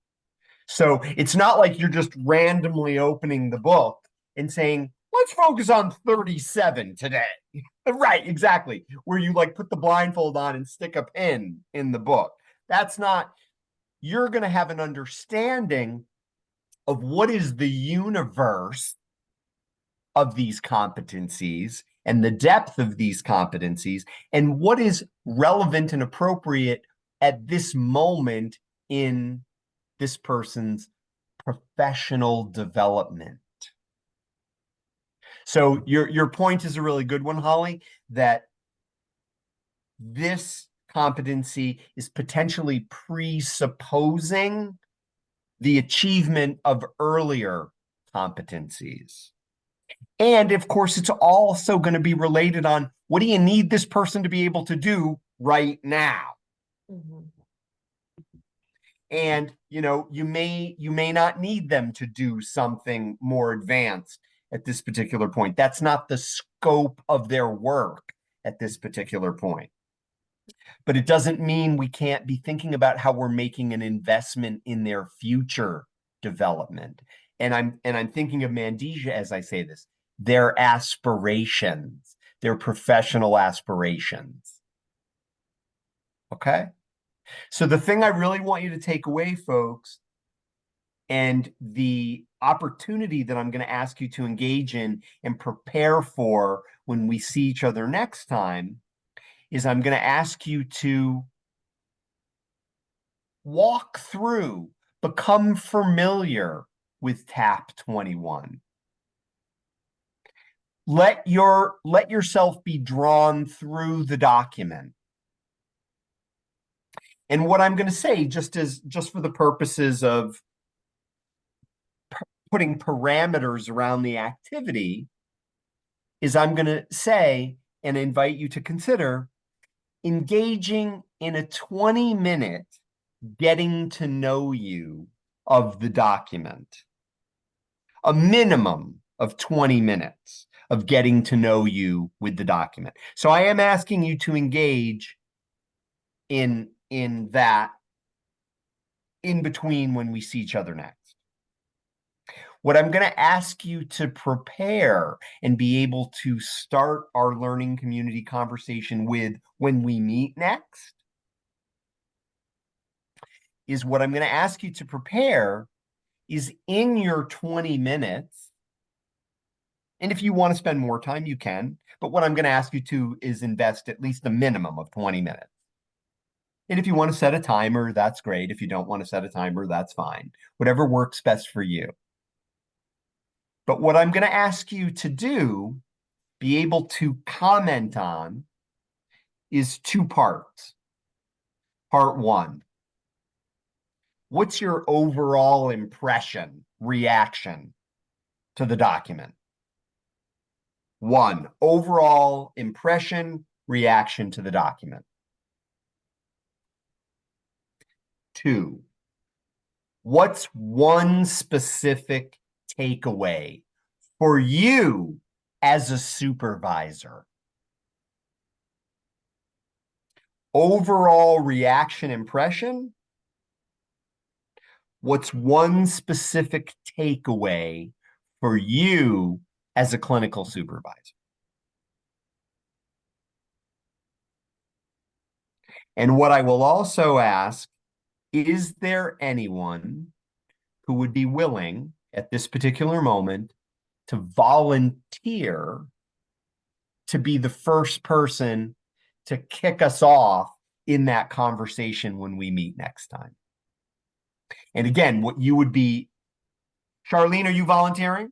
So it's not like you're just randomly opening the book and saying, let's focus on 37 today. Right, exactly. Where you like put the blindfold on and stick a pin in the book. That's not, you're going to have an understanding of what is the universe of these competencies and the depth of these competencies and what is relevant and appropriate at this moment in this person's professional development. So your point is a really good one, Holly, that this competency is potentially presupposing the achievement of earlier competencies. And of course, it's also going to be related on what do you need this person to be able to do right now? Mm-hmm. And you may not need them to do something more advanced at this particular point. That's not the scope of their work at this particular point. But it doesn't mean we can't be thinking about how we're making an investment in their future development. And I'm thinking of Mandija as I say this, their aspirations, their professional aspirations. Okay? So the thing I really want you to take away, folks, and the opportunity that I'm going to ask you to engage in and prepare for when we see each other next time is I'm going to ask you to walk through, become familiar with TAP 21. Let yourself be drawn through the document. And what I'm going to say, just for the purposes of putting parameters around the activity, is I'm going to say and invite you to consider engaging in a 20-minute getting to know you of the document. A minimum of 20 minutes of getting to know you with the document. So I am asking you to engage in that in between when we see each other next. What I'm going to ask you to prepare and be able to start our learning community conversation with when we meet next is what I'm going to ask you to prepare is in your 20 minutes. And if you want to spend more time, you can. But what I'm going to ask you to is invest at least a minimum of 20 minutes. And if you want to set a timer, that's great. If you don't want to set a timer, that's fine. Whatever works best for you. But what I'm going to ask you to do, be able to comment on, is two parts. Part one, what's your overall impression, reaction to the document? One, overall impression, reaction to the document. Two, what's one specific takeaway for you as a supervisor? Overall reaction, impression. What's one specific takeaway for you as a clinical supervisor? And what I will also ask, is there anyone who would be willing at this particular moment to volunteer to be the first person to kick us off in that conversation when we meet next time? And again, what you would be, Charlene, are you volunteering?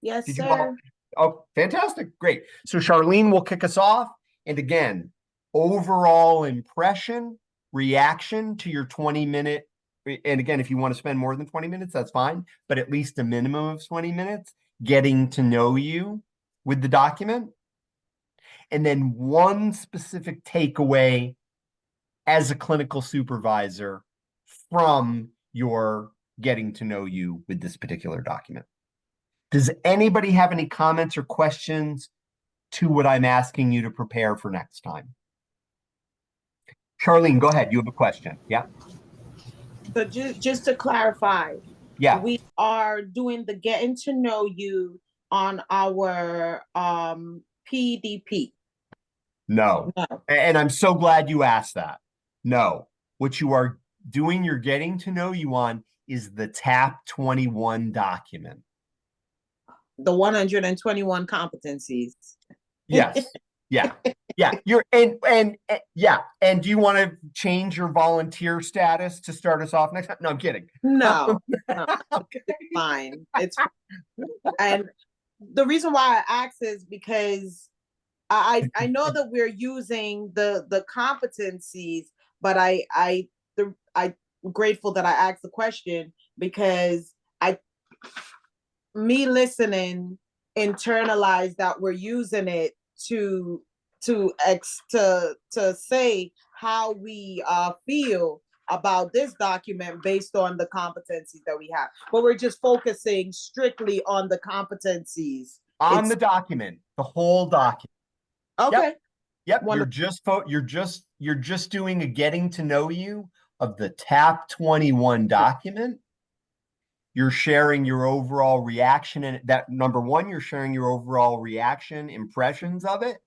Yes, Did you sir. Oh, fantastic. Great. So Charlene will kick us off. And again, overall impression, reaction to your 20-minute. And again, if you want to spend more than 20 minutes, that's fine. But at least a minimum of 20 minutes, getting to know you with the document. And then one specific takeaway as a clinical supervisor from your getting to know you with this particular document. Does anybody have any comments or questions to what I'm asking you to prepare for next time? Charlene, go ahead. You have a question. Yeah. So just to clarify, Yeah. we are doing the getting to know you on our PDP. No. And I'm so glad you asked that. No. What you are doing, you're getting to know you on is the TAP 21 document. The 121 competencies. Yes. Yeah. Yeah. You're and yeah. And do you want to change your volunteer status to start us off next time? No, I'm kidding. No, okay. It's fine. It's and the reason why I ask is because I know that we're using the competencies, but I'm grateful that I asked the question because me listening internalized that we're using it to say how we feel about this document based on the competencies that we have, but we're just focusing strictly on the competencies on the document, the whole document. Okay. Yep. You're just doing a getting to know you of the TAP 21 document. You're sharing your overall reaction, and that number one, you're sharing your overall reaction, impressions of it.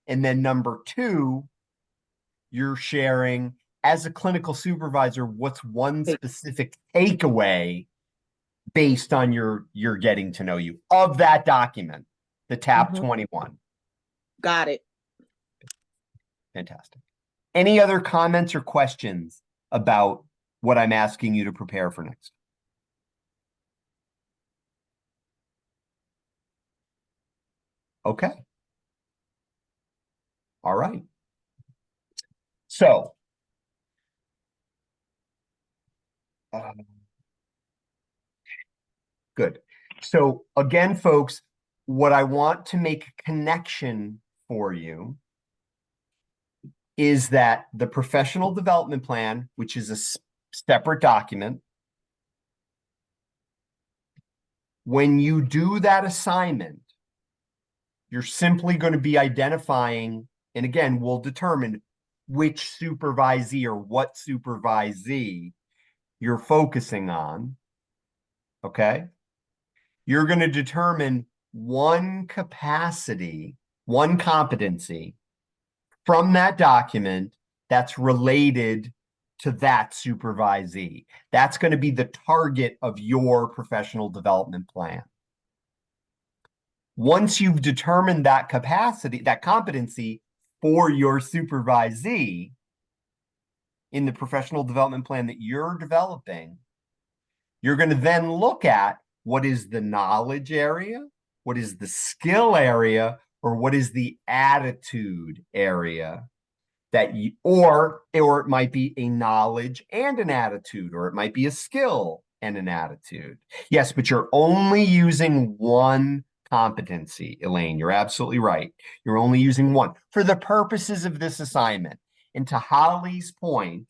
And then number two, you're sharing as a clinical supervisor, what's one specific takeaway based on your getting to know you of that document, the TAP 21. Got it. Fantastic. Any other comments or questions about what I'm asking you to prepare for next? Okay. All right. So, good. So again, folks, what I want to make a connection for you is that the professional development plan, which is a separate document, when you do that assignment, you're simply going to be identifying, and again, we'll determine which supervisee or what supervisee you're focusing on, okay? You're going to determine one capacity, one competency from that document that's related to that supervisee. That's going to be the target of your professional development plan. Once you've determined that capacity, that competency for your supervisee in the professional development plan that you're developing, you're going to then look at what is the knowledge area, what is the skill area, or what is the attitude area that you, or it might be a knowledge and an attitude, or it might be a skill and an attitude. Yes, but you're only using one competency, Elaine. You're absolutely right. You're only using one for the purposes of this assignment. And to Holly's point,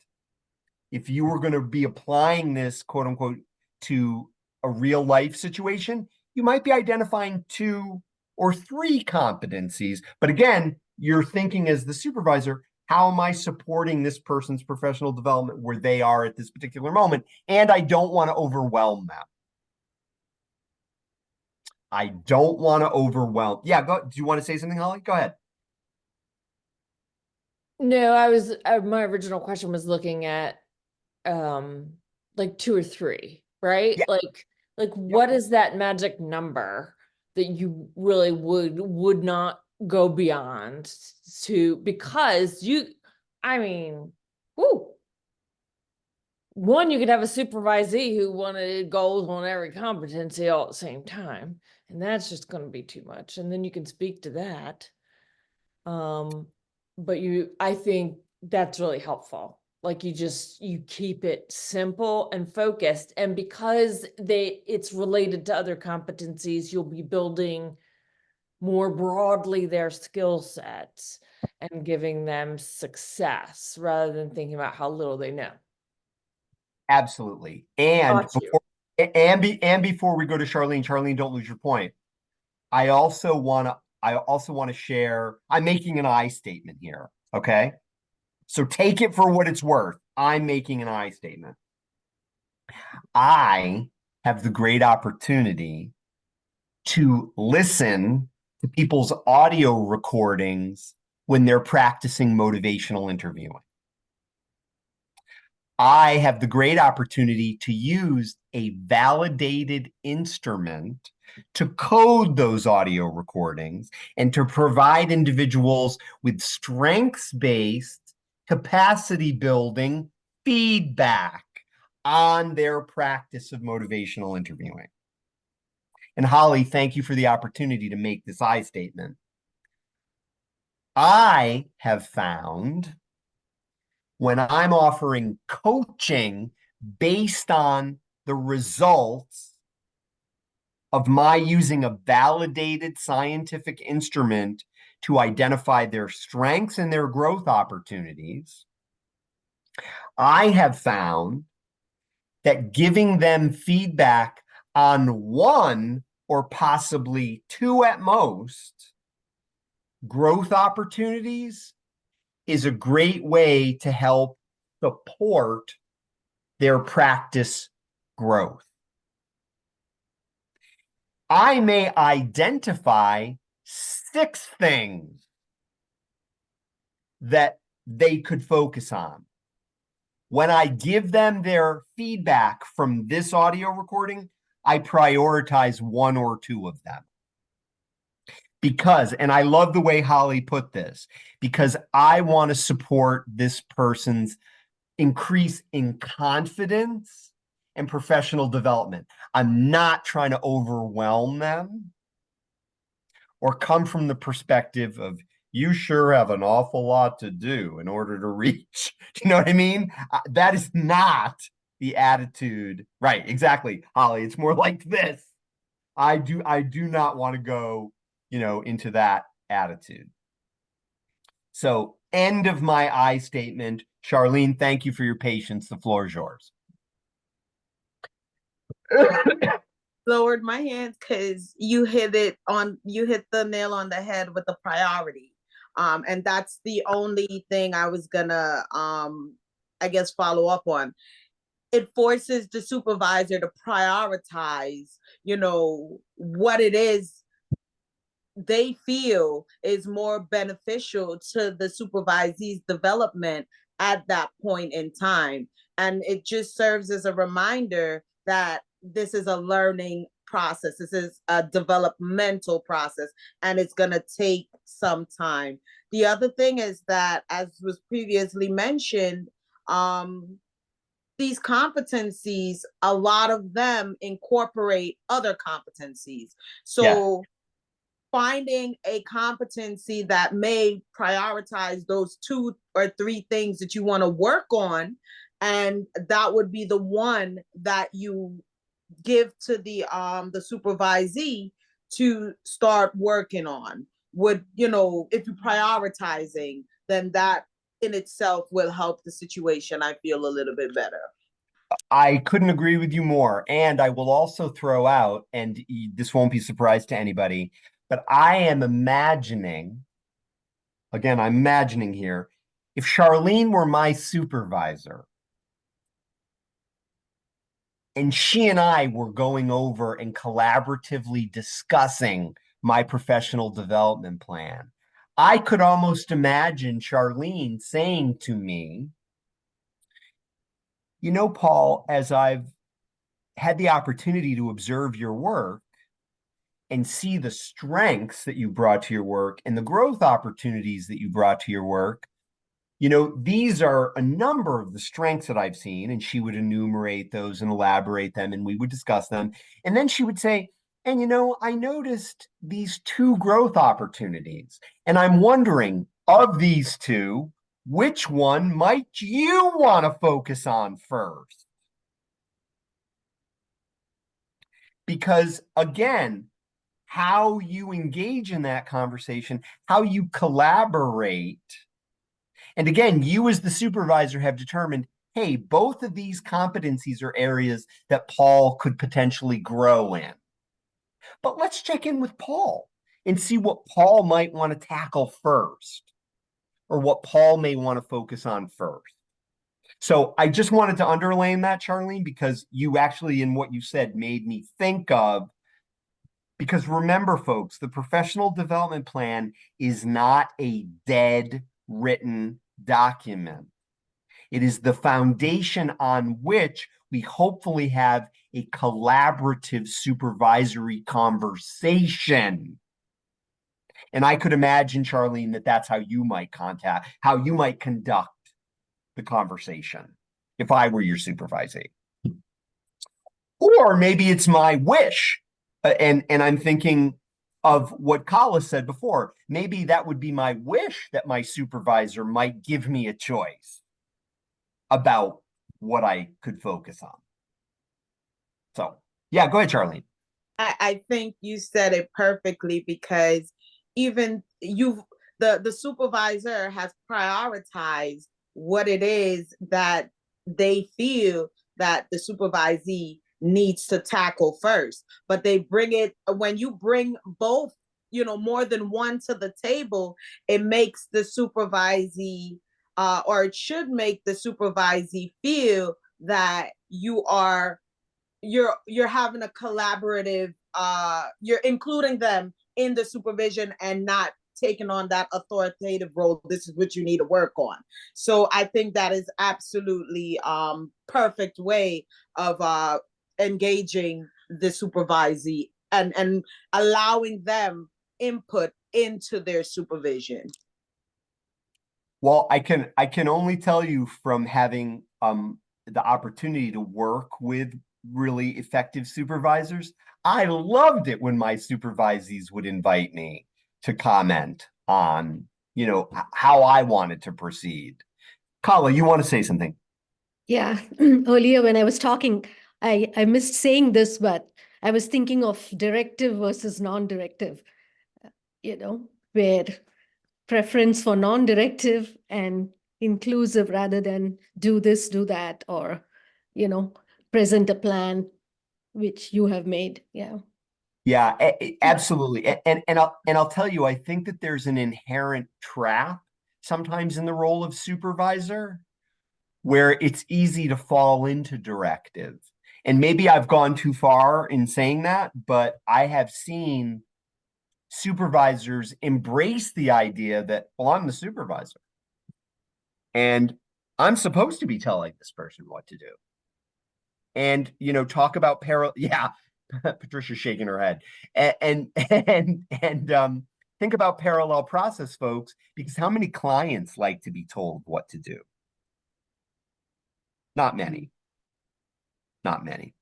if you were going to be applying this, quote unquote, to a real life situation, you might be identifying 2 or 3 competencies. But again, you're thinking as the supervisor, how am I supporting this person's professional development where they are at this particular moment? And I don't want to overwhelm them. I don't want to overwhelm. Yeah, go. Do you want to say something, Holly? Go ahead. No, my original question was looking at like 2 or 3, right? Yeah. Like what is that magic number that you really would not go beyond to, because I mean, one, you could have a supervisee who wanted goals on every competency all at the same time, and that's just going to be too much. And then you can speak to that. But I think that's really helpful. Like you keep it simple and focused. And because it's related to other competencies, you'll be building more broadly their skill sets and giving them success rather than thinking about how little they know. Absolutely. And before we go to Charlene, don't lose your point. I also want to share, I'm making an I statement here, okay? So take it for what it's worth. I'm making an I statement. I have the great opportunity to listen to people's audio recordings when they're practicing motivational interviewing. I have the great opportunity to use a validated instrument to code those audio recordings and to provide individuals with strengths-based, capacity building feedback on their practice of motivational interviewing. And Holly, thank you for the opportunity to make this I statement. I have found when I'm offering coaching based on the results of my using a validated scientific instrument to identify their strengths and their growth opportunities, I have found that giving them feedback on 1 or possibly 2 at most growth opportunities is a great way to help support their practice growth. I may identify 6 things that they could focus on. When I give them their feedback from this audio recording, I prioritize 1 or 2 of them. Because, and I love the way Holly put this, because I want to support this person's increase in confidence and professional development. I'm not trying to overwhelm them or come from the perspective of, you sure have an awful lot to do in order to reach. You know what I mean? That is not the attitude. Right, exactly, Holly. It's more like this. I do not want to go, into that attitude. So, end of my I statement. Charlene, thank you for your patience. The floor is yours. Lowered my hands because you hit the nail on the head with the priority. And that's the only thing I was gonna follow up on. It forces the supervisor to prioritize, what it is they feel is more beneficial to the supervisee's development at that point in time. And it just serves as a reminder that this is a learning process. This is a developmental process, and it's going to take some time. The other thing is that, as was previously mentioned, these competencies, a lot of them incorporate other competencies. So finding a competency that may prioritize those 2 or 3 things that you want to work on, and that would be the one that you give to the supervisee to start working on. Would, if you're prioritizing, then that in itself will help the situation, I feel, a little bit better. I couldn't agree with you more. And I will also throw out, and this won't be a surprise to anybody, but I am imagining, again, I'm imagining here, if Charlene were my supervisor and she and I were going over and collaboratively discussing my professional development plan, I could almost imagine Charlene saying to me, you know, Paul, as I've had the opportunity to observe your work and see the strengths that you brought to your work and the growth opportunities that you brought to your work, you know, these are a number of the strengths that I've seen. And she would enumerate those and elaborate them, and we would discuss them. And then she would say, and you know, I noticed these two growth opportunities, and I'm wondering, of these two, which one might you want to focus on first? Because again, how you engage in that conversation, how you collaborate, and again, you as the supervisor have determined, hey, both of these competencies are areas that Paul could potentially grow in. But let's check in with Paul and see what Paul might want to tackle first, or what Paul may want to focus on first. So I just wanted to underline that, Charlene, because you actually, in what you said, made me think of, because remember, folks, the professional development plan is not a dead written document. It is the foundation on which we hopefully have a collaborative supervisory conversation. And I could imagine, Charlene, that that's how you might conduct the conversation if I were your supervisee. Or maybe it's my wish, and I'm thinking of what Kala said before. Maybe that would be my wish, that my supervisor might give me a choice about what I could focus on. So yeah, go ahead, Charlene. I think you said it perfectly, because even the supervisor has prioritized what it is that they feel that the supervisee needs to tackle first. But they bring it, when you bring both, you know, more than one to the table, it makes the supervisee, or it should make the supervisee feel that you're having a collaborative, you're including them in the supervision and not taking on that authoritative role. This is what you need to work on. So I think that is absolutely perfect way of engaging the supervisee and allowing them input into their supervision. Well, I can only tell you from having the opportunity to work with really effective supervisors, I loved it when my supervisees would invite me to comment on, you know, how I wanted to proceed. Kala, you want to say something? Yeah, earlier when I was talking, I missed saying this, but I was thinking of directive versus non-directive, you know, where preference for non-directive and inclusive rather than do this, do that, or, you know, present a plan which you have made. Yeah. Yeah, absolutely. And I'll tell you, I think that there's an inherent trap sometimes in the role of supervisor where it's easy to fall into directive. And maybe I've gone too far in saying that, but I have seen supervisors embrace the idea that, well, I'm the supervisor and I'm supposed to be telling this person what to do. And, you know, talk about yeah, Patricia's shaking her head. And think about parallel process, folks, because how many clients like to be told what to do? Not many. Not many.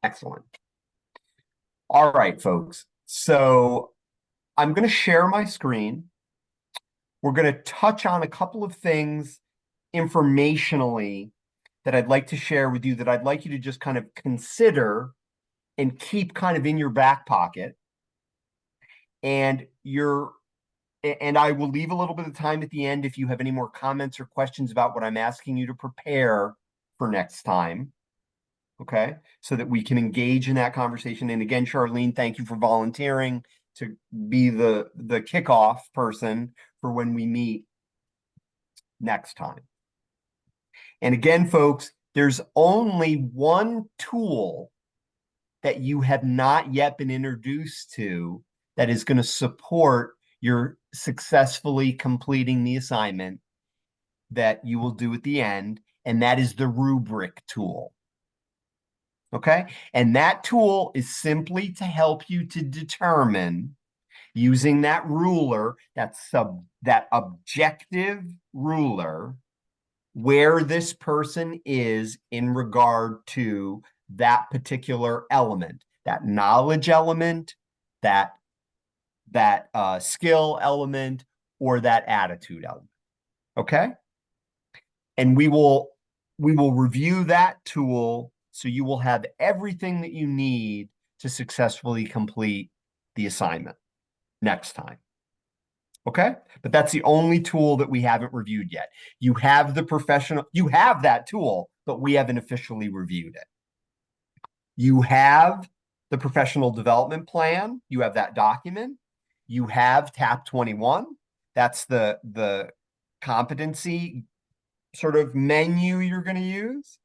Excellent. All right, folks. So I'm going to share my screen. We're going to touch on a couple of things informationally that I'd like to share with you, that I'd like you to just kind of consider and keep kind of in your back pocket. And I will leave a little bit of time at the end if you have any more comments or questions about what I'm asking you to prepare for next time. Okay, so that we can engage in that conversation. And again, Charlene, thank you for volunteering to be the kickoff person for when we meet next time. And again, folks, there's only one tool that you have not yet been introduced to that is going to support your successfully completing the assignment that you will do at the end, and that is the rubric tool. Okay? And that tool is simply to help you to determine, using that ruler, that objective ruler, where this person is in regard to that particular element, that knowledge element, that skill element, or that attitude element. Okay? And we will review that tool, so you will have everything that you need to successfully complete the assignment next time. Okay? But that's the only tool that we haven't reviewed yet. You have that tool, but we haven't officially reviewed it. You have the professional development plan. You have that document. You have TAP 21. That's the competency sort of menu you're going to use.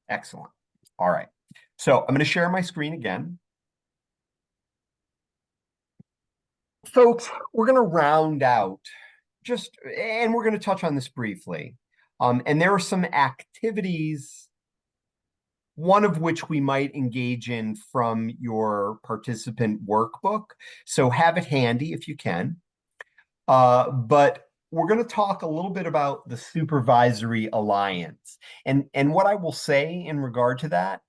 Excellent. All right. So I'm going to share my screen again. Folks, we're going to round out and we're going to touch on this briefly. And there are some activities, one of which we might engage in from your participant workbook. So have it handy if you can. But we're going to talk a little bit about the supervisory alliance. And what I will say in regard to that,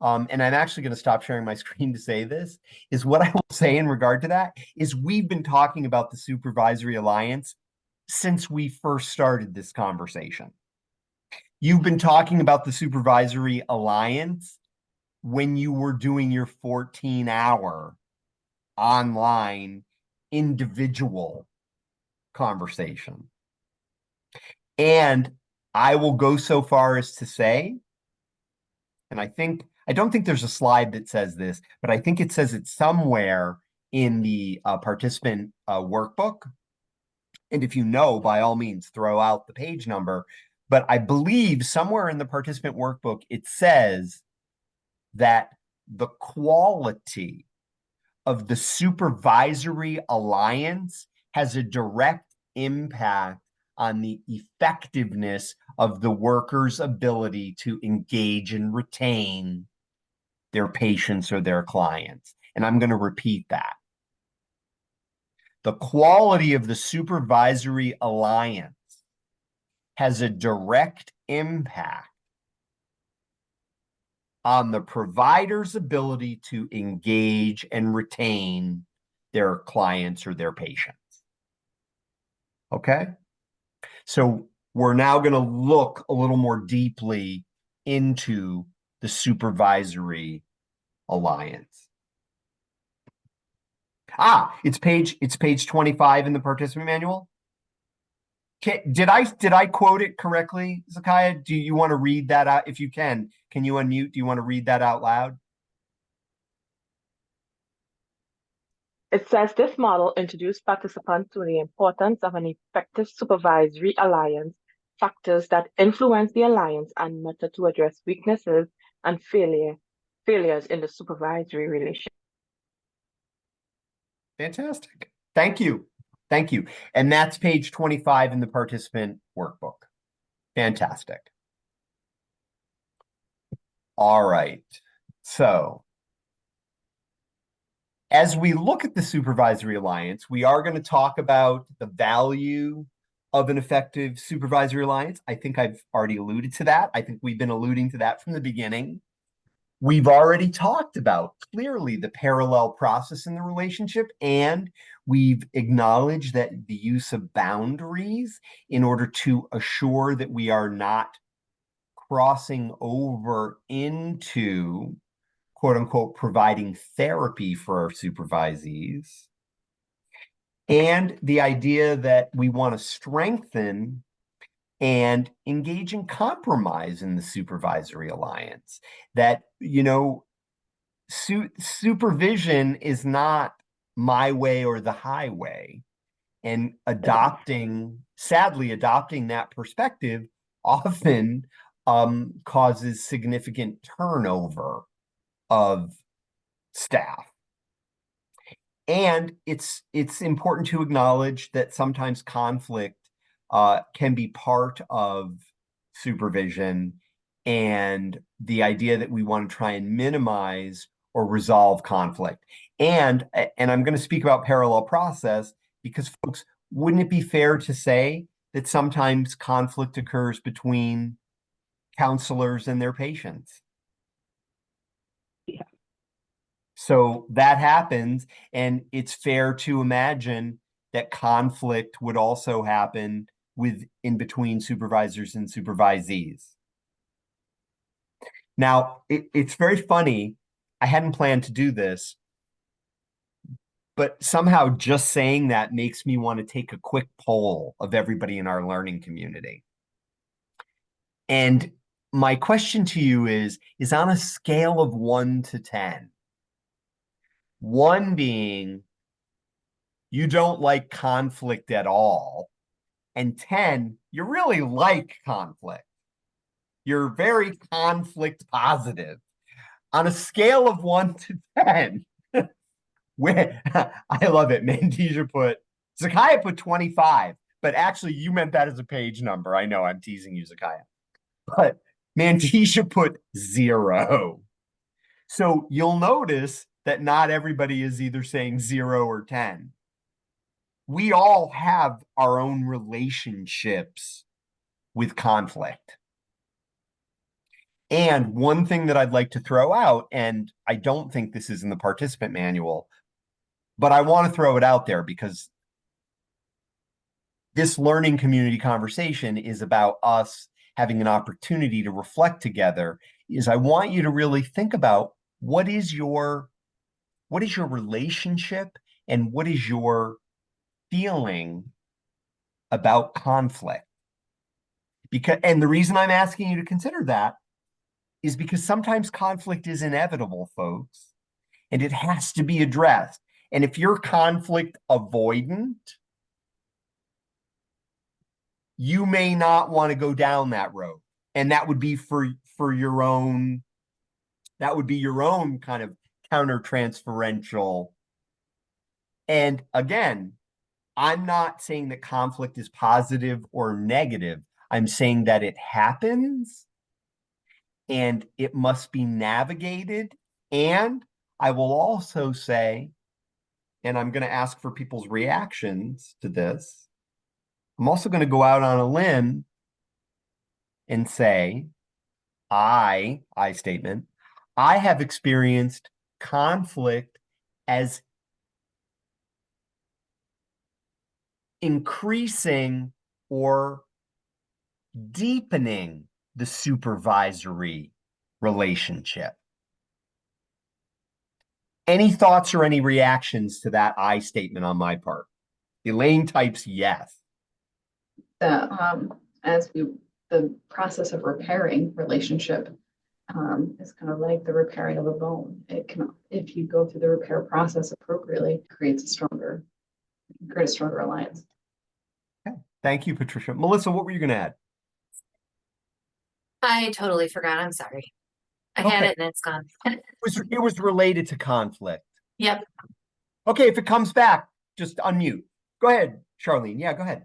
and I'm actually going to stop sharing my screen to say this, is what I will say in regard to that is we've been talking about the supervisory alliance since we first started this conversation. You've been talking about the supervisory alliance when you were doing your 14-hour online individual conversation. And I will go so far as to say, and I don't think there's a slide that says this, but I think it says it somewhere in the participant workbook. And if you know, by all means, throw out the page number. But I believe somewhere in the participant workbook, it says that the quality of the supervisory alliance has a direct impact on the effectiveness of the worker's ability to engage and retain their patients or their clients. And I'm going to repeat that. The quality of the supervisory alliance has a direct impact on the provider's ability to engage and retain their clients or their patients. Okay? So we're now going to look a little more deeply into the supervisory alliance. It's page 25 in the participant manual. Did I quote it correctly, Zakaya? Do you want to read that out? If you can you unmute? Do you want to read that out loud? It says this model introduced participants to the importance of an effective supervisory alliance, factors that influence the alliance, and method to address weaknesses and failures in the supervisory relationship. Fantastic. Thank you. Thank you. And that's page 25 in the participant workbook. Fantastic. All right. So as we look at the supervisory alliance, we are going to talk about the value of an effective supervisory alliance. I think I've already alluded to that. I think we've been alluding to that from the beginning. We've already talked about clearly the parallel process in the relationship, and we've acknowledged that the use of boundaries in order to assure that we are not crossing over into, quote unquote, providing therapy for our supervisees. And the idea that we want to strengthen and engage in compromise in the supervisory alliance. That, supervision is not my way or the highway. And sadly, adopting that perspective often causes significant turnover of staff. And it's important to acknowledge that sometimes conflict can be part of supervision, and the idea that we want to try and minimize or resolve conflict. And I'm going to speak about parallel process because, folks, wouldn't it be fair to say that sometimes conflict occurs between counselors and their patients? Yeah. So that happens, and it's fair to imagine that conflict would also happen in between supervisors and supervisees. Now, it's very funny. I hadn't planned to do this, but somehow just saying that makes me want to take a quick poll of everybody in our learning community. And my question to you is on a scale of 1 to 10, 1 being you don't like conflict at all, and 10, you really like conflict. You're very conflict positive. On a scale of 1 to 10, where I love it. Zakaya put 25, but actually you meant that as a page number. I know, I'm teasing you, Zakaya. But Mandisha put 0. So you'll notice that not everybody is either saying 0 or 10. We all have our own relationships with conflict. And one thing that I'd like to throw out, and I don't think this is in the participant manual, but I want to throw it out there because this learning community conversation is about us having an opportunity to reflect together, is I want you to really think about what is your relationship and what is your feeling about conflict. And the reason I'm asking you to consider that is because sometimes conflict is inevitable, folks, and it has to be addressed. And if you're conflict avoidant, you may not want to go down that road. And that would be for your own, that would be your own kind of counter-transferential. And again, I'm not saying that conflict is positive or negative. I'm saying that it happens and it must be navigated. And I will also say, and I'm going to ask for people's reactions to this, I'm also going to go out on a limb and say, I statement, I have experienced conflict as increasing or deepening the supervisory relationship. Any thoughts or any reactions to that I statement on my part? Elaine types yes. That the process of repairing relationship is kind of like the repairing of a bone. It can, if you go through the repair process appropriately, create a stronger alliance. Okay. Thank you, Patricia. Melissa, what were you going to add? I totally forgot. I'm sorry. I had it and it's gone. It was related to conflict. Yep. Okay, if it comes back, just unmute. Go ahead, Charlene. Yeah, go ahead.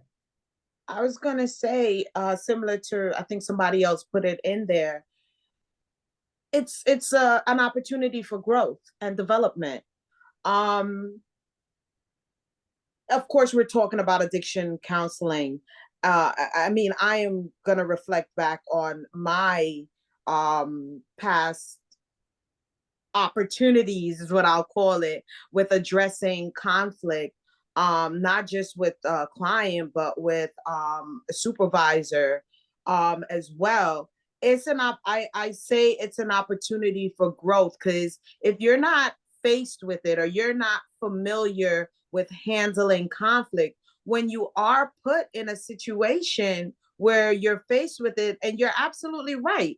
I was going to say, similar to, I think somebody else put it in there, it's an opportunity for growth and development. Of course, we're talking about addiction counseling. I mean, I am going to reflect back on my past opportunities, is what I'll call it, with addressing conflict, not just with a client, but with a supervisor as well. I say it's an opportunity for growth, because if you're not faced with it or you're not familiar with handling conflict, when you are put in a situation where you're faced with it, and you're absolutely right,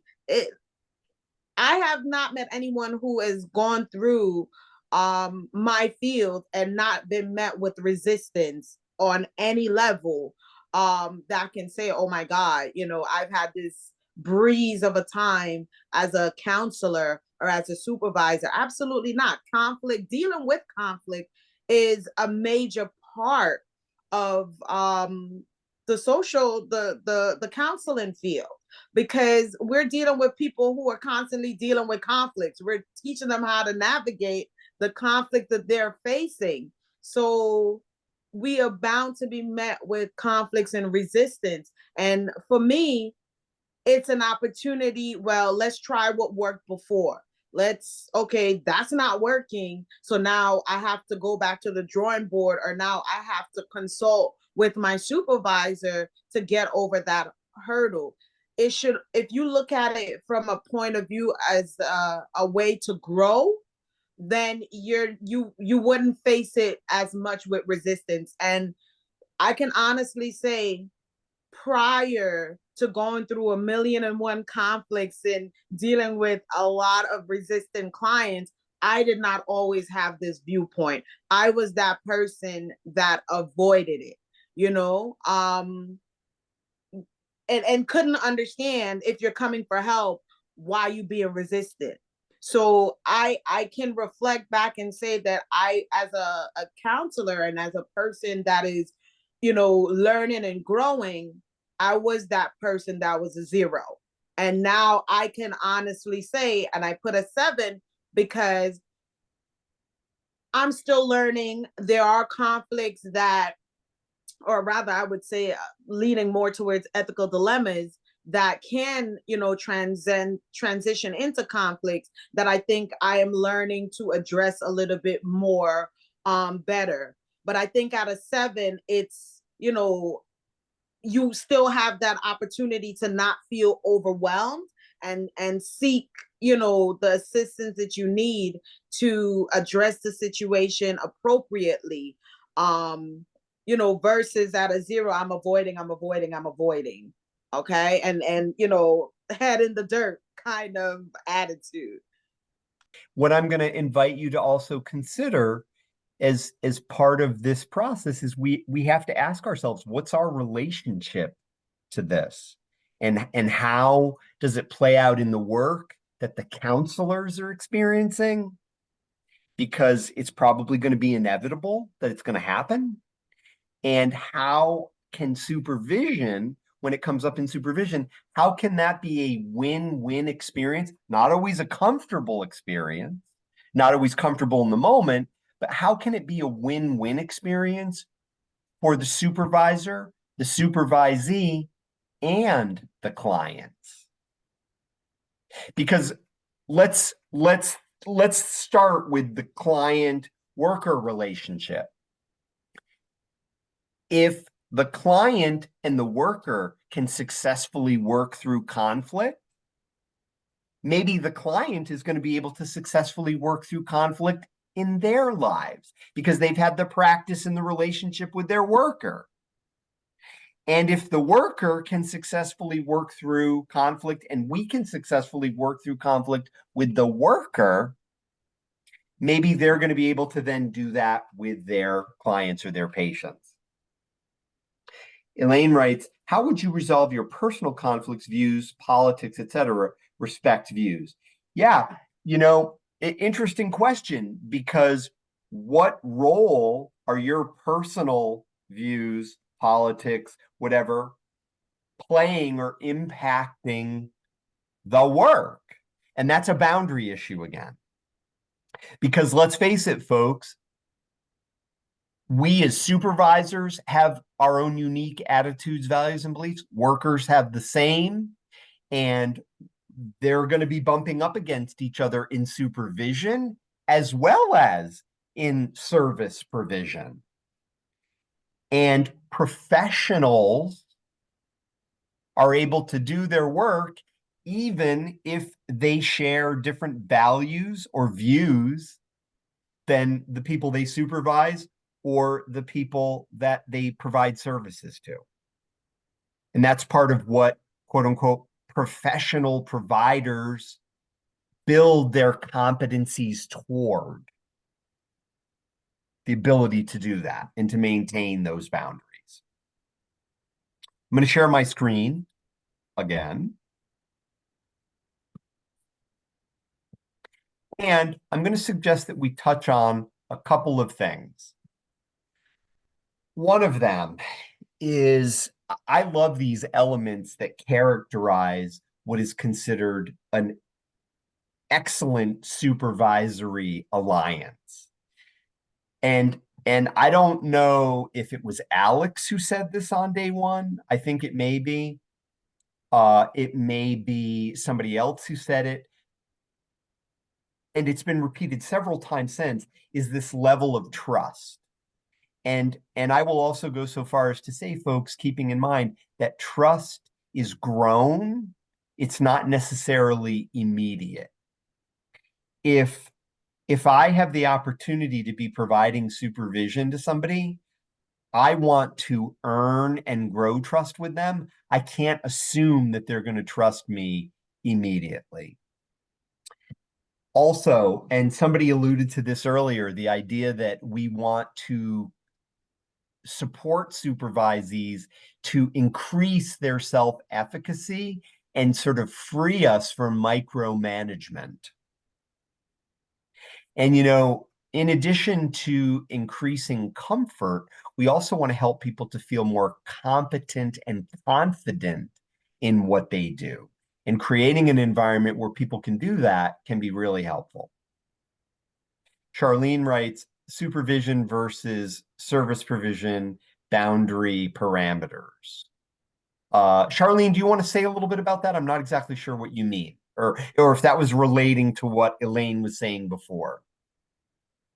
I have not met anyone who has gone through my field and not been met with resistance on any level that can say, oh my God, you know, I've had this breeze of a time as a counselor or as a supervisor. Absolutely not. Conflict, dealing with conflict is a major part of the counseling field, because we're dealing with people who are constantly dealing with conflicts. We're teaching them how to navigate the conflict that they're facing. So we are bound to be met with conflicts and resistance. And for me, it's an opportunity. Well, let's try what worked before. Okay, that's not working. So now I have to go back to the drawing board, or now I have to consult with my supervisor to get over that hurdle. It should, if you look at it from a point of view as a way to grow, then you wouldn't face it as much with resistance. And I can honestly say, prior to going through 1,000,001 conflicts and dealing with a lot of resistant clients, I did not always have this viewpoint. I was that person that avoided it, you know, and couldn't understand, if you're coming for help, why you being resistant. So I can reflect back and say that I, as a counselor and as a person that is, you know, learning and growing, I was that person that was a 0. And now I can honestly say, and I put a 7 because I'm still learning. There are conflicts that, or rather I would say leaning more towards ethical dilemmas that can, you know, transition into conflicts that I think I am learning to address a little bit more better. But I think at a 7, it's, you know, you still have that opportunity to not feel overwhelmed and seek, you know, the assistance that you need to address the situation appropriately. You know, versus at a 0, I'm avoiding. Okay. And, you know, head in the dirt kind of attitude. What I'm going to invite you to also consider as part of this process is we have to ask ourselves, what's our relationship to this? And how does it play out in the work that the counselors are experiencing? Because it's probably going to be inevitable that it's going to happen. And how can supervision, when it comes up in supervision, how can that be a win-win experience? Not always a comfortable experience, not always comfortable in the moment, but how can it be a win-win experience for the supervisor, the supervisee, and the clients? Because let's start with the client-worker relationship. If the client and the worker can successfully work through conflict, maybe the client is going to be able to successfully work through conflict in their lives because they've had the practice in the relationship with their worker. And if the worker can successfully work through conflict and we can successfully work through conflict with the worker, maybe they're going to be able to then do that with their clients or their patients. Elaine writes, how would you resolve your personal conflicts, views, politics, etc., respect views? Yeah, you know, interesting question, because what role are your personal views, politics, whatever, playing or impacting the work? And that's a boundary issue again. Because let's face it, folks, we as supervisors have our own unique attitudes, values, and beliefs. Workers have the same, and they're going to be bumping up against each other in supervision as well as in service provision. And professionals are able to do their work even if they share different values or views than the people they supervise or the people that they provide services to. And that's part of what, quote unquote, professional providers build their competencies toward. the ability to do that and to maintain those boundaries. I'm going to share my screen again. And I'm going to suggest that we touch on a couple of things. One of them is I love these elements that characterize what is considered an excellent supervisory alliance. And I don't know if it was Alex who said this on day one. I think it may be. It may be somebody else who said it. And it's been repeated several times since, is this level of trust. And I will also go so far as to say, folks, keeping in mind that trust is grown, it's not necessarily immediate. If I have the opportunity to be providing supervision to somebody, I want to earn and grow trust with them. I can't assume that they're going to trust me immediately. Also, and somebody alluded to this earlier, the idea that we want to support supervisees to increase their self-efficacy and sort of free us from micromanagement. And, in addition to increasing comfort, we also want to help people to feel more competent and confident in what they do. And creating an environment where people can do that can be really helpful. Charlene writes, supervision versus service provision, boundary parameters. Charlene, do you want to say a little bit about that? I'm not exactly sure what you mean, or if that was relating to what Elaine was saying before.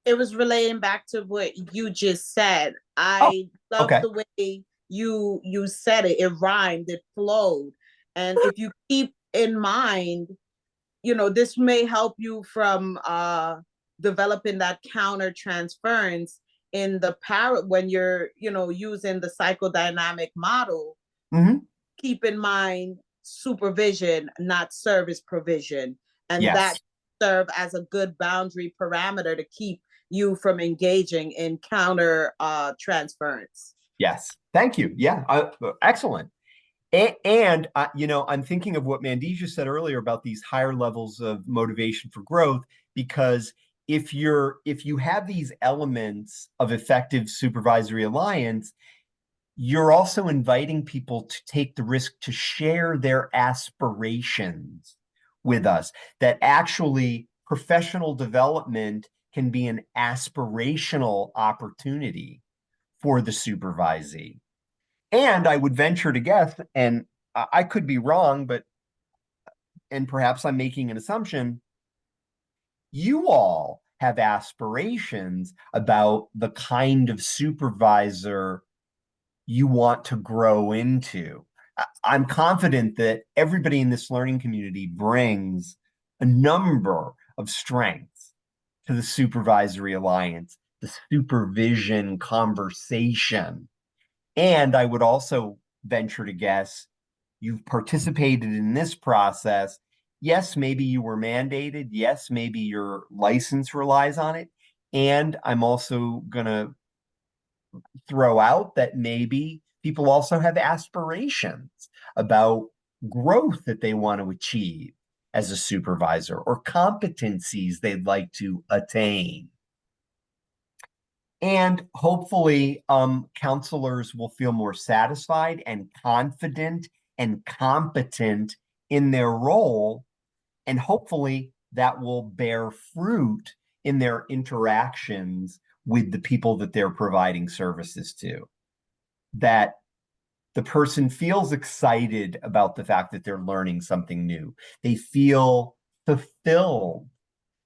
It was relating back to what you just said. I love the way you said it. It rhymed, it flowed. And if you keep in mind, this may help you from developing that counter transference in the when you're, using the psychodynamic model. Keep in mind supervision, not service provision. And that serve as a good boundary parameter to keep you from engaging in counter transference. Yes, thank you. Yeah, excellent. And I'm thinking of what Mandija said earlier about these higher levels of motivation for growth, because if you have these elements of effective supervisory alliance, you're also inviting people to take the risk to share their aspirations with us, that actually professional development can be an aspirational opportunity for the supervisee. And I would venture to guess, and I could be wrong, and perhaps I'm making an assumption, you all have aspirations about the kind of supervisor you want to grow into. I'm confident that everybody in this learning community brings a number of strengths to the supervisory alliance, the supervision conversation. And I would also venture to guess you've participated in this process. Yes, maybe you were mandated. Yes, maybe your license relies on it. And I'm also going to throw out that maybe people also have aspirations about growth that they want to achieve as a supervisor, or competencies they'd like to attain. And hopefully, counselors will feel more satisfied and confident and competent in their role. And hopefully that will bear fruit in their interactions with the people that they're providing services to. That the person feels excited about the fact that they're learning something new. They feel fulfilled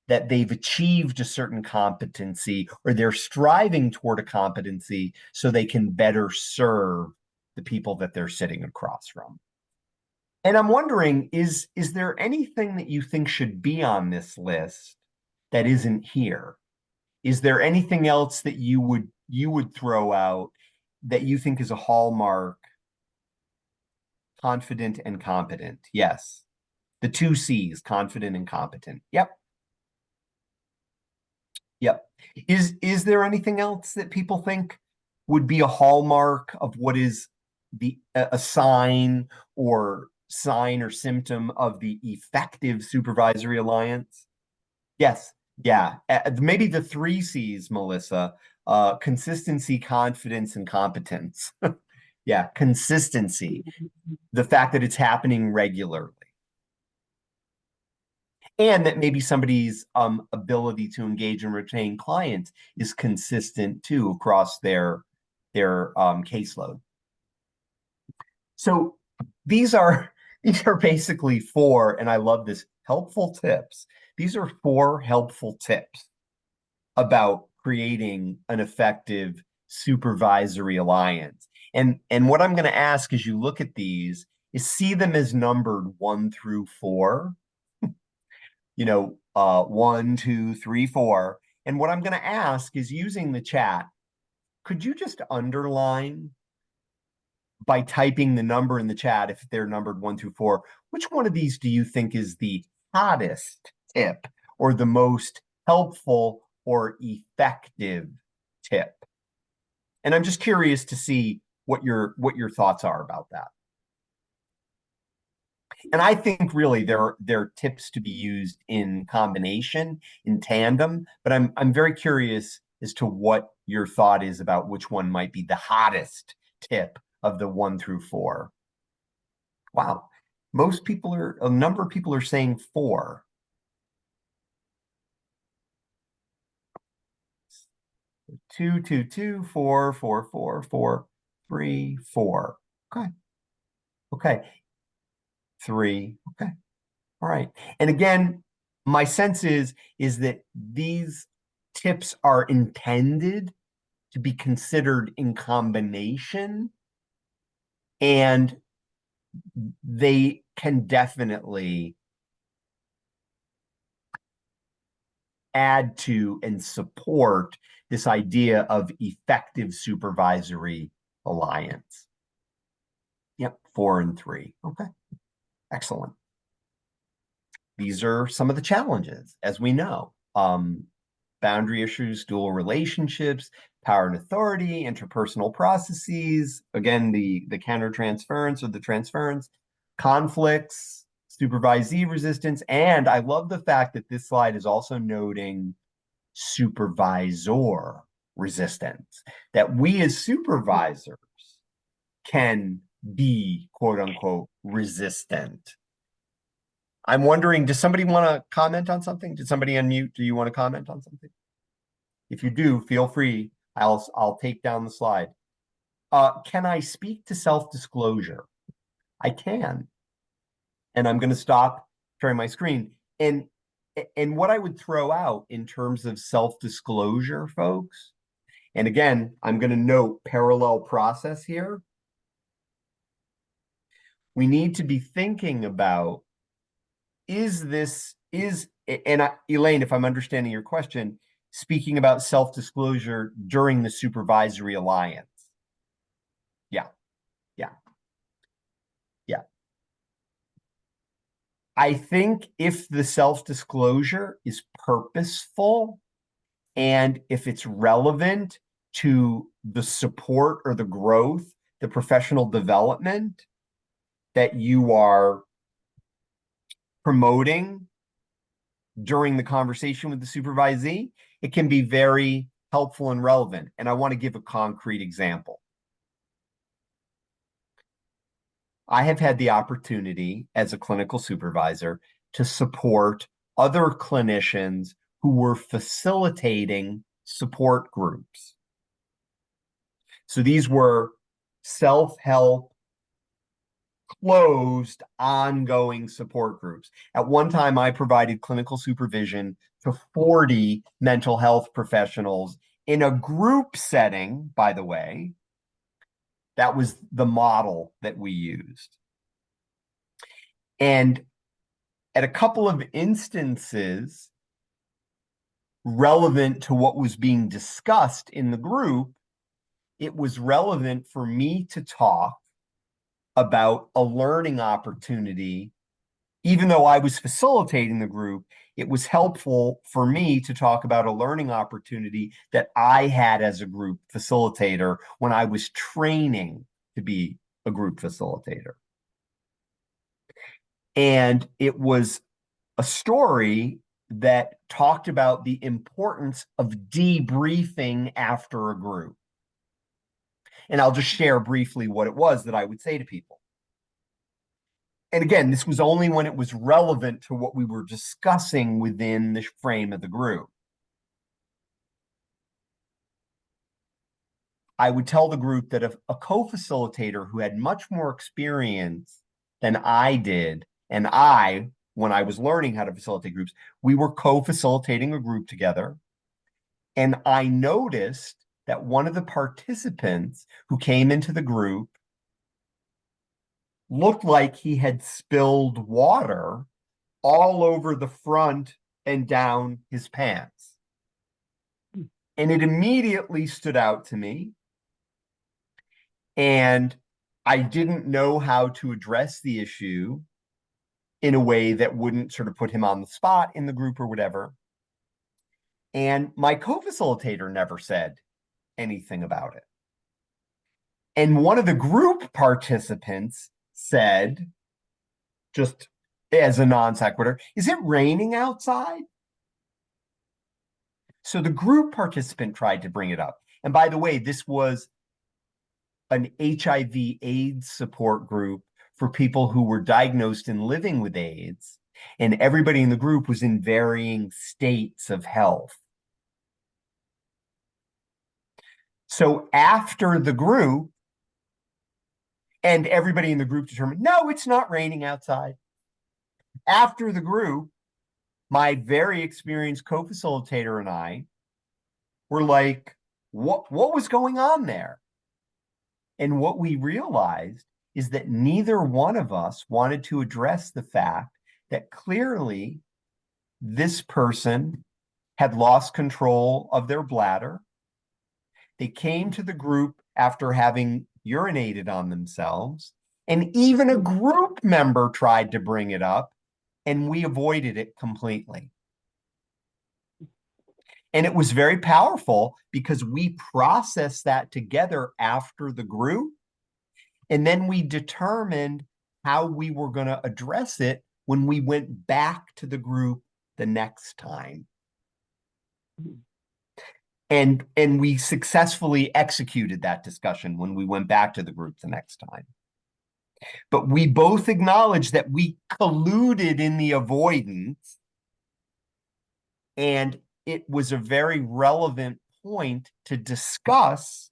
that they've achieved a certain competency, or they're striving toward a competency so they can better serve the people that they're sitting across from. And I'm wondering, is there anything that you think should be on this list that isn't here? Is there anything else that you would throw out that you think is a hallmark? Confident and competent. Yes. The two C's, confident and competent. Yep. Is there anything else that people think would be a hallmark of what is a sign or symptom of the effective supervisory alliance? Yes. Yeah. Maybe the 3 C's, Melissa. Consistency, confidence, and competence. Yeah, consistency. The fact that it's happening regularly. And that maybe somebody's ability to engage and retain clients is consistent too across their caseload. So these are basically 4, and I love this, helpful tips. These are 4 helpful tips about creating an effective supervisory alliance. And what I'm going to ask as you look at these is see them as numbered 1 through 4. 1, 2, 3, 4. And what I'm going to ask is, using the chat, could you just underline by typing the number in the chat, if they're numbered 1 through 4, which one of these do you think is the hottest tip or the most helpful or effective tip? And I'm just curious to see what your thoughts are about that. And I think really there are tips to be used in combination, in tandem, but I'm very curious as to what your thought is about which one might be the hottest tip of the 1 through 4. Wow. A number of people are saying 4. Two, 2, 2, 4, 4, 4, 4, 3, 4. Okay. Okay. 3. Okay. All right. And again, my sense is that these tips are intended to be considered in combination, and they can definitely add to and support this idea of effective supervisory alliance. Yep, 4 and 3. Okay, excellent. These are some of the challenges, as we know. Boundary issues, dual relationships, power and authority, interpersonal processes, again, the countertransference or the transference, conflicts, supervisee resistance, and I love the fact that this slide is also noting supervisor resistance, that we as supervisors can be, quote unquote, resistant. I'm wondering, does somebody want to comment on something? Did somebody unmute? Do you want to comment on something? If you do, feel free. I'll take down the slide. Can I speak to self-disclosure? I can. And I'm going to stop sharing my screen. And what I would throw out in terms of self-disclosure, folks, and again, I'm going to note parallel process here. We need to be thinking about, Elaine, if I'm understanding your question, speaking about self-disclosure during the supervisory alliance. Yeah. I think if the self-disclosure is purposeful and if it's relevant to the support or the growth, the professional development that you are promoting during the conversation with the supervisee, it can be very helpful and relevant. And I want to give a concrete example. I have had the opportunity as a clinical supervisor to support other clinicians who were facilitating support groups. So these were self-help, closed, ongoing support groups. At one time, I provided clinical supervision to 40 mental health professionals in a group setting, by the way. That was the model that we used. And at a couple of instances relevant to what was being discussed in the group, it was relevant for me to talk about a learning opportunity even though I was facilitating the group, it was helpful for me to talk about a learning opportunity that I had as a group facilitator when I was training to be a group facilitator. And it was a story that talked about the importance of debriefing after a group. And I'll just share briefly what it was that I would say to people. And again, this was only when it was relevant to what we were discussing within the frame of the group. I would tell the group that if a co-facilitator who had much more experience than I did, and I, when I was learning how to facilitate groups, we were co-facilitating a group together. And I noticed that one of the participants who came into the group looked like he had spilled water all over the front and down his pants. And it immediately stood out to me. And I didn't know how to address the issue in a way that wouldn't sort of put him on the spot in the group or whatever. And my co-facilitator never said anything about it. And one of the group participants said, just as a non sequitur, "Is it raining outside?" So the group participant tried to bring it up. And by the way, this was an HIV/AIDS support group for people who were diagnosed and living with AIDS. And everybody in the group was in varying states of health. So after the group, and everybody in the group determined, no, it's not raining outside. After the group, my very experienced co-facilitator and I were like, what was going on there? And what we realized is that neither one of us wanted to address the fact that clearly this person had lost control of their bladder. They came to the group after having urinated on themselves, and even a group member tried to bring it up, and we avoided it completely. And it was very powerful because we processed that together after the group, and then we determined how we were going to address it when we went back to the group the next time. And we successfully executed that discussion when we went back to the group the next time. But we both acknowledged that we colluded in the avoidance, and it was a very relevant point to discuss.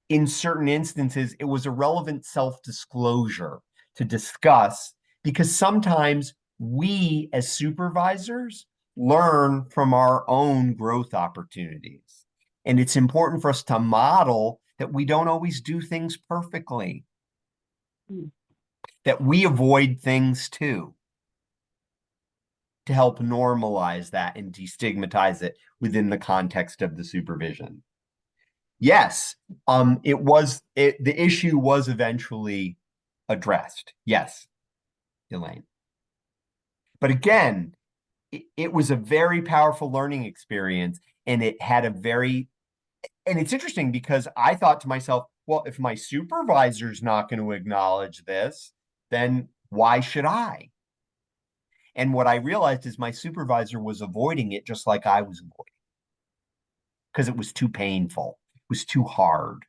In certain instances, it was a relevant self-disclosure to discuss, because sometimes we as supervisors learn from our own growth opportunities. And it's important for us to model that we don't always do things perfectly, that we avoid things too, to help normalize that and destigmatize it within the context of the supervision. Yes, the issue was eventually addressed. Yes, Elaine. But again, it was a very powerful learning experience, and it had and it's interesting because I thought to myself, well, if my supervisor's not going to acknowledge this, then why should I? And what I realized is my supervisor was avoiding it just like I was avoiding it, because it was too painful. It was too hard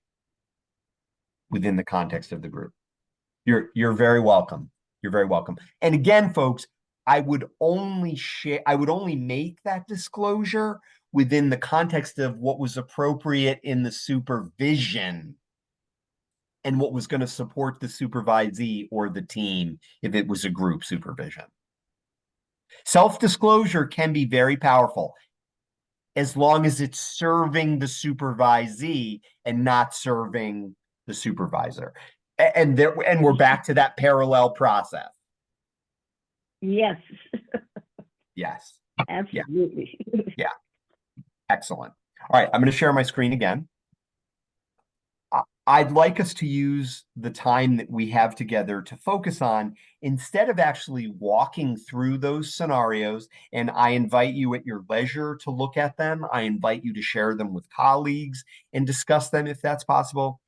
within the context of the group. You're very welcome. You're very welcome. And again, folks, I would only make that disclosure within the context of what was appropriate in the supervision and what was going to support the supervisee or the team if it was a group supervision. Self-disclosure can be very powerful as long as it's serving the supervisee and not serving the supervisor. And we're back to that parallel process. Yes. Yes. Absolutely. Yeah. Excellent. All right, I'm going to share my screen again. I'd like us to use the time that we have together to focus on, instead of actually walking through those scenarios, and I invite you at your leisure to look at them. I invite you to share them with colleagues and discuss them if that's possible.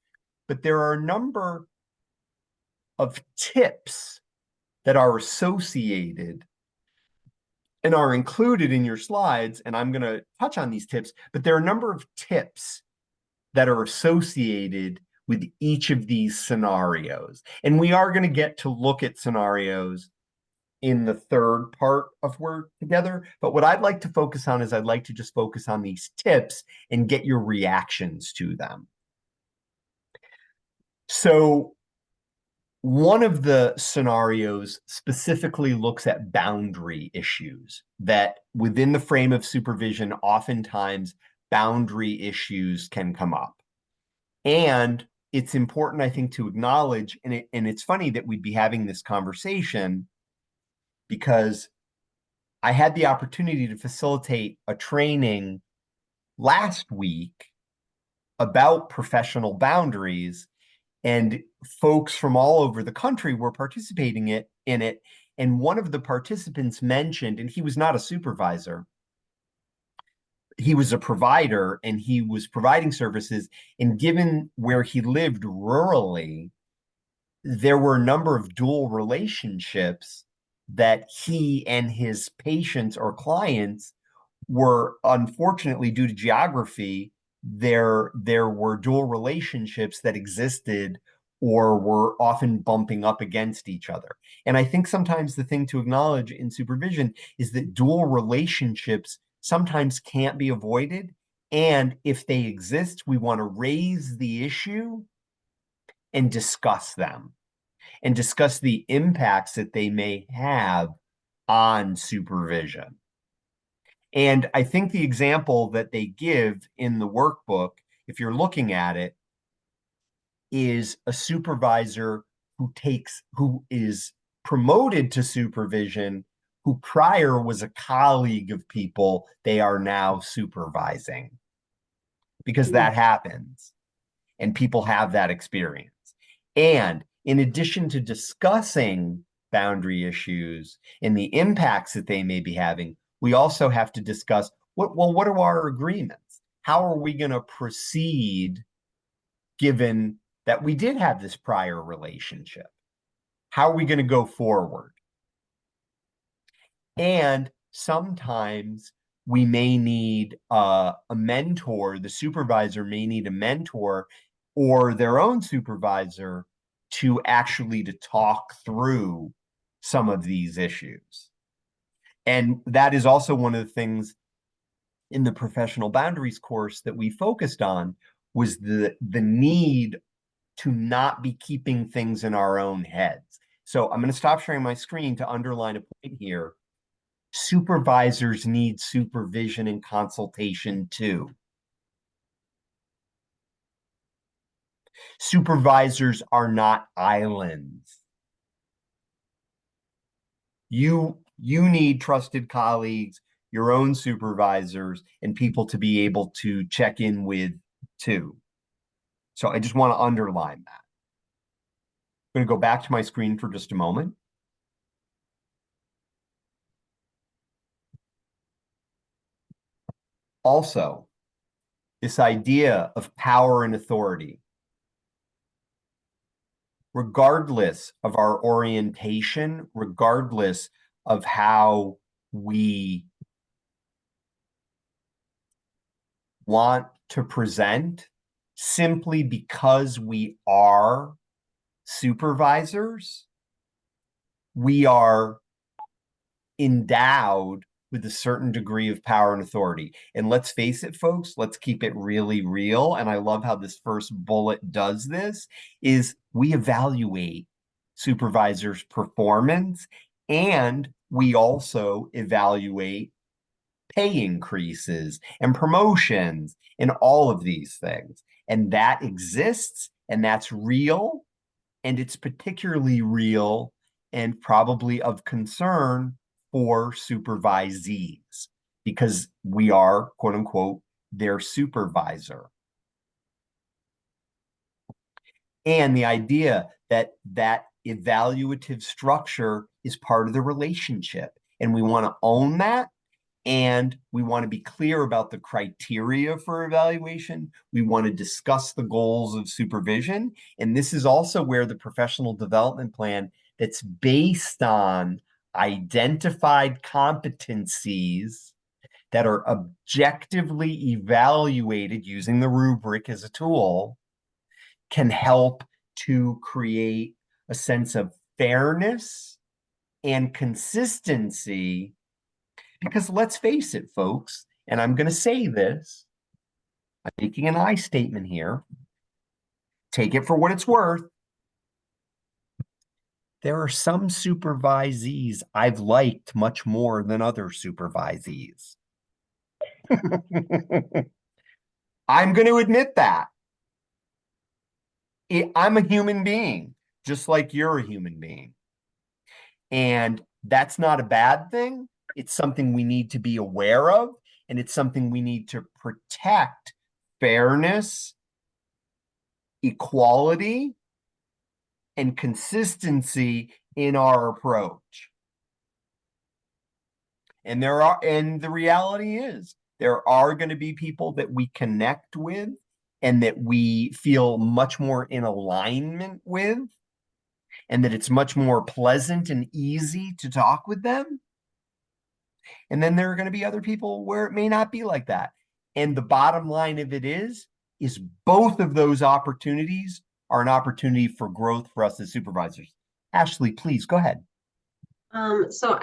But there are a number of tips that are associated and are included in your slides, and I'm going to touch on these tips, but there are a number of tips that are associated with each of these scenarios. And we are going to get to look at scenarios in the third part of Work Together. But what I'd like to focus on is I'd like to just focus on these tips and get your reactions to them. So one of the scenarios specifically looks at boundary issues that within the frame of supervision, oftentimes boundary issues can come up. And it's important, I think, to acknowledge, and it's funny that we'd be having this conversation because I had the opportunity to facilitate a training last week about professional boundaries, and folks from all over the country were participating in it. And one of the participants mentioned, and he was not a supervisor, he was a provider, and he was providing services. And given where he lived rurally, there were a number of dual relationships that he and his patients or clients were, unfortunately, due to geography, there were dual relationships that existed or were often bumping up against each other. And I think sometimes the thing to acknowledge in supervision is that dual relationships sometimes can't be avoided. And if they exist, we want to raise the issue and discuss them and discuss the impacts that they may have on supervision. And I think the example that they give in the workbook, if you're looking at it, is a supervisor who is promoted to supervision, who prior was a colleague of people they are now supervising. Because that happens, and people have that experience. And in addition to discussing boundary issues and the impacts that they may be having, we also have to discuss, what are our agreements? How are we going to proceed given that we did have this prior relationship? How are we going to go forward? And sometimes we may need a mentor. The supervisor may need a mentor or their own supervisor to actually to talk through some of these issues. And that is also one of the things in the professional boundaries course that we focused on, was the need to not be keeping things in our own heads. So I'm going to stop sharing my screen to underline a point here. Supervisors need supervision and consultation too. Supervisors are not islands. You need trusted colleagues, your own supervisors, and people to be able to check in with too. So I just want to underline that. I'm going to go back to my screen for just a moment. Also, this idea of power and authority, regardless of our orientation, regardless of how we want to present, simply because we are supervisors, we are endowed with a certain degree of power and authority. And let's face it, folks, let's keep it really real. And I love how this first bullet does this, is we evaluate supervisors' performance, and we also evaluate pay increases and promotions and all of these things. And that exists, and that's real, and it's particularly real and probably of concern for supervisees, because we are, quote unquote, their supervisor. And the idea that that evaluative structure is part of the relationship. And we want to own that. And we want to be clear about the criteria for evaluation. We want to discuss the goals of supervision. And this is also where the professional development plan that's based on identified competencies that are objectively evaluated using the rubric as a tool can help to create a sense of fairness and consistency. Because let's face it, folks, and I'm going to say this, I'm making an I statement here. Take it for what it's worth. There are some supervisees I've liked much more than other supervisees. I'm going to admit that. I'm a human being, just like you're a human being. And that's not a bad thing. It's something we need to be aware of, and it's something we need to protect fairness, equality, and consistency in our approach. And the reality is there are going to be people that we connect with and that we feel much more in alignment with, and that it's much more pleasant and easy to talk with them. And then there are going to be other people where it may not be like that. And the bottom line of it is both of those opportunities are an opportunity for growth for us as supervisors. Ashley, please go ahead. So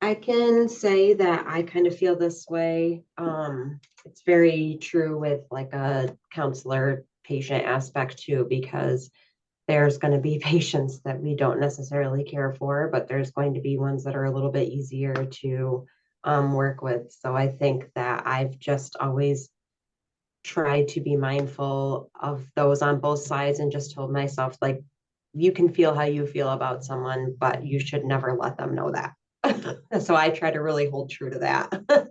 I can say that I kind of feel this way. It's very true with like a counselor patient aspect too, because there's going to be patients that we don't necessarily care for, but there's going to be ones that are a little bit easier to work with. So I think that I've just always tried to be mindful of those on both sides and just told myself, like, you can feel how you feel about someone, but you should never let them know that. So I try to really hold true to that.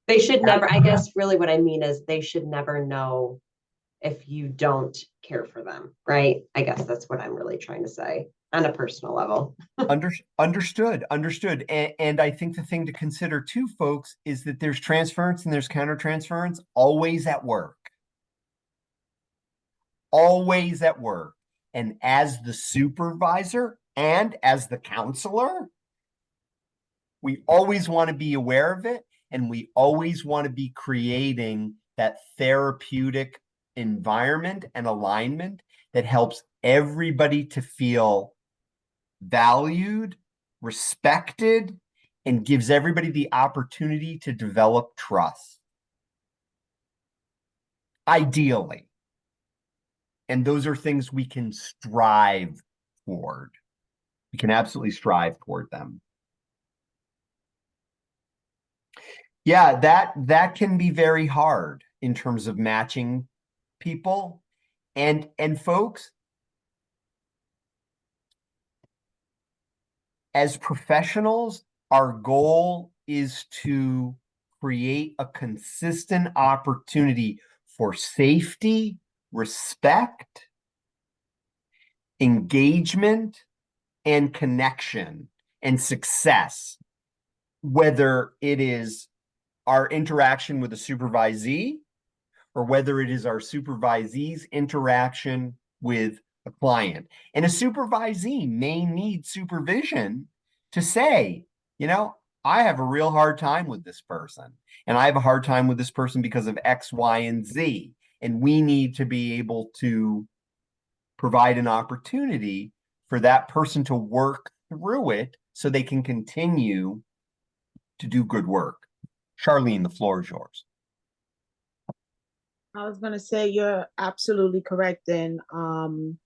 They should never, I guess really what I mean is they should never know if you don't care for them, right? I guess that's what I'm really trying to say on a personal level. Understood. And I think the thing to consider too, folks, is that there's transference and there's countertransference always at work. Always at work. And as the supervisor and as the counselor, we always want to be aware of it, and we always want to be creating that therapeutic environment and alignment that helps everybody to feel valued, respected, and gives everybody the opportunity to develop trust. Ideally. And those are things we can strive toward. We can absolutely strive toward them. Yeah, that can be very hard in terms of matching people. And folks, as professionals, our goal is to create a consistent opportunity for safety, respect, engagement, and connection and success, whether it is our interaction with a supervisee or whether it is our supervisee's interaction with a client. And a supervisee may need supervision to say, you know, I have a real hard time with this person, and I have a hard time with this person because of X, Y, and Z. And we need to be able to provide an opportunity for that person to work through it so they can continue to do good work. Charlene, the floor is yours. I was going to say you're absolutely correct. And I'm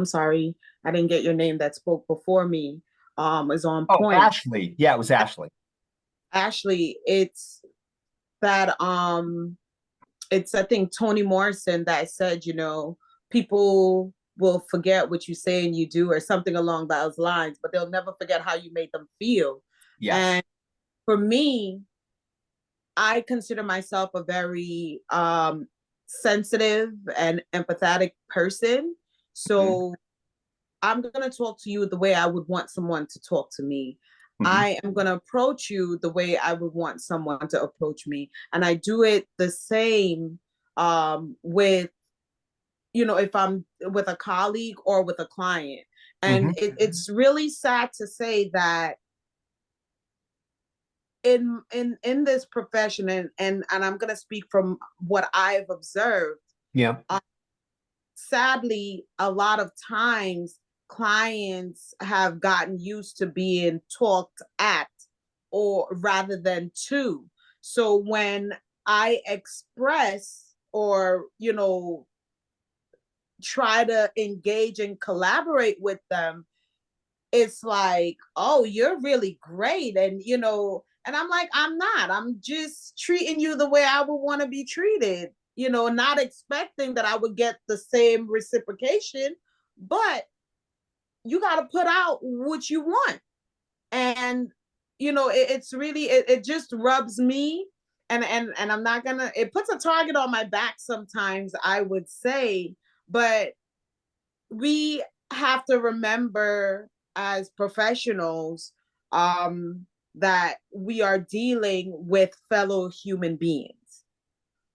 sorry, I didn't get your name that spoke before me. Is on point. Ashley. Yeah, it was Ashley. Ashley, it's that it's I think Toni Morrison that said, you know, people will forget what you say and you do or something along those lines, but they'll never forget how you made them feel. Yes. And for me, I consider myself a very sensitive and empathetic person. So I'm going to talk to you the way I would want someone to talk to me. I am going to approach you the way I would want someone to approach me. And I do it the same with, you know, if I'm with a colleague or with a client. And it's really sad to say that in this profession, and I'm going to speak from what I've observed. Yeah. Sadly, a lot of times clients have gotten used to being talked at or rather than to. So when I express or, you know, try to engage and collaborate with them, it's like, oh, you're really great. And, you know, and I'm like, I'm not. I'm just treating you the way I would want to be treated, you know, not expecting that I would get the same reciprocation, but you got to put out what you want. And, you know, it's really, it just rubs me. And I'm not gonna, it puts a target on my back sometimes, I would say, but we have to remember as professionals that we are dealing with fellow human beings.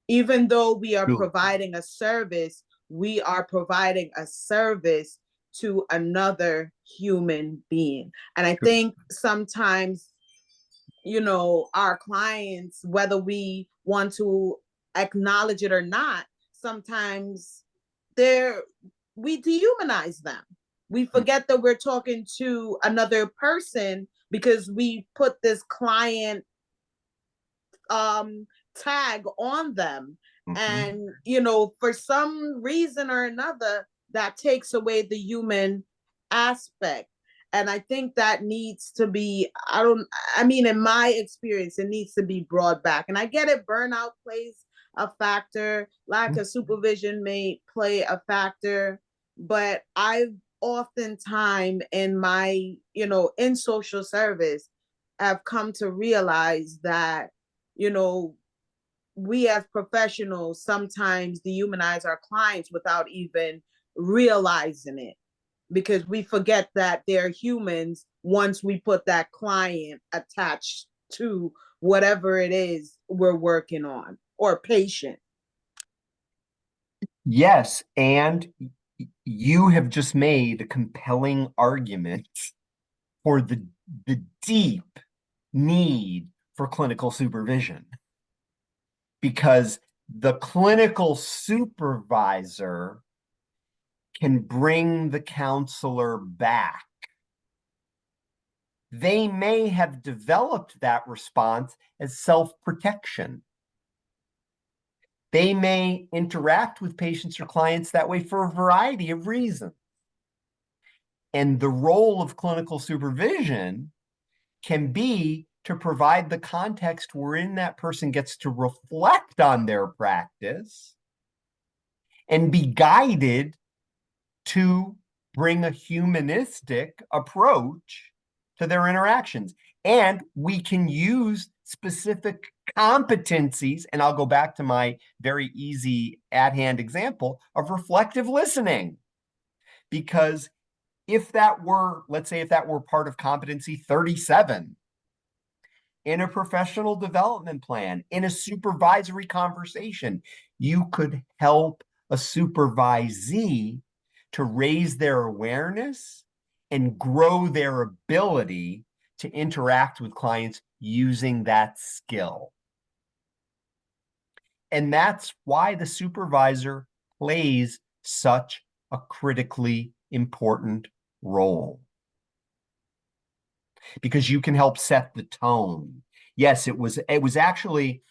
Even though we are providing a service, we are providing a service to another human being. And I think sometimes, you know, our clients, whether we want to acknowledge it or not, sometimes we dehumanize them. We forget that we're talking to another person because we put this client tag on them. And, you know, for some reason or another, that takes away the human aspect. And I think that needs to be, I mean, in my experience, it needs to be brought back. And I get it, burnout plays a factor, lack of supervision may play a factor, but I've oftentimes in my, you know, in social service, have come to realize that, you know, we as professionals sometimes dehumanize our clients without even realizing it, because we forget that they're humans once we put that client attached to whatever it is we're working on, or patient. Yes, and you have just made a compelling argument for the deep need for clinical supervision. Because the clinical supervisor can bring the counselor back. They may have developed that response as self-protection. They may interact with patients or clients that way for a variety of reasons. And the role of clinical supervision can be to provide the context wherein that person gets to reflect on their practice and be guided to bring a humanistic approach to their interactions. And we can use specific competencies, and I'll go back to my very easy at-hand example of reflective listening. Because if that were, let's say if that were part of competency 37, in a professional development plan, in a supervisory conversation, you could help a supervisee to raise their awareness and grow their ability to interact with clients using that skill. And that's why the supervisor plays such a critically important role. Because you can help set the tone. Yes, it was actually,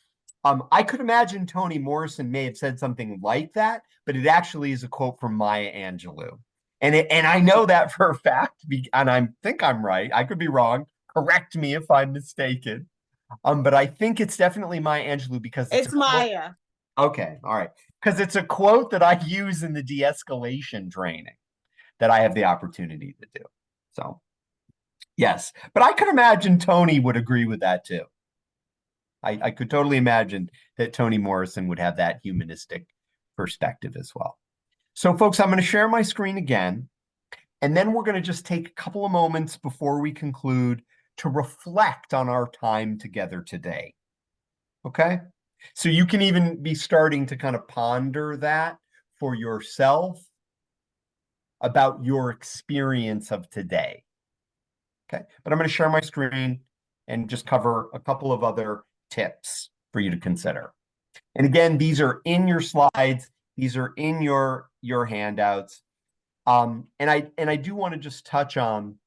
I could imagine Toni Morrison may have said something like that, but it actually is a quote from Maya Angelou. And I know that for a fact, and I think I'm right. I could be wrong. Correct me if I'm mistaken. But I think it's definitely Maya Angelou because it's Maya. Okay, all right. Because it's a quote that I use in the de-escalation training that I have the opportunity to do. So yes, but I could imagine Toni would agree with that too. I could totally imagine that Toni Morrison would have that humanistic perspective as well. So folks, I'm going to share my screen again, and then we're going to just take a couple of moments before we conclude to reflect on our time together today. Okay? So you can even be starting to kind of ponder that for yourself about your experience of today. Okay, but I'm going to share my screen and just cover a couple of other tips for you to consider. And again, these are in your slides. These are in your handouts. And I do want to just touch on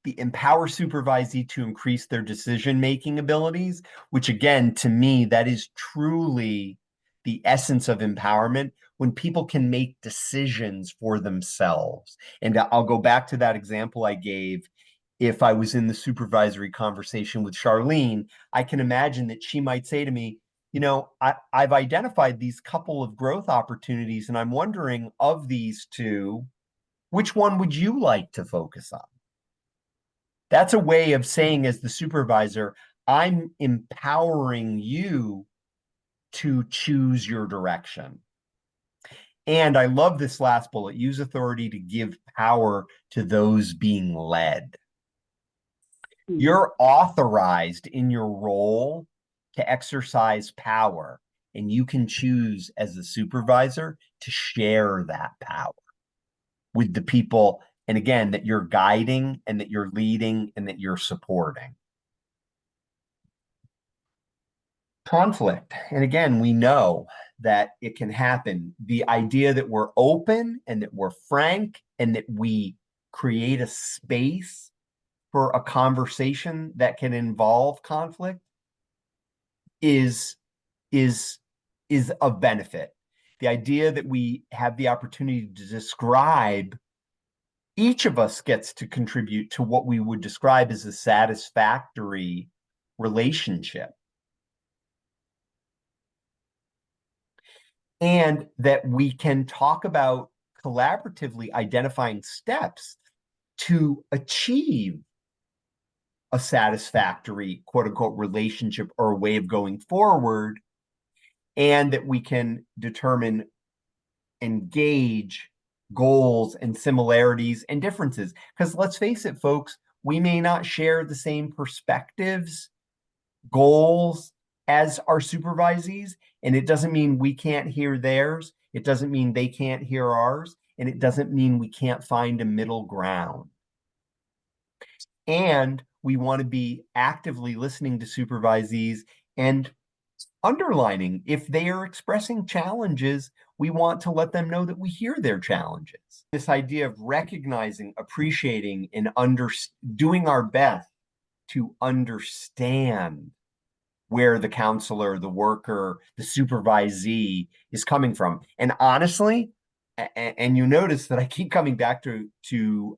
the empower supervisee to increase their decision-making abilities, which again, to me, that is truly the essence of empowerment, when people can make decisions for themselves. And I'll go back to that example I gave. If I was in the supervisory conversation with Charlene, I can imagine that she might say to me, you know, I've identified these couple of growth opportunities, and I'm wondering, of these two, which one would you like to focus on? That's a way of saying, as the supervisor, I'm empowering you to choose your direction. And I love this last bullet: use authority to give power to those being led. You're authorized in your role to exercise power, and you can choose as the supervisor to share that power with the people, and again, that you're guiding and that you're leading and that you're supporting. Conflict. And again, we know that it can happen. The idea that we're open and that we're frank and that we create a space for a conversation that can involve conflict is of benefit. The idea that we have the opportunity to describe, each of us gets to contribute to what we would describe as a satisfactory relationship. And that we can talk about collaboratively identifying steps to achieve a satisfactory, quote unquote, relationship or a way of going forward, and that we can determine and gauge goals and similarities and differences. Because let's face it, folks, we may not share the same perspectives, goals as our supervisees, and it doesn't mean we can't hear theirs. It doesn't mean they can't hear ours, and it doesn't mean we can't find a middle ground. And we want to be actively listening to supervisees and underlining if they are expressing challenges, we want to let them know that we hear their challenges. This idea of recognizing, appreciating, and doing our best to understand where the counselor, the worker, the supervisee is coming from. And honestly, and you notice that I keep coming back to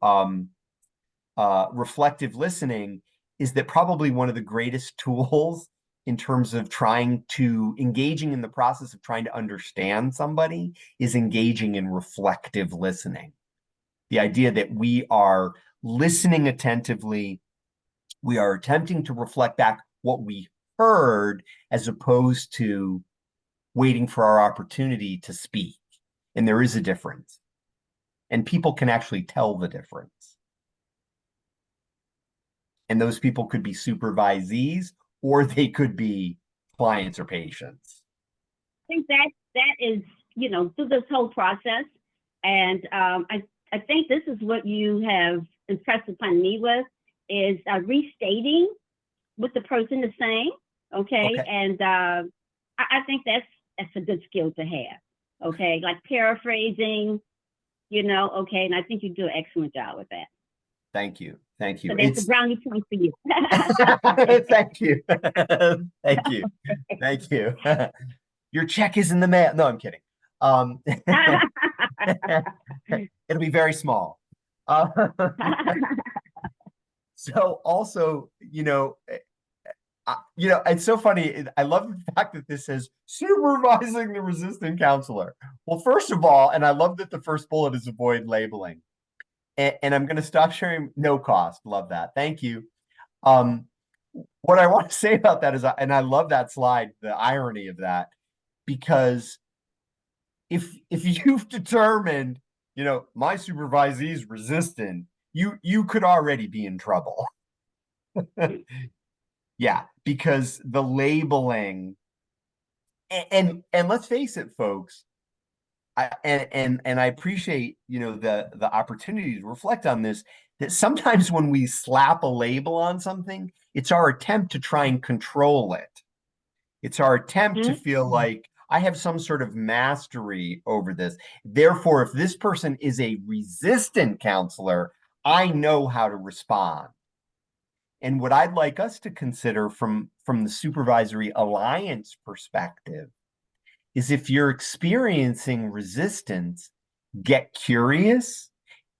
reflective listening, is that probably one of the greatest tools in terms of engaging in the process of trying to understand somebody is engaging in reflective listening. The idea that we are listening attentively, we are attempting to reflect back what we heard as opposed to waiting for our opportunity to speak. And there is a difference. And people can actually tell the difference. And those people could be supervisees, or they could be clients or patients. I think that is, through this whole process. And I think this is what you have impressed upon me with, is restating what the person is saying. Okay. And I think that's a good skill to have. Okay. Like paraphrasing, okay. And I think you do an excellent job with that. Thank you. Thank you. So that's a brownie point for you. Thank you. Thank you. Thank you. Your check is in the mail. No, I'm kidding. It'll be very small. So also, it's so funny. I love the fact that this says supervising the resistant counselor. Well, first of all, and I love that the first bullet is avoid labeling. And I'm going to stop sharing. No cost. Love that. Thank you. What I want to say about that is, and I love that slide, the irony of that, because if you've determined, my supervisee is resistant, you could already be in trouble. Yeah, because the labeling, and let's face it, folks, and I appreciate, the opportunity to reflect on this, that sometimes when we slap a label on something, it's our attempt to try and control it. It's our attempt to feel like I have some sort of mastery over this. Therefore, if this person is a resistant counselor, I know how to respond. And what I'd like us to consider from the supervisory alliance perspective is, if you're experiencing resistance, get curious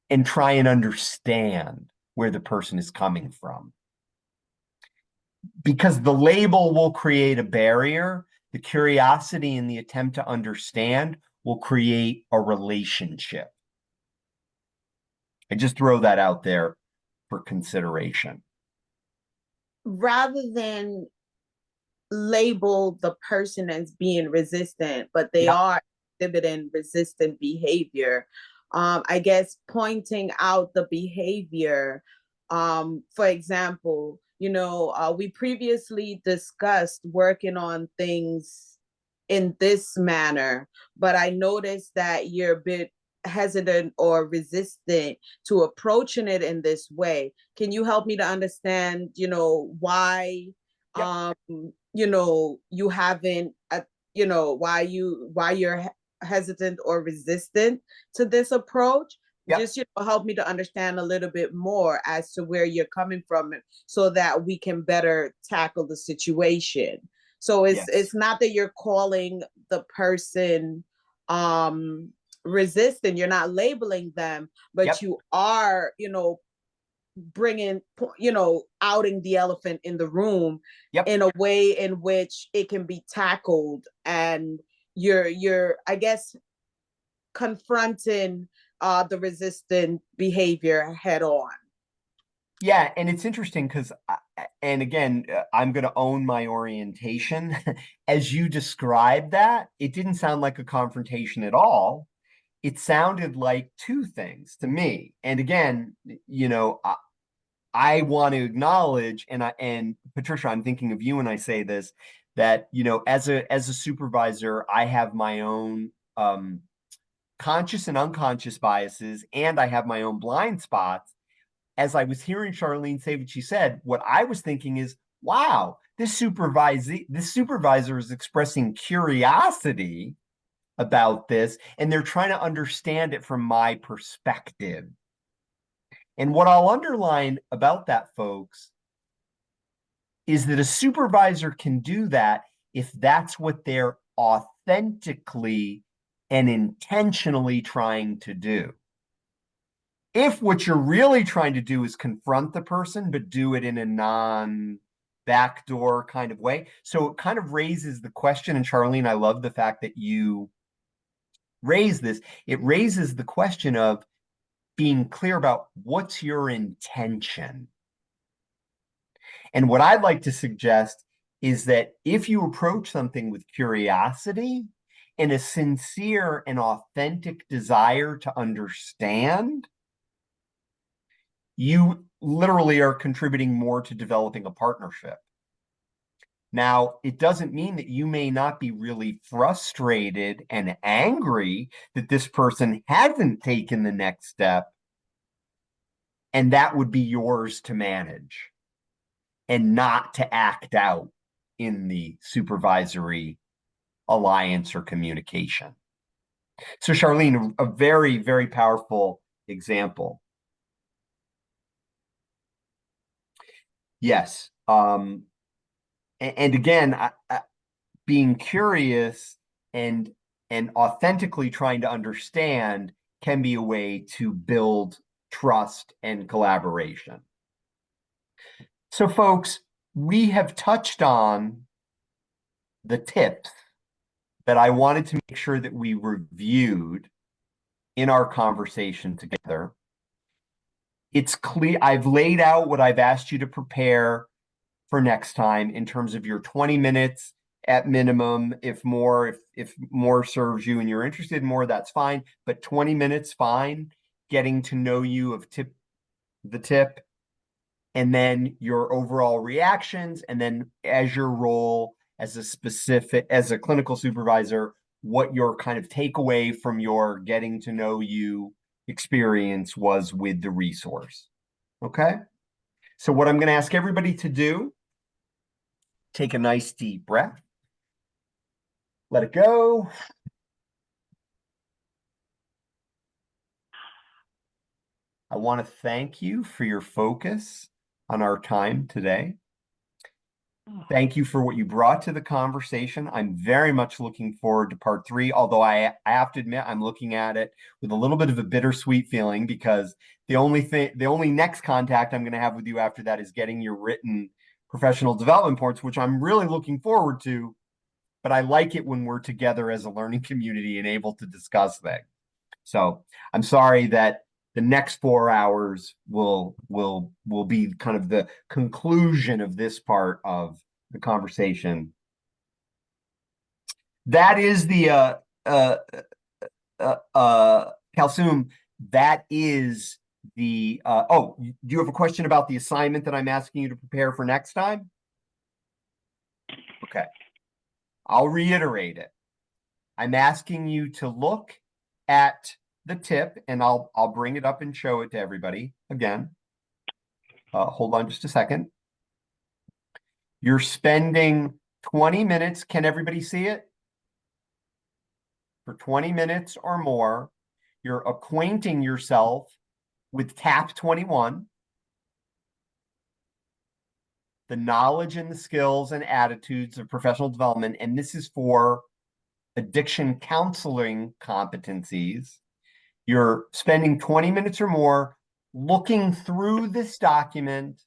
and try and understand where the person is coming from. Because the label will create a barrier, the curiosity and the attempt to understand will create a relationship. I just throw that out there for consideration. Rather than label the person as being resistant, but they are exhibiting resistant behavior, I guess pointing out the behavior, for example, we previously discussed working on things in this manner, but I noticed that you're a bit hesitant or resistant to approaching it in this way. Can you help me to understand, why, you haven't, why you're hesitant or resistant to this approach? Just help me to understand a little bit more as to where you're coming from, so that we can better tackle the situation. So it's not that you're calling the person resistant, you're not labeling them, but you are, bringing, outing the elephant in the room in a way in which it can be tackled, and you're I guess confronting the resistant behavior head on. Yeah, and it's interesting because, and again, I'm going to own my orientation. As you described that, it didn't sound like a confrontation at all. It sounded like two things to me. And again, I want to acknowledge, and Patricia, I'm thinking of you when I say this, that, as a supervisor, I have my own conscious and unconscious biases, and I have my own blind spots. As I was hearing Charlene say what she said, what I was thinking is, wow, this supervisor is expressing curiosity about this, and they're trying to understand it from my perspective. And what I'll underline about that, folks, is that a supervisor can do that if that's what they're authentically and intentionally trying to do. If what you're really trying to do is confront the person, but do it in a non-backdoor kind of way. So it kind of raises the question, and Charlene, I love the fact that you raise this. It raises the question of being clear about what's your intention. And what I'd like to suggest is that if you approach something with curiosity and a sincere and authentic desire to understand, you literally are contributing more to developing a partnership. Now, it doesn't mean that you may not be really frustrated and angry that this person hasn't taken the next step, and that would be yours to manage and not to act out in the supervisory alliance or communication. So, Charlene, a very, very powerful example. Yes. And again, being curious and authentically trying to understand can be a way to build trust and collaboration. So, folks, we have touched on the tips that I wanted to make sure that we reviewed in our conversation together. It's clear, I've laid out what I've asked you to prepare for next time in terms of your 20 minutes at minimum. If more serves you and you're interested in more, that's fine. But 20 minutes, fine. Getting to know you of the tip, and then your overall reactions, and then as your role as a clinical supervisor, what your kind of takeaway from your getting to know you experience was with the resource. Okay? So what I'm going to ask everybody to do, take a nice deep breath. Let it go. I want to thank you for your focus on our time today. Thank you for what you brought to the conversation. I'm very much looking forward to part 3, although I have to admit I'm looking at it with a little bit of a bittersweet feeling, because the only next contact I'm going to have with you after that is getting your written professional development reports, which I'm really looking forward to. But I like it when we're together as a learning community and able to discuss things. So I'm sorry that the next 4 hours will be kind of the conclusion of this part of the conversation. That is the Kalsum, that is the oh, do you have a question about the assignment that I'm asking you to prepare for next time? Okay, I'll reiterate it. I'm asking you to look at the tip, and I'll bring it up and show it to everybody again. Hold on just a second. You're spending 20 minutes. Can everybody see it? For 20 minutes or more, you're acquainting yourself with TAP 21, the knowledge and the skills and attitudes of professional development. And this is for addiction counseling competencies. You're spending 20 minutes or more looking through this document,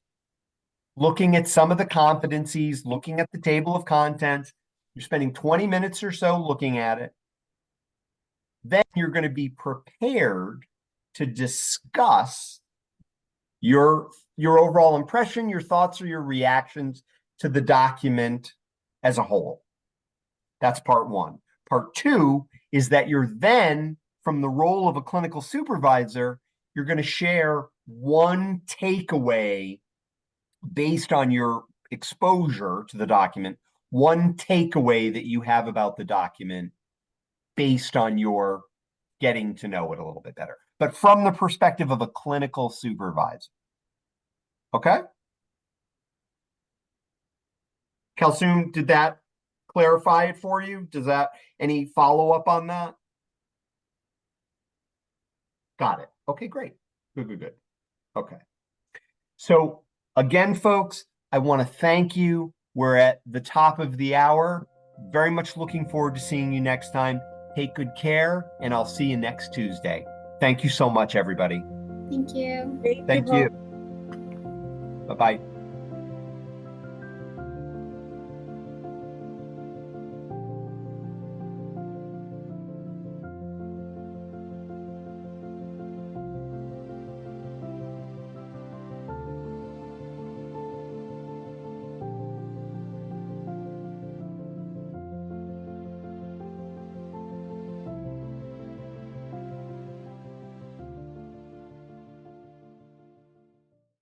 looking at some of the competencies, looking at the table of contents. You're spending 20 minutes or so looking at it. Then you're going to be prepared to discuss your overall impression, your thoughts, or your reactions to the document as a whole. That's part 1. Part 2 is that you're then, from the role of a clinical supervisor, you're going to share one takeaway based on your exposure to the document, one takeaway that you have about the document based on your getting to know it a little bit better, but from the perspective of a clinical supervisor. Okay? Kalsum, did that clarify it for you? Does that, any follow-up on that? Got it. Okay, great. Good. Okay. So again, folks, I want to thank you. We're at the top of the hour. Very much looking forward to seeing you next time. Take good care, and I'll see you next Tuesday. Thank you so much, everybody. Thank you. Thank you. Bye-bye.